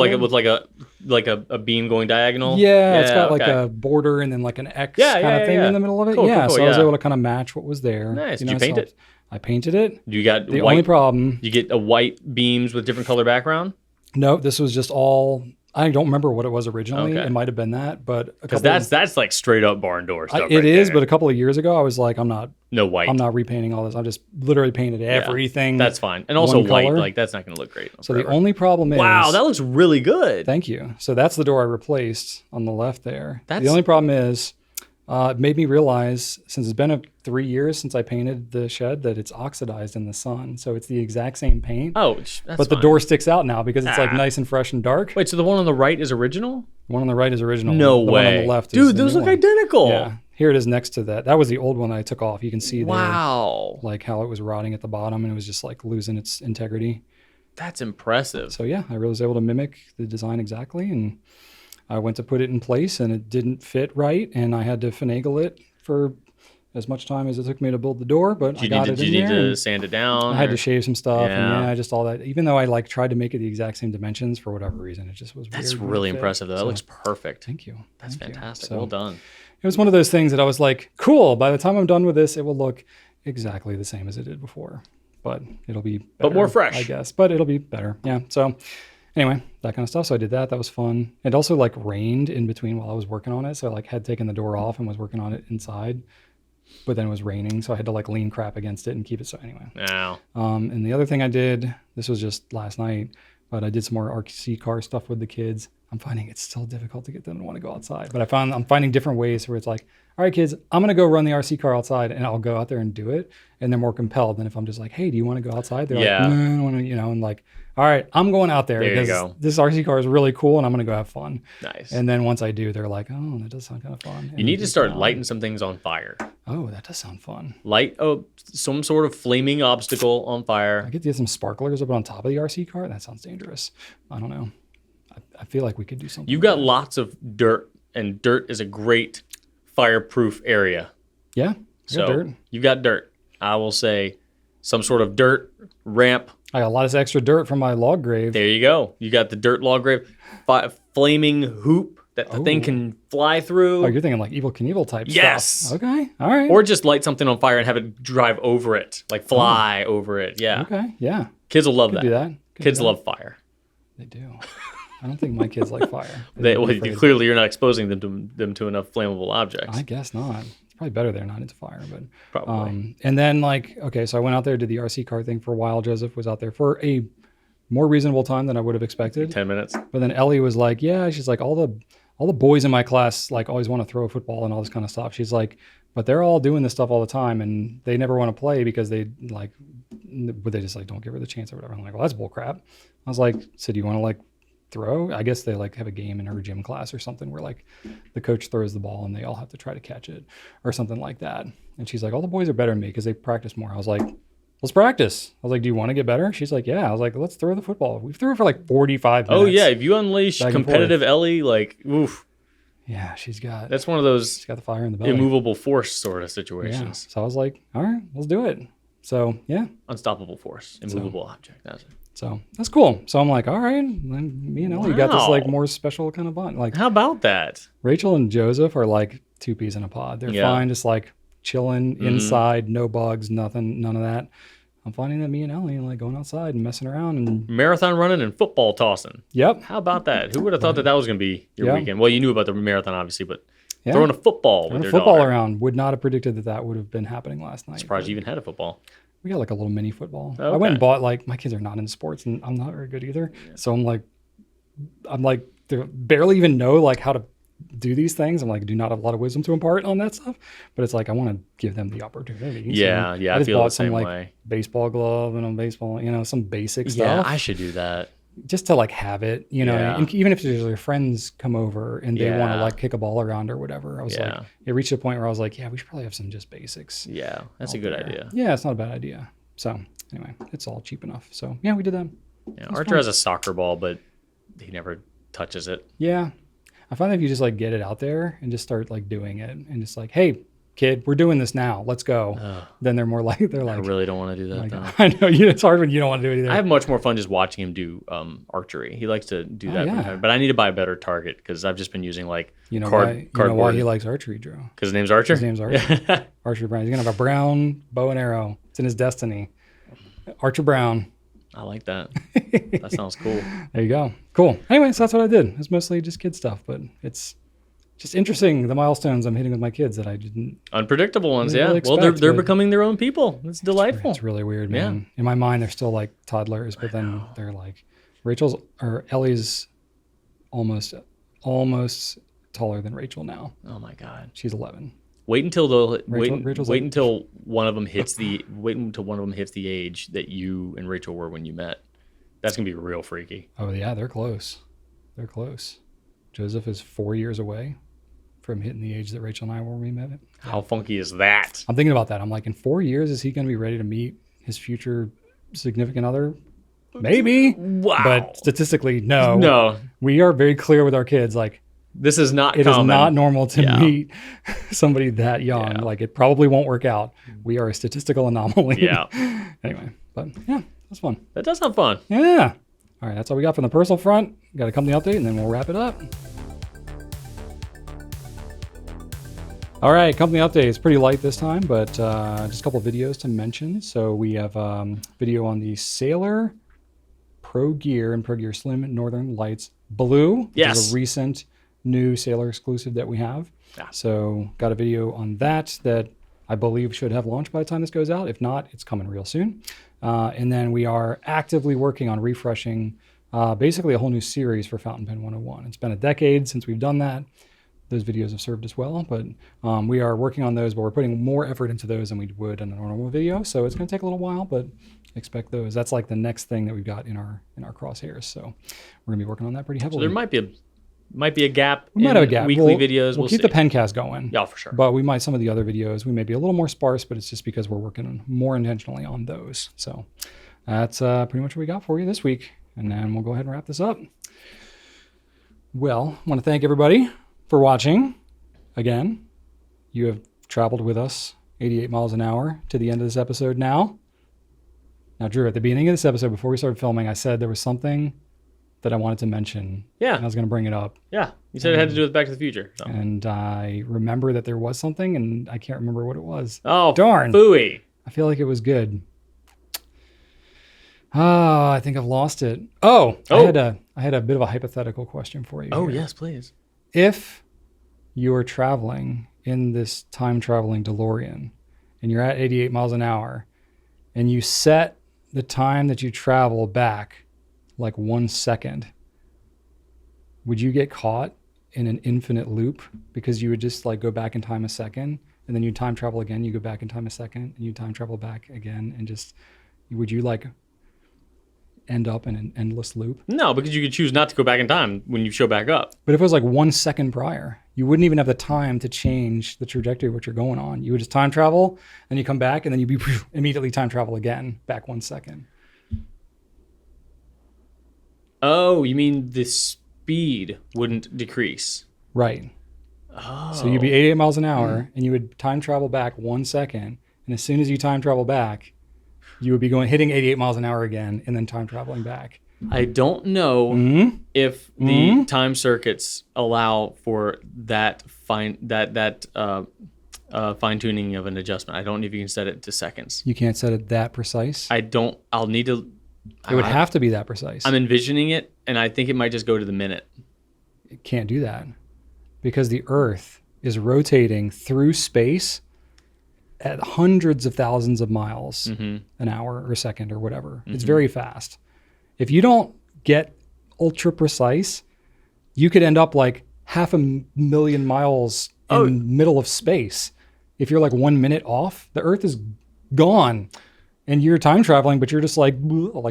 a beam going diagonal. Yeah, it's got like a border and then like an X kind of thing in the middle of it. Cool, so I was able to kind of match what was there. Nice. Did you paint it? I painted it. You got the only problem. You get a white beams with different color background? No, this was just all. I don't remember what it was originally. Okay. It might have been that, but because that's like straight up barn door stuff. It is, but a couple of years ago, I was like, I'm not repainting all this. I just literally painted everything. That's fine, and also white, like that's not going to look great. So the only problem is, wow, that looks really good. Thank you. So that's the door I replaced on the left there. The only problem is, it made me realize since it's been 3 years since I painted the shed that it's oxidized in the sun. So it's the exact same paint. Oh, that's but the door sticks out now because it's like nice and fresh and dark. Wait, so the one on the right is original? The one on the right is original. No way. The one on the left Dude, those look identical. Yeah. Here it is next to that. That was the old one that I took off. You can see there, like how it was rotting at the bottom and it was just like losing its integrity. That's impressive. So yeah, I was able to mimic the design exactly, and I went to put it in place and it didn't fit right, and I had to finagle it for as much time as it took me to build the door, but I got it in there. Did you need to sand it down? I had to shave some stuff, and just all that. Even though I like tried to make it the exact same dimensions, for whatever reason, it just was weird. That's really impressive, though. That looks perfect. Thank you. That's fantastic. Well done. It was one of those things that I was like, cool, by the time I'm done with this, it will look exactly the same as it did before, but it'll be better, but more fresh, I guess, but it'll be better. Yeah. So anyway, that kind of stuff. So I did that. That was fun. It also like rained in between while I was working on it. So I like had taken the door off and was working on it inside, but then it was raining. So I had to like lean crap against it and keep it. So anyway. Wow. And the other thing I did, this was just last night, but I did some more RC car stuff with the kids. I'm finding it's still difficult to get them to want to go outside, but I'm finding different ways where it's like, all right, kids, I'm going to go run the RC car outside, and I'll go out there and do it. And they're more compelled than if I'm just like, hey, do you want to go outside? They're like, no, I don't want to, and like, all right, I'm going out there because this RC car is really cool and I'm going to go have fun. Nice. And then once I do, they're like, oh, that does sound kind of fun. You need to start lighting some things on fire. Oh, that does sound fun. Light some sort of flaming obstacle on fire. I get to get some sparklers up on top of the RC car. That sounds dangerous. I don't know. I feel like we could do something. You've got lots of dirt, and dirt is a great fireproof area. Yeah, so dirt. You've got dirt. I will say some sort of dirt ramp. I got a lot of extra dirt from my log grave. There you go. You got the dirt log grave, flaming hoop that the thing can fly through. Oh, you're thinking like Evel Knievel type yes. stuff. Okay, all right. Or just light something on fire and have it drive over it, like fly over it. Yeah. Okay, yeah. Kids will love Could that. do that. Kids love fire. They do. I don't think my kids like fire. Clearly, you're not exposing them to enough flammable objects. I guess not. It's probably better they're not into fire, but probably. And then so I went out there, did the RC car thing for a while. Joseph was out there for a more reasonable time than I would have expected. 10 minutes. But then Ellie was like, yeah, she's like, all the boys in my class like always want to throw a football and all this kind of stuff. She's like, but they're all doing this stuff all the time and they never want to play because they like, but they just like don't give her the chance or whatever. I'm like, well, that's bull crap. I was like, so do you want to like throw? I guess they like have a game in her gym class or something where like the coach throws the ball and they all have to try to catch it or something like that. And she's like, all the boys are better than me because they practice more. I was like, let's practice. I was like, do you want to get better? She's like, yeah. I was like, let's throw the football. We threw it for like 45 minutes. Oh yeah, if you unleash competitive Ellie, like, oof. Yeah, that's one of those she's got the fire in the belly. Immovable force sort of situations. Yeah. So I was like, all right, let's do it. So yeah, Unstoppable force, immovable object. That's it. so that's cool. So I'm like, all right, then me and Ellie got this like Wow. more special kind of bond. Like How about that? Rachel and Joseph are like two peas in a pod. They're Yeah. fine, just like chilling inside, no bugs, nothing, none of that. I'm finding that me and Ellie like going outside and messing around and Marathon running and football tossing. yep, How about that? Who would have thought that was going to be your Yeah. weekend? Well, you knew about the marathon, obviously, but yeah. throwing a football Throwing with a your football daughter. around. Would not have predicted that would have been happening last night. Surprised but you even had a football. We got like a little mini football. I Okay. went and bought like my kids are not into sports and I'm not very good either. So I'm like they barely even know like how to do these things. I'm like, I do not have a lot of wisdom to impart on that stuff, but it's like I want to give them the opportunity. Yeah, So yeah, I just feel bought the same some like way. baseball glove and a baseball, some basic Yeah, stuff. I should do that. Just to like have it, Yeah. and even if there's your friends come over and they want to Yeah. like kick a ball around or whatever. I was like, Yeah. it reached a point where I was like, yeah, we should probably have some just basics. Yeah, that's a out good there. idea. Yeah, it's not a bad idea. So anyway, it's all cheap enough. So yeah, we did that. Yeah, Archer has a soccer ball, but he never touches it. Yeah. I find that if you just like get it out there and just start like doing it and just like, hey, kid, we're doing this now. Let's go. Then they're more like, I really don't want to do that, like, though. I know it's hard when you don't want to do it either. I have much more fun just watching him do archery. He likes to do that, yeah. from time, but I need to buy a better target because I've just been using like you know why cardboard. he likes archery, Drew. Because his name's Archer? His name's Archer. Archer Brown. He's going to have a brown bow and arrow. It's in his destiny. Archer Brown. I like that. That sounds cool. There you go. Cool. Anyways, that's what I did. It's mostly just kid stuff, but it's just interesting the milestones I'm hitting with my kids that I didn't. Unpredictable ones, Didn't yeah. really Well, they're expect, they're but- becoming their own people. It's delightful. It's really weird, man. In my mind, they're still like toddlers, but then they're like Ellie's almost taller than Rachel now. Oh my God. She's 11. Wait until Rachel's wait like- until one of them hits the age that you and Rachel were when you met. That's gonna be real freaky. Oh yeah, they're close. They're close. Joseph is 4 years away from hitting the age that Rachel and I were when we met. How funky is that? I'm thinking about that. I'm like, in 4 years, is he going to be ready to meet his future significant other? Maybe. Wow. But statistically, no. No, We are very clear with our kids. Like, this is not it is common. not normal to Yeah. meet somebody that young. Yeah. Like, it probably won't work out. We are a statistical anomaly. Yeah. Anyway, but yeah, that's fun. That does sound fun. Yeah. All right, that's all we got from the personal front. Got a company update, and then we'll wrap it up. All right, company update is pretty light this time, but just a couple of videos to mention. So we have video on the Sailor Pro Gear and Pro Gear Slim Northern Lights Blue, which Yes. is a recent new Sailor exclusive that we have. Yeah. So got a video on that I believe should have launched by the time this goes out. If not, it's coming real soon. And then we are actively working on refreshing basically a whole new series for Fountain Pen 101. It's been a decade since we've done that. Those videos have served us well, but we are working on those, but we're putting more effort into those than we would in a normal video. So it's going to take a little while, but expect those. That's like the next thing that we've got in our crosshairs. So we're going to be working on that pretty So heavily. there might be a gap. We might have a gap. Weekly videos. We'll keep see. the Pencast going. Yeah, for sure. But we might, some of the other videos, we may be a little more sparse, but it's just because we're working more intentionally on those. So that's pretty much what we got for you this week. And then we'll go ahead and wrap this up. Well, I want to thank everybody for watching. Again, you have traveled with us 88 miles an hour to the end of this episode now. Now, Drew, at the beginning of this episode, before we started filming, I said there was something that I wanted to mention. Yeah. And I was going to bring it up. Yeah, you said it had to do with Back to the Future. So. And I remember that there was something, and I can't remember what it was. Oh, Darn. Phooey. I feel like it was good. Oh, I think I've lost it. Oh. I had a bit of a hypothetical question for you. Oh, here. yes, please. If you are traveling in this time traveling DeLorean and you're at 88 miles an hour and you set the time that you travel back like 1 second, would you get caught in an infinite loop because you would just like go back in time a second and then you time travel again, you go back in time a second and you time travel back again and just, would you like end up in an endless loop? No, because you could choose not to go back in time when you show back up. But if it was like 1 second prior, you wouldn't even have the time to change the trajectory of what you're going on. You would just time travel and you come back and then you immediately time travel again back 1 second. Oh, you mean the speed wouldn't decrease? Right. Oh. So you'd be 88 miles an hour and you would time travel back 1 second. And as soon as you time travel back, you would be hitting 88 miles an hour again and then time traveling back. I don't know if the time circuits allow for that fine tuning of an adjustment. I don't know if you can set it to seconds. You can't set it that precise. I'll need to. It would have to be that precise. I'm envisioning it, and I think it might just go to the minute. It can't do that because the Earth is rotating through space at hundreds of thousands of miles an hour or a second or whatever. It's very fast. If you don't get ultra precise, you could end up like 500,000 miles in the middle of space. If you're like 1 minute off, the Earth is gone and you're time traveling, but you're just like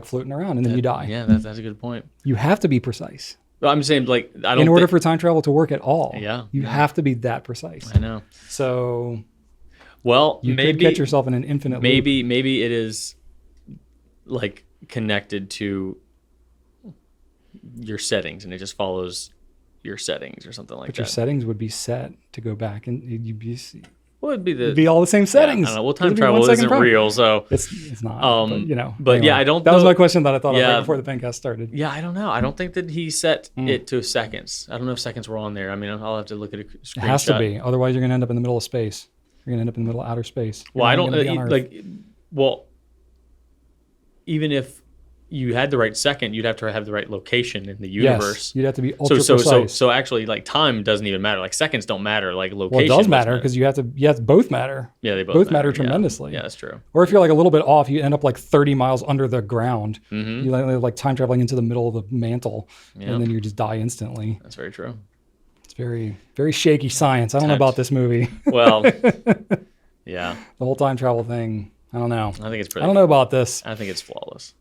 floating around and then you die. Yeah, that's a good point. You have to be precise. Well, I'm saying like I don't. In order for time travel to work at all, yeah, you have to be that precise. I know. So, well, you could get yourself in an infinite loop. Maybe it is like connected to your settings, and it just follows your settings or something like that. But your settings would be set to go back, and you'd be. Well, it'd be all the same settings. Yeah, I don't know. Well, time travel isn't real, so it's not. But, you know. But anyway, yeah, I don't. That was my question that I thought of right before the Pencast started. Yeah, I don't know. I don't think that he set it to seconds. I don't know if seconds were on there. I mean, I'll have to look at a screenshot. It has to be. Otherwise, you're going to end up in the middle of space. You're going to end up in the middle of outer space. Well, I don't like. Well, even if you had the right second, you'd have to have the right location in the universe. Yes, you'd have to be ultra precise. So actually, like time doesn't even matter. Like seconds don't matter. Like location. Well, it does matter because you have to both matter. Yeah, they both matter tremendously. Yeah, that's true. Or if you're like a little bit off, you end up like 30 miles under the ground. You like time traveling into the middle of the mantle, and then you just die instantly. That's very true. It's very, very shaky science. I don't know about this movie. Well, yeah. The whole time travel thing. I don't know. I think it's pretty. I don't know about this. I think it's flawless.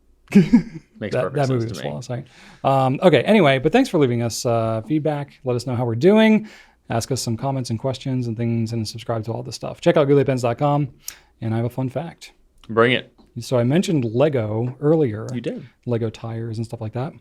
Makes perfect sense movie was flawless, right? Okay, anyway, but thanks for leaving us feedback. Let us know how we're doing. Ask us some comments and questions and things, and subscribe to all this stuff. Check out gouletpens.com, and I have a fun fact. Bring it. So I mentioned Lego earlier. You did. Lego tires and stuff like that.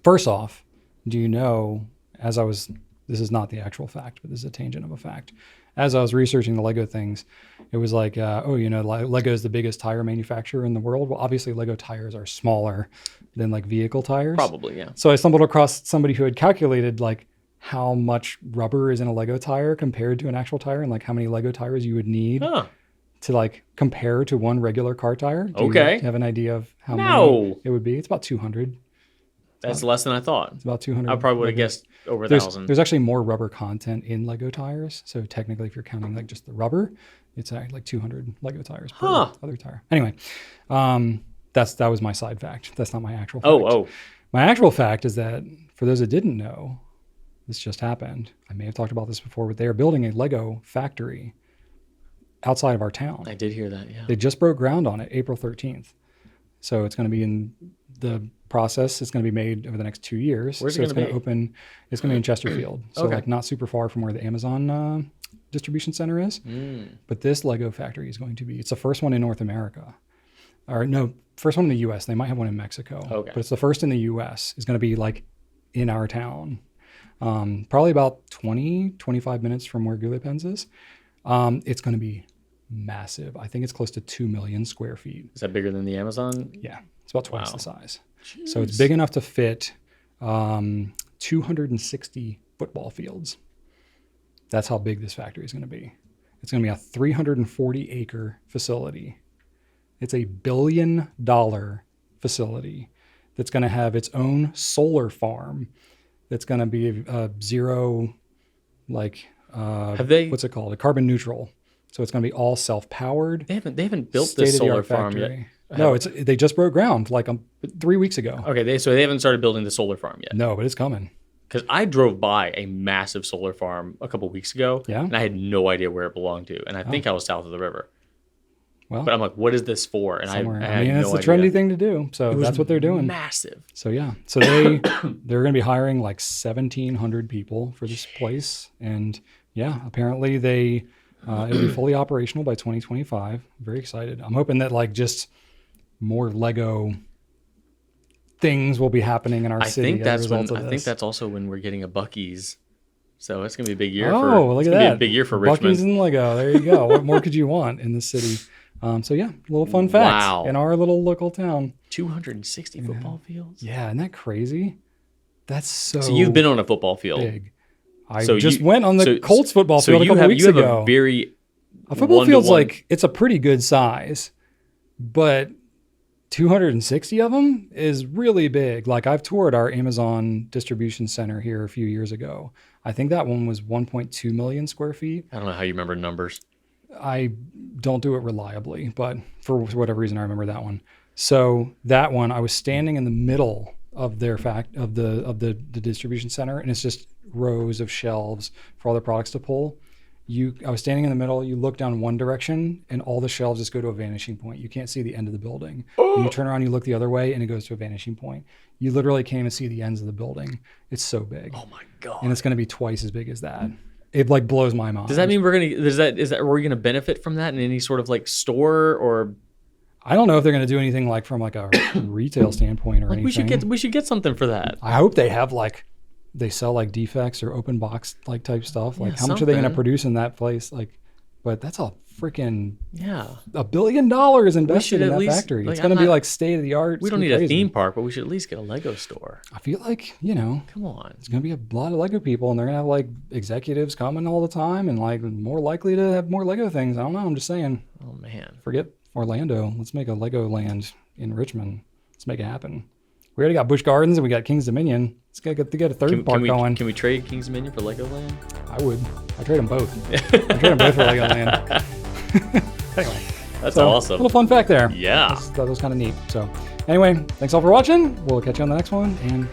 First off, do you know, this is not the actual fact, but this is a tangent of a fact. As I was researching the Lego things, it was like, Lego is the biggest tire manufacturer in the world. Well, obviously Lego tires are smaller than like vehicle tires. Probably, yeah. So I stumbled across somebody who had calculated like how much rubber is in a Lego tire compared to an actual tire, and like how many Lego tires you would need to like compare to one regular car tire. Do you have an idea of how many it would be? It's about 200. That's less than I thought. It's about 200. I probably would have guessed over 1,000. There's actually more rubber content in Lego tires. So technically, if you're counting like just the rubber, it's like 200 Lego tires per other tire. Anyway, that was my side fact. That's not my actual fact. My actual fact is that for those that didn't know, this just happened. I may have talked about this before, but they are building a Lego factory outside of our town. I did hear that, yeah. They just broke ground on it April 13th. So it's going to be in the process. It's going to be made over the next 2 years. Where's it going to be? Open. It's going to be in Chesterfield. So like not super far from where the Amazon distribution center is. But this Lego factory is going to be, it's the first one in North America. Or no, first one in the US. They might have one in Mexico. But it's the first in the US. It's going to be like in our town. Probably about 25 minutes from where Goulet Pens is. It's going to be massive. I think it's close to 2 million square feet. Is that bigger than the Amazon? Yeah, it's about twice the size. Jeez. So it's big enough to fit 260 football fields. That's how big this factory is going to be. It's going to be a 340-acre facility. It's a $1 billion facility that's going to have its own solar farm. That's going to be zero, what's it called? A carbon neutral. So it's going to be all self-powered. They haven't built this solar farm yet. No, they just broke ground 3 weeks ago. Okay, so they haven't started building the solar farm yet. No, but it's coming. Because I drove by a massive solar farm a couple weeks ago, and I had no idea where it belonged to, and I think I was south of the river. Well, but I'm like, what is this for? And I had it's the trendy thing to do. So that's what they're doing. Massive. So yeah, so they're going to be hiring 1,700 people for this place, and yeah, apparently it'll be fully operational by 2025. Very excited. I'm hoping that just more Lego things will be happening in our city. I think that's also when we're getting a Buc-ee's. So it's gonna be a big year. Look at that! Be a big year for Buc-ee's Richmond. and Lego. There you go. What more could you want in the city So yeah, little fun fact Wow. in our little local town. 260 football fields? Yeah, isn't that crazy? That's so So you've been on a football field. big. I So just you- went on the so- Colts football So field a you couple have weeks you have ago. a very A football field's one-to-one- like, it's a pretty good size, but 260 of them is really big. Like I've toured our Amazon distribution center here a few years ago. I think that one was 1.2 million square feet. I don't know how you remember numbers. I don't do it reliably, but for whatever reason, I remember that one. So that one, I was standing in the middle of their the distribution center, and it's just rows of shelves for all the products to pull. I was standing in the middle. You look down one direction, and all the shelves just go to a vanishing point. You can't see the end of the building. And you turn around, you look the other way, and it goes to a vanishing point. You literally can't even see the ends of the building. It's so big. Oh my god! And it's going to be twice as big as that. It like blows my mind. Does that mean are we gonna benefit from that in any sort of like store or? I don't know if they're going to do anything like from like a retail standpoint or Like anything. we should get something for that. I hope they have like they sell like defects or open box like type stuff. Like Yeah, how much are they going to something. produce in that place? Like, but that's a freaking Yeah. $1 billion invested in at that least, factory. like, It's going to I'm be not- like state of the art. We don't need a theme park, but we should at least get a Lego store. I feel like, Come on. it's going to be a lot of Lego people and they're going to have like executives coming all the time and like more likely to have more Lego things. I don't know. I'm just saying, Oh man. forget Orlando. Let's make a Lego land in Richmond. Let's make it happen. We already got Busch Gardens and we got King's Dominion. Let's get a third park going. Can we trade King's Dominion for Legoland? I would. I trade them both. I trade them both for Legoland. Anyway, That's so, awesome. Little fun fact there. Yeah. That was kind of neat. So, anyway, thanks all for watching. We'll catch you on the next one, and